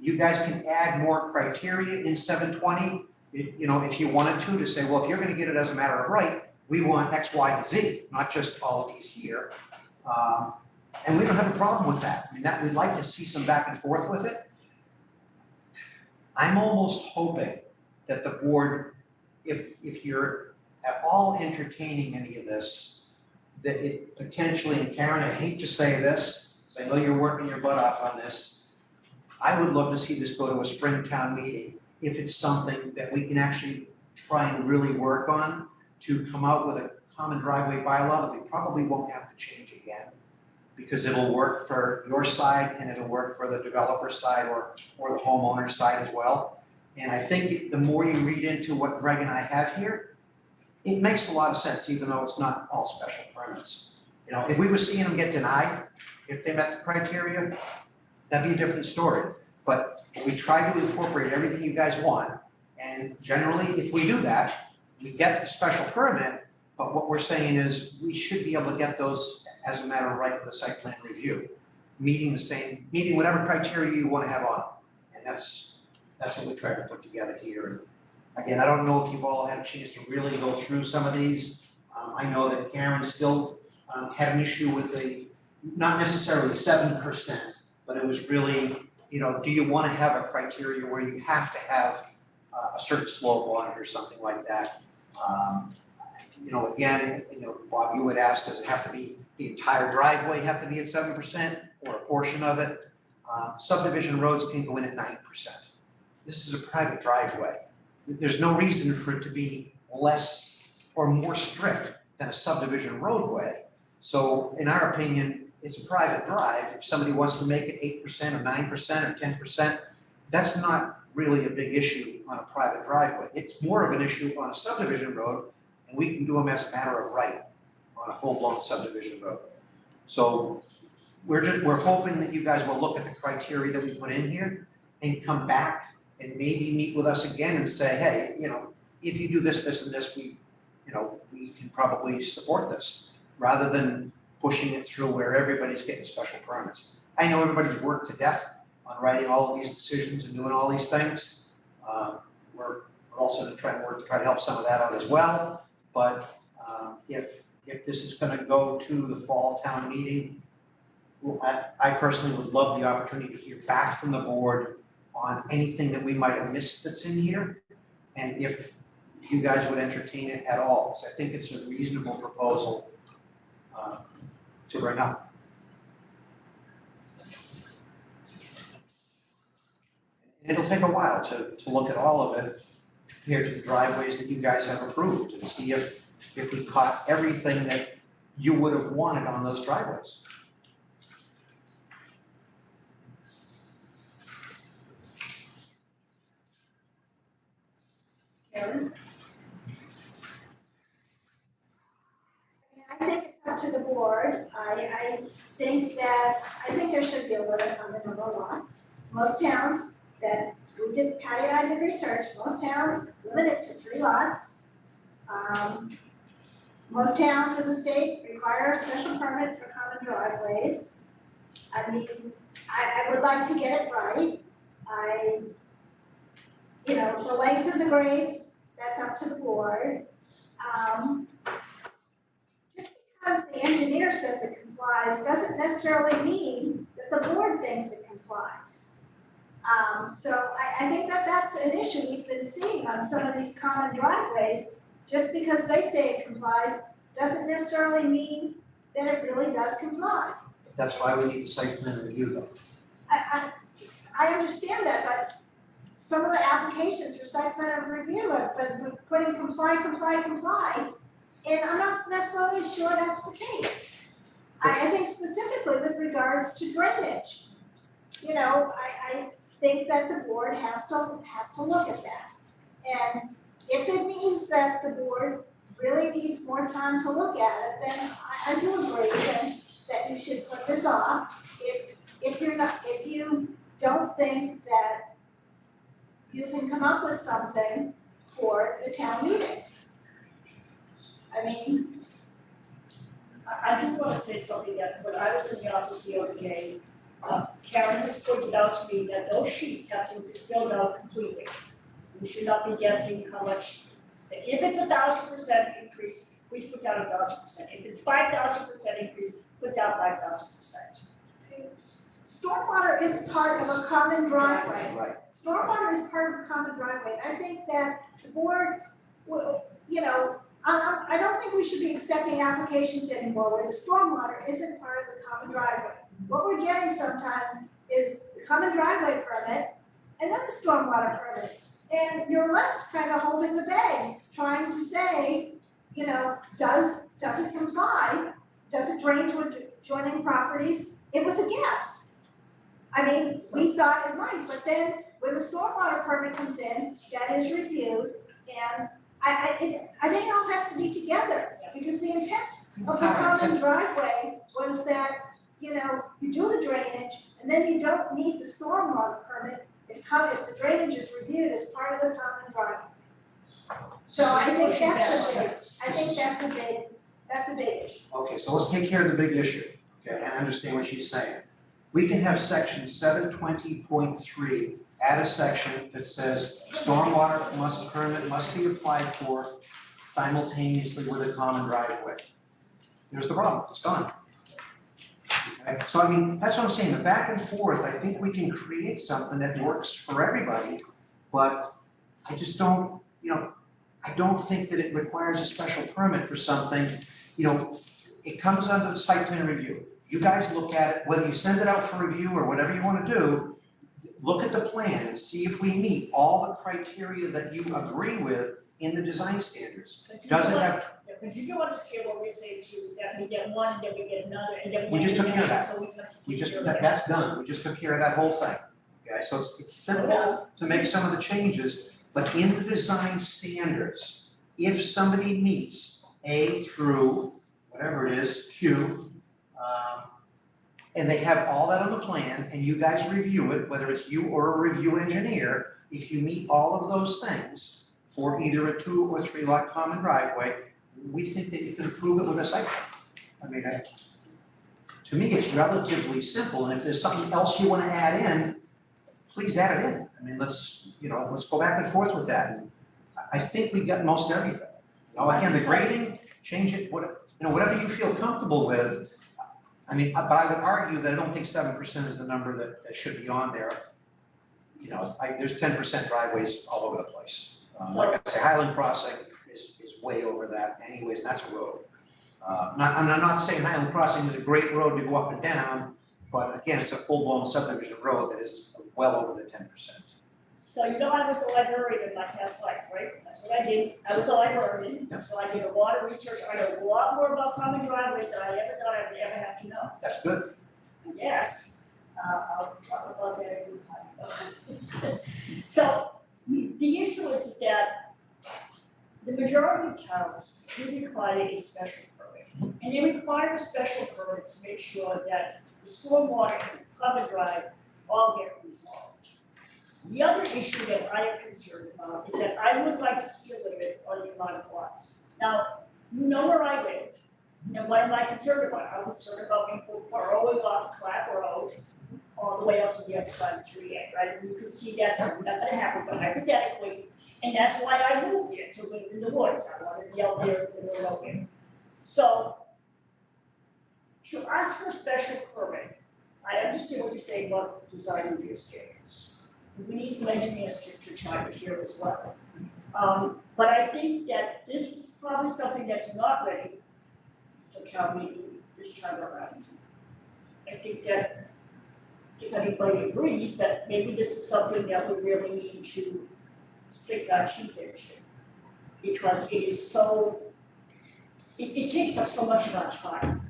you guys can add more criteria in 720, you know, if you wanted to say, well, if you're gonna get it as a matter of right, we want X, Y, and Z, not just all of these here. And we don't have a problem with that. I mean, that we'd like to see some back and forth with it. I'm almost hoping that the board, if you're at all entertaining any of this, that it potentially, and Karen, I hate to say this, because I know you're working your butt off on this, I would love to see this go to a spring town meeting, if it's something that we can actually try and really work on to come out with a common driveway bylaw that we probably won't have to change again, because it'll work for your side and it'll work for the developer side or the homeowner side as well. And I think the more you read into what Greg and I have here, it makes a lot of sense, even though it's not all special permits. You know, if we were seeing them get denied, if they met the criteria, that'd be a different story. But we try to incorporate everything you guys want. And generally, if we do that, we get the special permit, but what we're saying is we should be able to get those as a matter of right with the site plan review, meeting whatever criteria you want to have on. And that's what we try to put together here. Again, I don't know if you've all had a chance to really go through some of these. I know that Karen still had an issue with not necessarily 7%, but it was really, you know, do you want to have a criteria where you have to have a certain slope on it or something like that? You know, again, you know, Bob, you had asked, does it have to be the entire driveway have to be at 7% or a portion of it? Subdivision roads can go in at 9%. This is a private driveway. There's no reason for it to be less or more strict than a subdivision roadway. So in our opinion, it's a private drive. If somebody wants to make it 8% or 9% or 10%, that's not really a big issue on a private driveway. It's more of an issue on a subdivision road, and we can do them as a matter of right on a full-blown subdivision road. So we're hoping that you guys will look at the criteria that we put in here and come back and maybe meet with us again and say, hey, you know, if you do this, this, and this, we can probably support this, rather than pushing it through where everybody's getting special permits. I know everybody's worked to death on writing all of these decisions and doing all these things. We're also trying to help some of that out as well. But if this is going to go to the fall town meeting, I personally would love the opportunity to hear back from the board on anything that we might have missed that's in here, and if you guys would entertain it at all. So I think it's a reasonable proposal to bring up. And it'll take a while to look at all of it compared to the driveways that you guys have approved and see if we caught everything that you would have wanted on those driveways. Karen? I think it's up to the board. I think there should be a limit on the number of lots. Most towns that we did, Patty and I did research, most towns limit it to 3 lots. Most towns in the state require a special permit for common driveways. I mean, I would like to get it right. You know, the length of the grades, that's up to the board. Just because the engineer says it complies doesn't necessarily mean that the board thinks it complies. So I think that's an issue we've been seeing on some of these common driveways. Just because they say it complies doesn't necessarily mean that it really does comply. That's why we need the site plan review though. I understand that, but some of the applications for site plan review have been putting comply, and I'm not necessarily sure that's the case. I think specifically with regards to drainage, you know, I think that the board has to look at that. And if it means that the board really needs more time to look at it, then I do agree that you should put this off. If you don't think that you can come up with something for the town meeting. I mean, I do want to say something that when I was in the office the other day, Karen has pointed out to me that those sheets have to be filled out completely. We should not be guessing how much, if it's 1,000% increase, we put down 1,000%. If it's 5,000% increase, put down 5,000%. stormwater is part of a common driveway. Right. Stormwater is part of a common driveway. I think that the board will, you know, I don't think we should be accepting applications anymore where the stormwater isn't part of the common driveway. What we're getting sometimes is the common driveway permit and then the stormwater permit. And you're left kind of holding the bag, trying to say, you know, does it comply? Does it drain to adjoining properties? It was a guess. I mean, we thought it might, but then when the stormwater permit comes in, that is reviewed, and I think it all has to be together, because the intent of the common driveway was that, you know, you do the drainage, and then you don't need the stormwater permit if the drainage is reviewed as part of the common driveway. So I think that's a big issue. Okay, so let's take care of the big issue, okay, and understand what she's saying. We can have section 720.3 add a section that says stormwater permit must be applied for simultaneously with a common driveway. Here's the problem, it's gone. Okay, so I mean, that's what I'm saying, the back and forth, I think we can create something that works for everybody, but I just don't, you know, I don't think that it requires a special permit for something, you know, it comes under the site plan review. You guys look at it, whether you send it out for review or whatever you want to do, look at the plan and see if we meet all the criteria that you agree with in the design standards. Does it have? But you do understand what we're saying too, is that we get one and then we get another and then We just took care of that. So we have to We take just, care of that. that's done, we just took care of that whole thing. Okay, so it's simple to make some of the changes, but in the design standards, if somebody meets A through whatever it is, Q, and they have all that on the plan, and you guys review it, whether it's you or a review engineer, if you meet all of those things for either a 2 or 3 lot common driveway, we think that you can approve it with a site plan. I mean, to me, it's relatively simple, and if there's something else you wanna add in, please add it in. I mean, let's go back and forth with that. And I think we got most everything. You know, again, the grading, change it, whatever you feel comfortable with. I mean, but I would argue that I don't think 7% is the number that should be on there. You know, there's 10% driveways all over the place. Like I say, Highland Crossing is way over that anyways, that's a road. I'm not saying Highland Crossing is a great road to go up and down, but again, it's a full-blown subdivision road that is well over the 10%. So you know, I was a librarian in my past life, right? That's what I did. I was a librarian, so I did a lot of research. I know a lot more about common driveways than I ever thought I'd ever have to know. That's good. Yes, I'll talk about that in time. So the issue is that the majority of towns do require a special permit. And they require a special permit to make sure that the stormwater and common drive all get resolved. The other issue that I am concerned about is that I would like to see a limit on the amount of lots. Now, you know where I live, and what am I concerned about? I'm concerned about people borrowing off Clap Road all the way up to the other side of 3A, right? And you can see that not gonna happen, but hypothetically, and that's why I moved here, to live in the woods. I wanted to be out there in the road. So, to ask for a special permit, I understand what you're saying about design review standards. We need some engineers to chime in here as well. But I think that this is probably something that's not ready for town meeting this time around. I think that if anybody agrees that maybe this is something that we really need to sink our teeth into. Because it is so, it takes up so much of our time.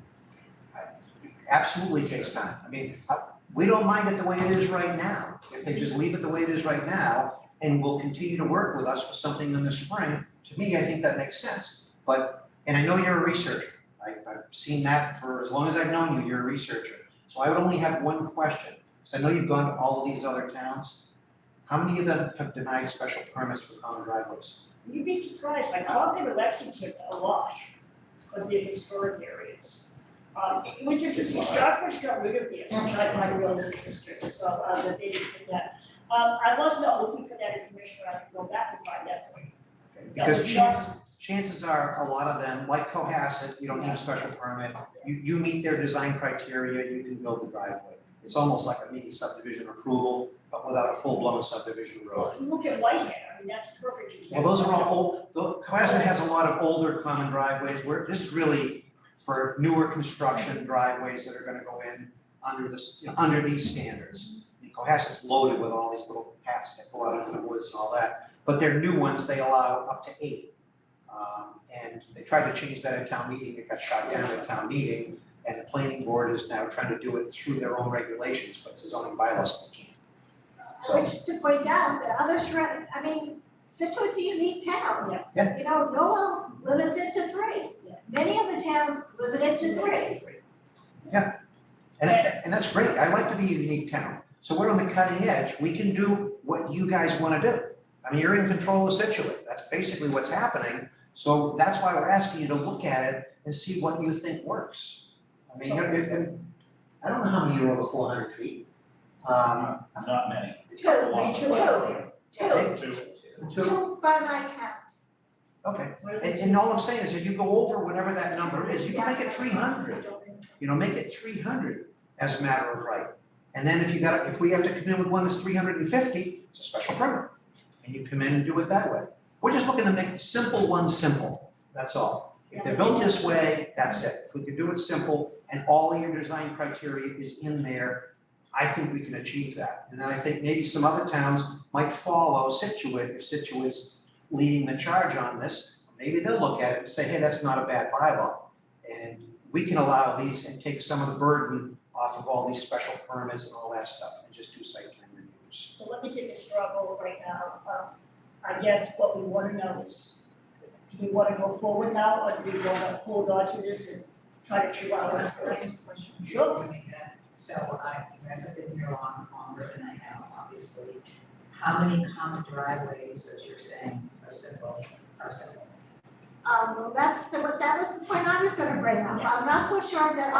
Absolutely takes time. I mean, we don't mind it the way it is right now. If they just leave it the way it is right now and will continue to work with us for something in the spring, to me, I think that makes sense. But, and I know you're a researcher. I've seen that for as long as I've known you, you're a researcher. So I would only have one question. So I know you've gone to all of these other towns. How many of them have denied special permits for common driveways? You'd be surprised, I called them in Lexington a lot, because they're historic areas. It was interesting, Shellfish got rid of theirs, which I find really interesting, so that they didn't do that. I was not looking for that information, but I can go back and find that for you. Because chances are, a lot of them, like Cohasset, you don't need a special permit. You meet their design criteria, you can build the driveway. It's almost like a mini subdivision approval, but without a full-blown subdivision road. You look at Whitehair, I mean, that's a perfect example. Well, those are all old, Cohasset has a lot of older common driveways, where this is really for newer construction driveways that are gonna go in under this, under these standards. And Cohasset's loaded with all these little paths that go out into the woods and all that, but they're new ones, they allow up to 8. And they tried to change that at town meeting, it got shot down at town meeting, and the planning board is now trying to do it through their own regulations, but it's a zoning bylaws they can't. I wish to point out that other I mean, Situate's a unique town. Yeah. You know, Norwell limits it to 3. Many other towns limit it to 3. And that's great, I like to be a unique town, so we're on the cutting edge, we can do what you guys wanna do. I mean, you're in control of Scituate, that's basically what's happening, so that's why we're asking you to look at it and see what you think works. I mean, I don't know how many are over 400 feet. Not many. Two by my count. Okay, and all I'm saying is if you go over whatever that number is, you can make it 300. Make it 300 as a matter of right. And then if we have to come in with one that's 350, it's a special permit. And you come in and do it that way. We're just looking to make the simple one simple, that's all. If they're built this way, that's it. If we can do it simple and all of your design criteria is in there, I think we can achieve that. And then I think maybe some other towns might follow Scituate if Situate's leading the charge on this. Maybe they'll look at it and say, hey, that's not a bad bylaw. And we can allow these and take some of the burden off of all these special permits and all that stuff and just do site plan reviews. So let me take a straw poll right now. I guess what we want to know is, do we want to go forward now, or do we want to hold on to this and try to chew out our Question. Sure. So you guys have been here longer than I have, obviously. How many common driveways, as you're saying, are simple? Well, that was the point I was gonna bring up. I'm not so sure that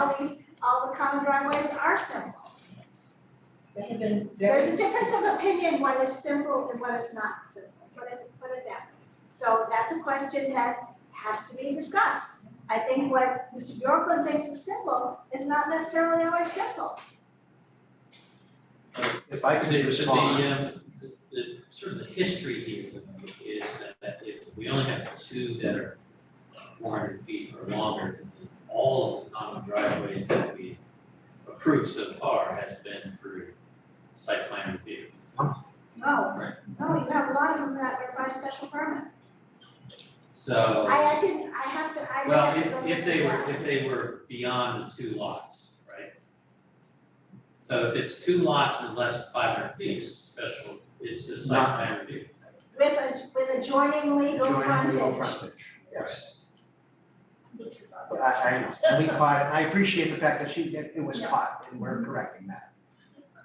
all the common driveways are simple. They have been There's a difference of opinion what is simple and what is not simple, put it that way. So that's a question that has to be discussed. I think what Mr. Bjorklund thinks is simple is not necessarily always simple. If I could respond. The sort of the history here is that if we only have 2 that are 400 feet or longer, all of the common driveways that we approved so far has been through site plan review. No, you have a lot of them that are by special permit. So. I Well, have to go if they were beyond the 2 lots, right? So if it's 2 lots with less than 500 feet, it's a site plan review. With adjoining legal frontage. Yes. I know, and we caught it, and I appreciate the fact that it was caught, and we're correcting that.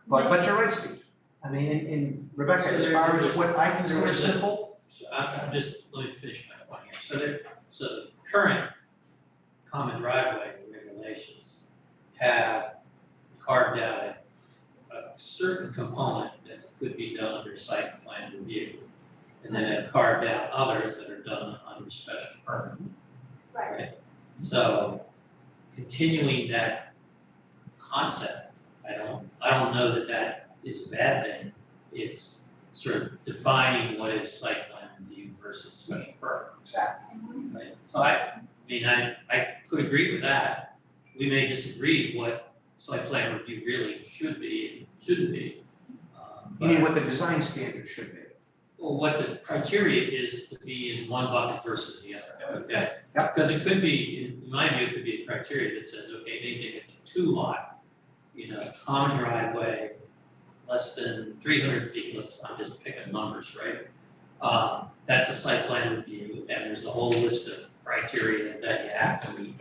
But you're right, Steve. I mean, in Rebecca, as far as what I consider simple. So I'm just, let me finish my point here. So the current common driveway regulations have carved out a certain component that could be done under site plan review. And then have carved out others that are done under special permit. Right. So continuing that concept, I don't know that is a bad thing. It's sort of defining what is site plan review versus special permit. Exactly. Right? So I could agree with that. We may disagree what site plan review really should be and shouldn't be. You mean what the design standard should be? Well, what the criteria is to be in one bucket versus the other, okay? Yep. Because it could be, in my view, it could be a criteria that says, okay, anything that's a 2 lot, common driveway, less than 300 feet, I'm just picking numbers, right? That's a site plan review, and there's a whole list of criteria that you have to meet.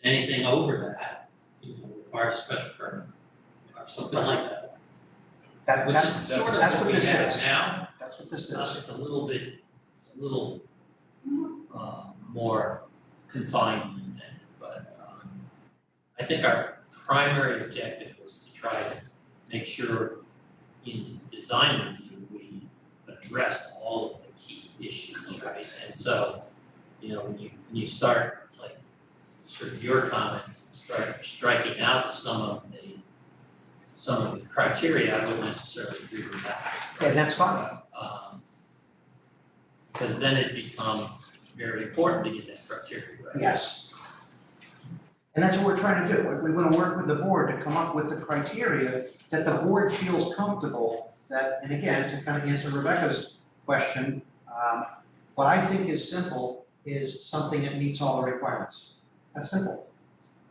Anything over that, requires special permit, or something like that. Which is sort of what we have now. That's what this is. It's a little more confined than that, but I think our primary objective was to try to make sure in the design review, we addressed all of the key issues, right? And so, when you start, like, sort of your comments, start striking out some of the some of the criteria, I wouldn't necessarily agree with that. And that's fine. Because then it becomes very important to get that criteria right. Yes. And that's what we're trying to do. We want to work with the board to come up with the criteria that the board feels comfortable that, and again, to kind of answer Rebecca's question, what I think is simple is something that meets all the requirements. That's simple.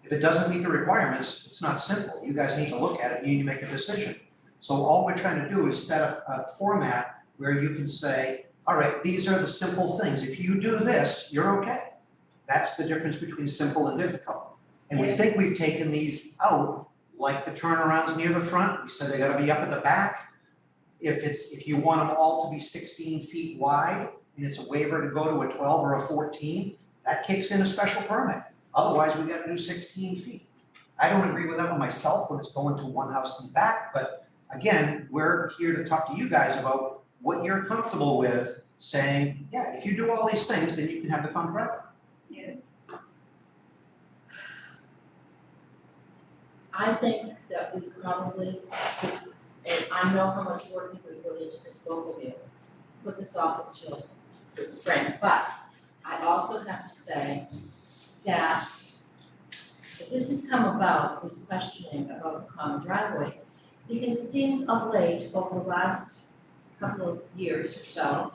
If it doesn't meet the requirements, it's not simple. You guys need to look at it, you need to make a decision. So all we're trying to do is set up a format where you can say, all right, these are the simple things. If you do this, you're okay. That's the difference between simple and difficult. And we think we've taken these out, like the turnarounds near the front. We said they gotta be up at the back. If you want them all to be 16 feet wide, and it's a waiver to go to a 12 or a 14, that kicks in a special permit. Otherwise, we gotta do 16 feet. I don't agree with that one myself when it's going to one house in the back, but again, we're here to talk to you guys about what you're comfortable with saying, yeah, if you do all these things, then you can have the pump forever. I think that we probably, and I know how much work we put into this local view, put this off until the spring, but I also have to say that this has come about, this questioning about the common driveway, because it seems of late, over the last couple of years or so,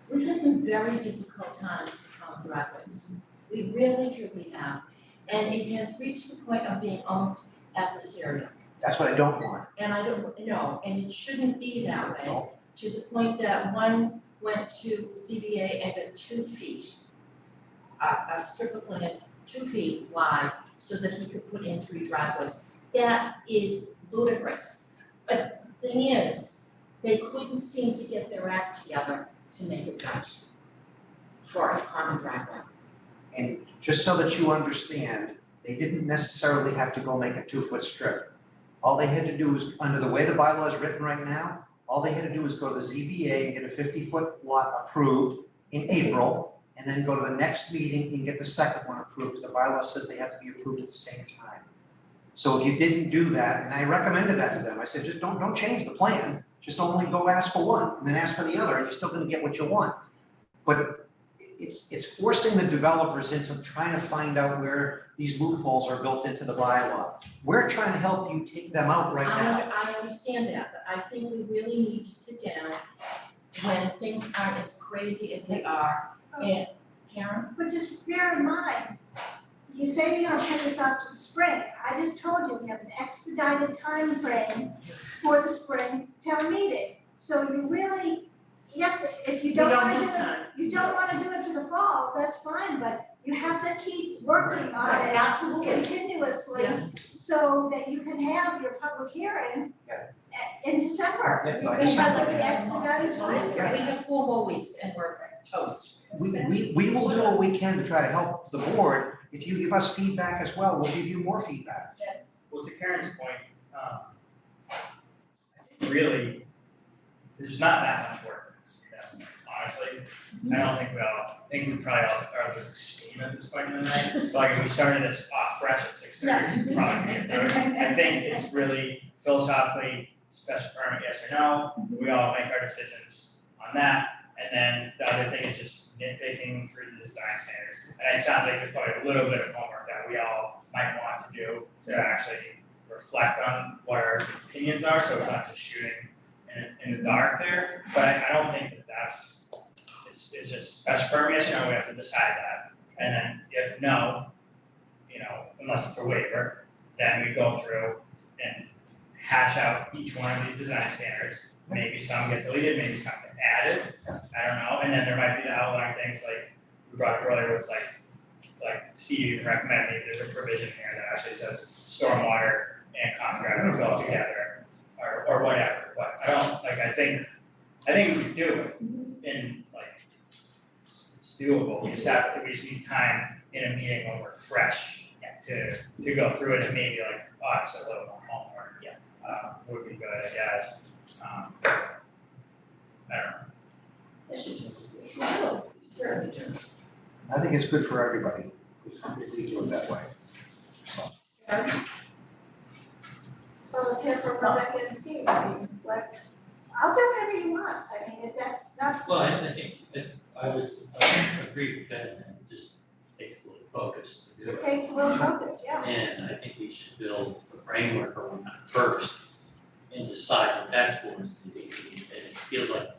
we've had some very difficult times with common driveways. We really truly have. And it has reached the point of being almost adversarial. That's what I don't want. And I don't know, and it shouldn't be that way, to the point that one went to CBA and got 2 feet, a strip of land 2 feet wide, so that he could put in 3 driveways. That is ludicrous. But the thing is, they couldn't seem to get their act together to make it right for a common driveway. And just so that you understand, they didn't necessarily have to go make a 2-foot strip. All they had to do was, under the way the bylaw is written right now, all they had to do was go to the ZBA and get a 50-foot lot approved in April, and then go to the next meeting and get the second one approved. The bylaw says they have to be approved at the same time. So if you didn't do that, and I recommended that to them, I said, just don't change the plan, just only go ask for one, and then ask for the other, and you're still gonna get what you want. But it's forcing the developers into trying to find out where these loopholes are built into the bylaw. We're trying to help you take them out right now. I understand that, but I think we really need to sit down when things aren't as crazy as they are. And Karen? But just bear in mind, you say you're gonna put this off to the spring. I just told you we have an expedited time frame for the spring town meeting. So you really, yes, if you don't wanna do it, you don't wanna do it for the fall, that's fine, but you have to keep working on it Absolutely. continuously so that you can have your public hearing in December. Because of the expedited time frame. We have 4 more weeks and we're toast. We will do what we can to try to help the board. If you give us feedback as well, we'll give you more feedback. Well, to Karen's point, really, there's not that much work in this, honestly. I don't think I think we probably all are losing steam at this point in the night. But like if we started this off fresh at 6:30, we'd probably get through it. I think it's really philosophically special permit, yes or no. We all make our decisions on that. And then the other thing is just nitpicking through the design standards. And it sounds like there's probably a little bit of homework that we all might want to do to actually reflect on what our opinions are, so it's not just shooting in the dark there. But I don't think that that's, it's just special permit, you know, we have to decide that. And then if no, you know, unless it's a waiver, then we go through and hash out each one of these design standards. Maybe some get deleted, maybe some get added, I don't know, and then there might be the outlying things like we brought up earlier with like Steve recommended, there's a provision here that actually says stormwater and common ground will go together or whatever, but I don't, like, I think we could do it in like, it's doable, we just need time in a meeting when we're fresh to go through it and maybe like, it's a little more homework, would be good, I guess. I don't know. I think it's good for everybody if we do it that way. let's hear from Rebecca and Steve, I mean, what, I'll do whatever you want, I mean, if that's not. Well, I think that I would agree with that, and it just takes a little focus to do It it. takes a little focus, yeah. And I think we should build a framework around that first and decide what that's going to be. And it feels like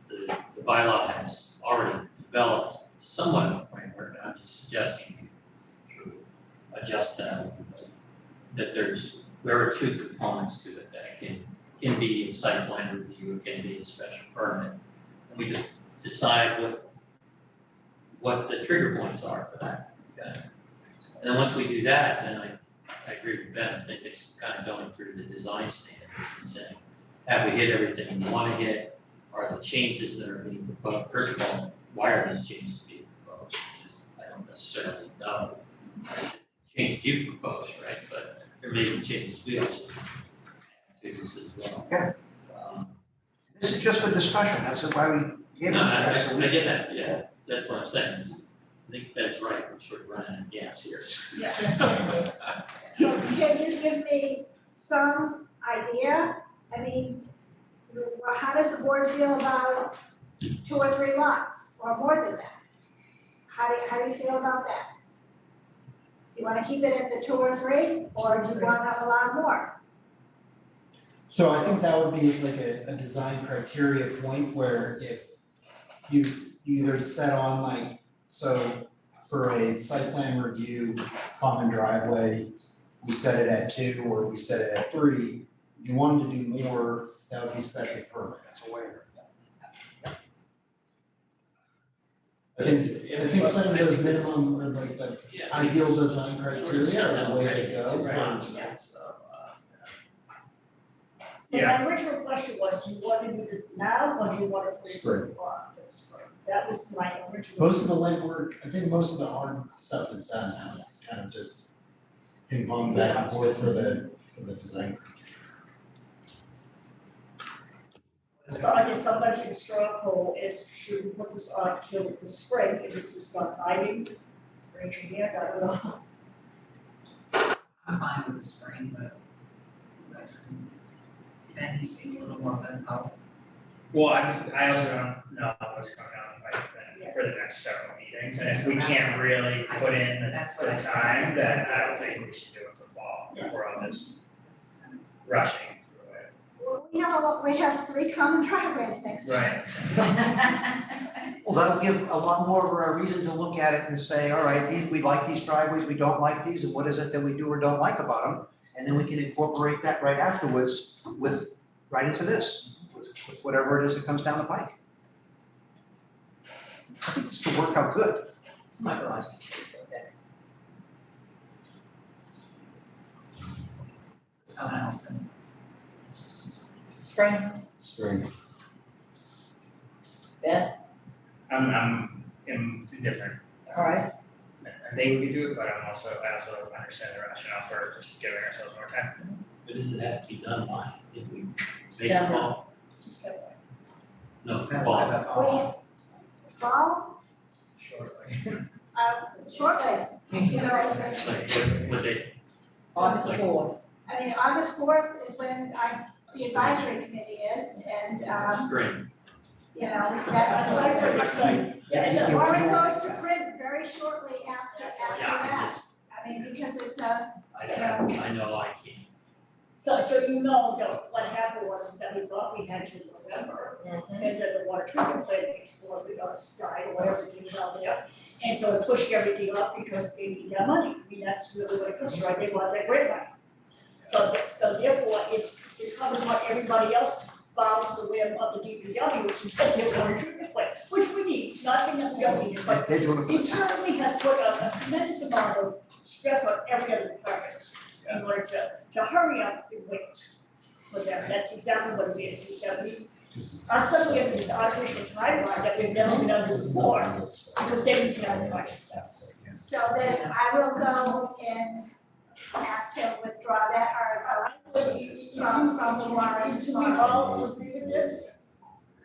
the bylaw has already developed somewhat of a framework, and I'm just suggesting sort of adjust that a little bit. That there are two components to it that can be in site plan review, it can be a special permit. And we just decide what the trigger points are for that, okay? And then once we do that, then I agree with Ben, I think it's kind of going through the design standards and saying, have we hit everything we want to hit? Are the changes that are being proposed, first of all, why are those changes being proposed? Because I don't necessarily know changes you propose, right? But there may be changes we also do this as well. Yeah. This is just for discussion, that's why we gave it. No, I get that, yeah, that's what I'm saying, is, I think that's right, we're sort of running out of gas here. Yeah, that's it. Can you give me some idea? I mean, how does the board feel about 2 or 3 lots or more than that? How do you feel about that? Do you wanna keep it at the 2 or 3, or do you wanna allow more? So I think that would be like a design criteria point where if you either set on like, so for a site plan review, common driveway, we set it at 2 or we set it at 3. If you wanted to do more, that would be special permit. That's a waiver. I think setting those minimum or like the ideal design criteria are the way to go. So my original question was, do you want to do this now, or do you want to put it on this spring? That was my original. Most of the legwork, I think most of the hard stuff is done now, it's kind of just ping pong back and forth for the design. So I guess somebody in straw poll is, should we put this on till the spring, if this is not binding? Raise your hand, I don't know. I'm fine with the spring, but you guys can, Ben, you seem a little more gun-ho. Well, I also don't know what's coming down the pipe then for the next several meetings, and if we can't really put in the time, then I don't think we should do it for fall, before all this rushing through it. Well, we have 3 common driveways next year. Right. Well, that'll give a lot more of a reason to look at it and say, all right, we like these driveways, we don't like these, and what is it that we do or don't like about them? And then we can incorporate that right afterwards right into this, with whatever it is that comes down the pike. I think this will work out good. Not really. Someone else then. Spring. Spring. Ben? I'm indifferent. All right. I think we could do it, but I also understand the rationale for just giving ourselves more time. But does it have to be done by, if we make it December. fall? No, fall. Fall, Shortly. shortly, you know, Like, what they, August Like- 4th. I mean, August 4th is when the advisory committee is, and, spring, you know, That's what I heard you say. Yeah, or it goes to print very shortly after yeah, I that. just, I mean, because it's a, I know I can't. So you know that what happened was that we thought we had to November, and then the water treatment plant exploded, died, or whatever it is out there. And so it pushed everything up because they need that money, I mean, that's really what it comes to, right, they want that grant money. So therefore, it's to cover what everybody else bows the whim of the DPW, which is get their water treatment plant, which we need, not saying that we don't need it, but They're doing it certainly has put a tremendous amount of stress on every other department in order to hurry up and wait for them. That's exactly what it is that we are suddenly in this artificial timeline that we've never been able to do before, because they need to have the budget. so then I will go and ask him to withdraw that article from the warrant. Do we all agree with this?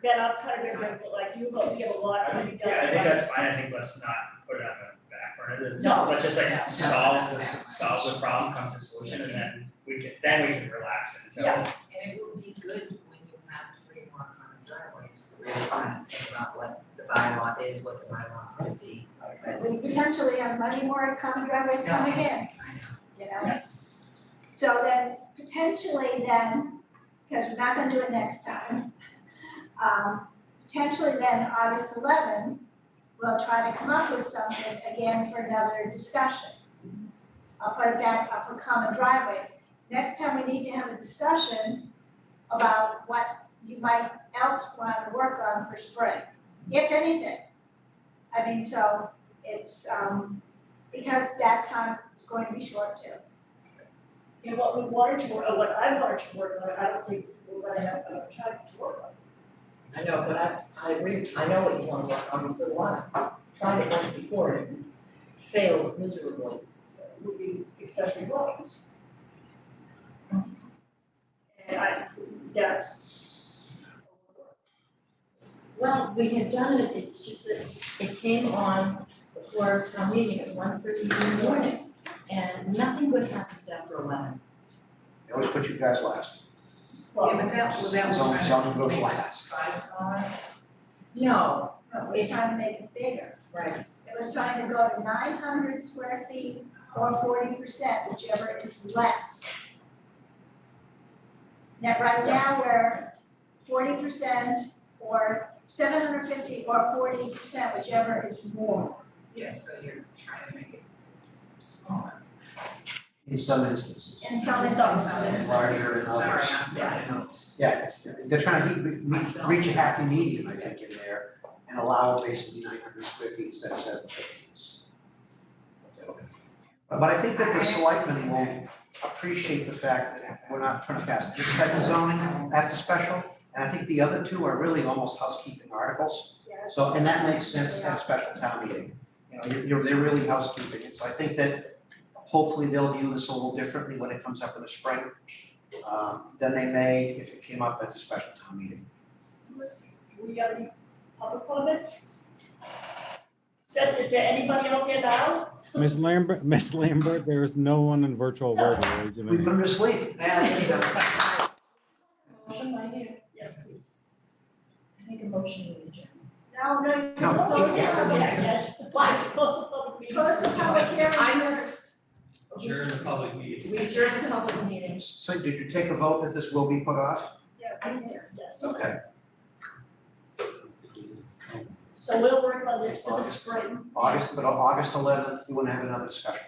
Then I'll kind of remember, like, you go get a lot, and you Yeah, I think that's fine, I think let's not put it on the back burner, No. let's just like solve the problem, come to a solution, and then we can relax it until. Yeah. And it will be good when you have 3 more common driveways, to really kind of think about what the bylaw is, what the bylaw could be. We potentially have many more common driveways coming in, I know. you know? So then, potentially then, because we're not gonna do it next time, potentially then, August 11th, we'll try to come up with something again for another discussion. I'll put it back, I'll put common driveways. Next time, we need to have a discussion about what you might else want to work on for spring, if anything. I mean, so it's, because that time is going to be short too. And what we wanted to, or what I wanted to work on, I don't think we're gonna have enough time to work on. I know, but I agree, I know what you want to work on, so do I. Tried it once before and failed miserably. Would be accessory dwellings. And that's. Well, we had done it, it's just that it came on before town meeting at 1:30 in the morning, and nothing good happens after 11. They always put you guys last. Yeah, but that was Zoning trying to goes make last. size smaller. No, it was trying to make it bigger. Right. It was trying to go to 900 square feet or 40%, whichever is less. Now, right now, we're 40% or 750 or 40%, whichever is more. Yeah, so you're trying to make it smaller. In some instances. In some instances. Larger in Sorry, others. I'm trying Yeah, they're trying to reach a happy medium, I think, in there, and allow basically 900 square feet instead of 750. But I think that the selectmen will appreciate the fact that we're not trying to pass this type of zoning at the special, and I think the other two are really almost housekeeping articles. So, and that makes sense at a special town meeting. You know, they're really housekeeping, and so I think that hopefully they'll view this a little differently when it comes up in the spring than they may if it came up at the special town meeting. Do we have any public comments? Seth, is there anybody out there now? Miss Lambert, there is no one in virtual world to raise an We put hand. them to sleep. Motion by here, Yes, please. I make a motion to adjourn. No, no, you No. can close the Yeah, public, yes. What? Close the public meeting. close the public hearing I- first. Adjourn the public meeting. We adjourn the public meeting. So did you take a vote that this will be put off? Yeah, I did, yes. Okay. So we'll work on this for the spring. August 11th, you want to have another discussion.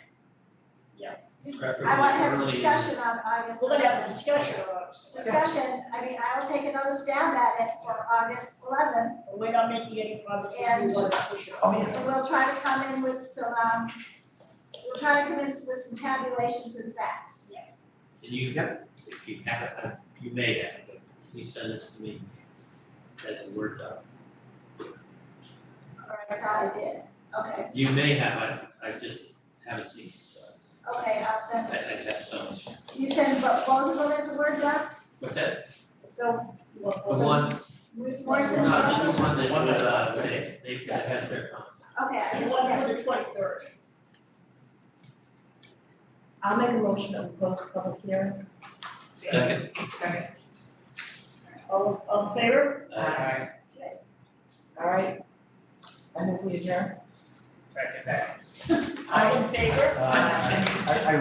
I want to have a discussion on August. We're gonna have a discussion on it. Discussion, I mean, I will take another stab at it for August 11th, We're not making any promises, we And- want to push it. Oh, yeah. and we'll try to come in with some, we'll try to come in with some tabulations and facts. Can you, if you have, you may have, but can you send this to me as a Word doc? All right, I thought I did, okay, You may have, I just haven't seen it, so okay, I'll I send, have so much. you send both of them as a Word doc? What's that? So, The one, more no, than just the one that, they has their comments. Okay, I And just one want for the 23rd. I'll make a motion to close the public hearing. Second. Second. All in favor? All right. I move we adjourn. Second. All in favor? I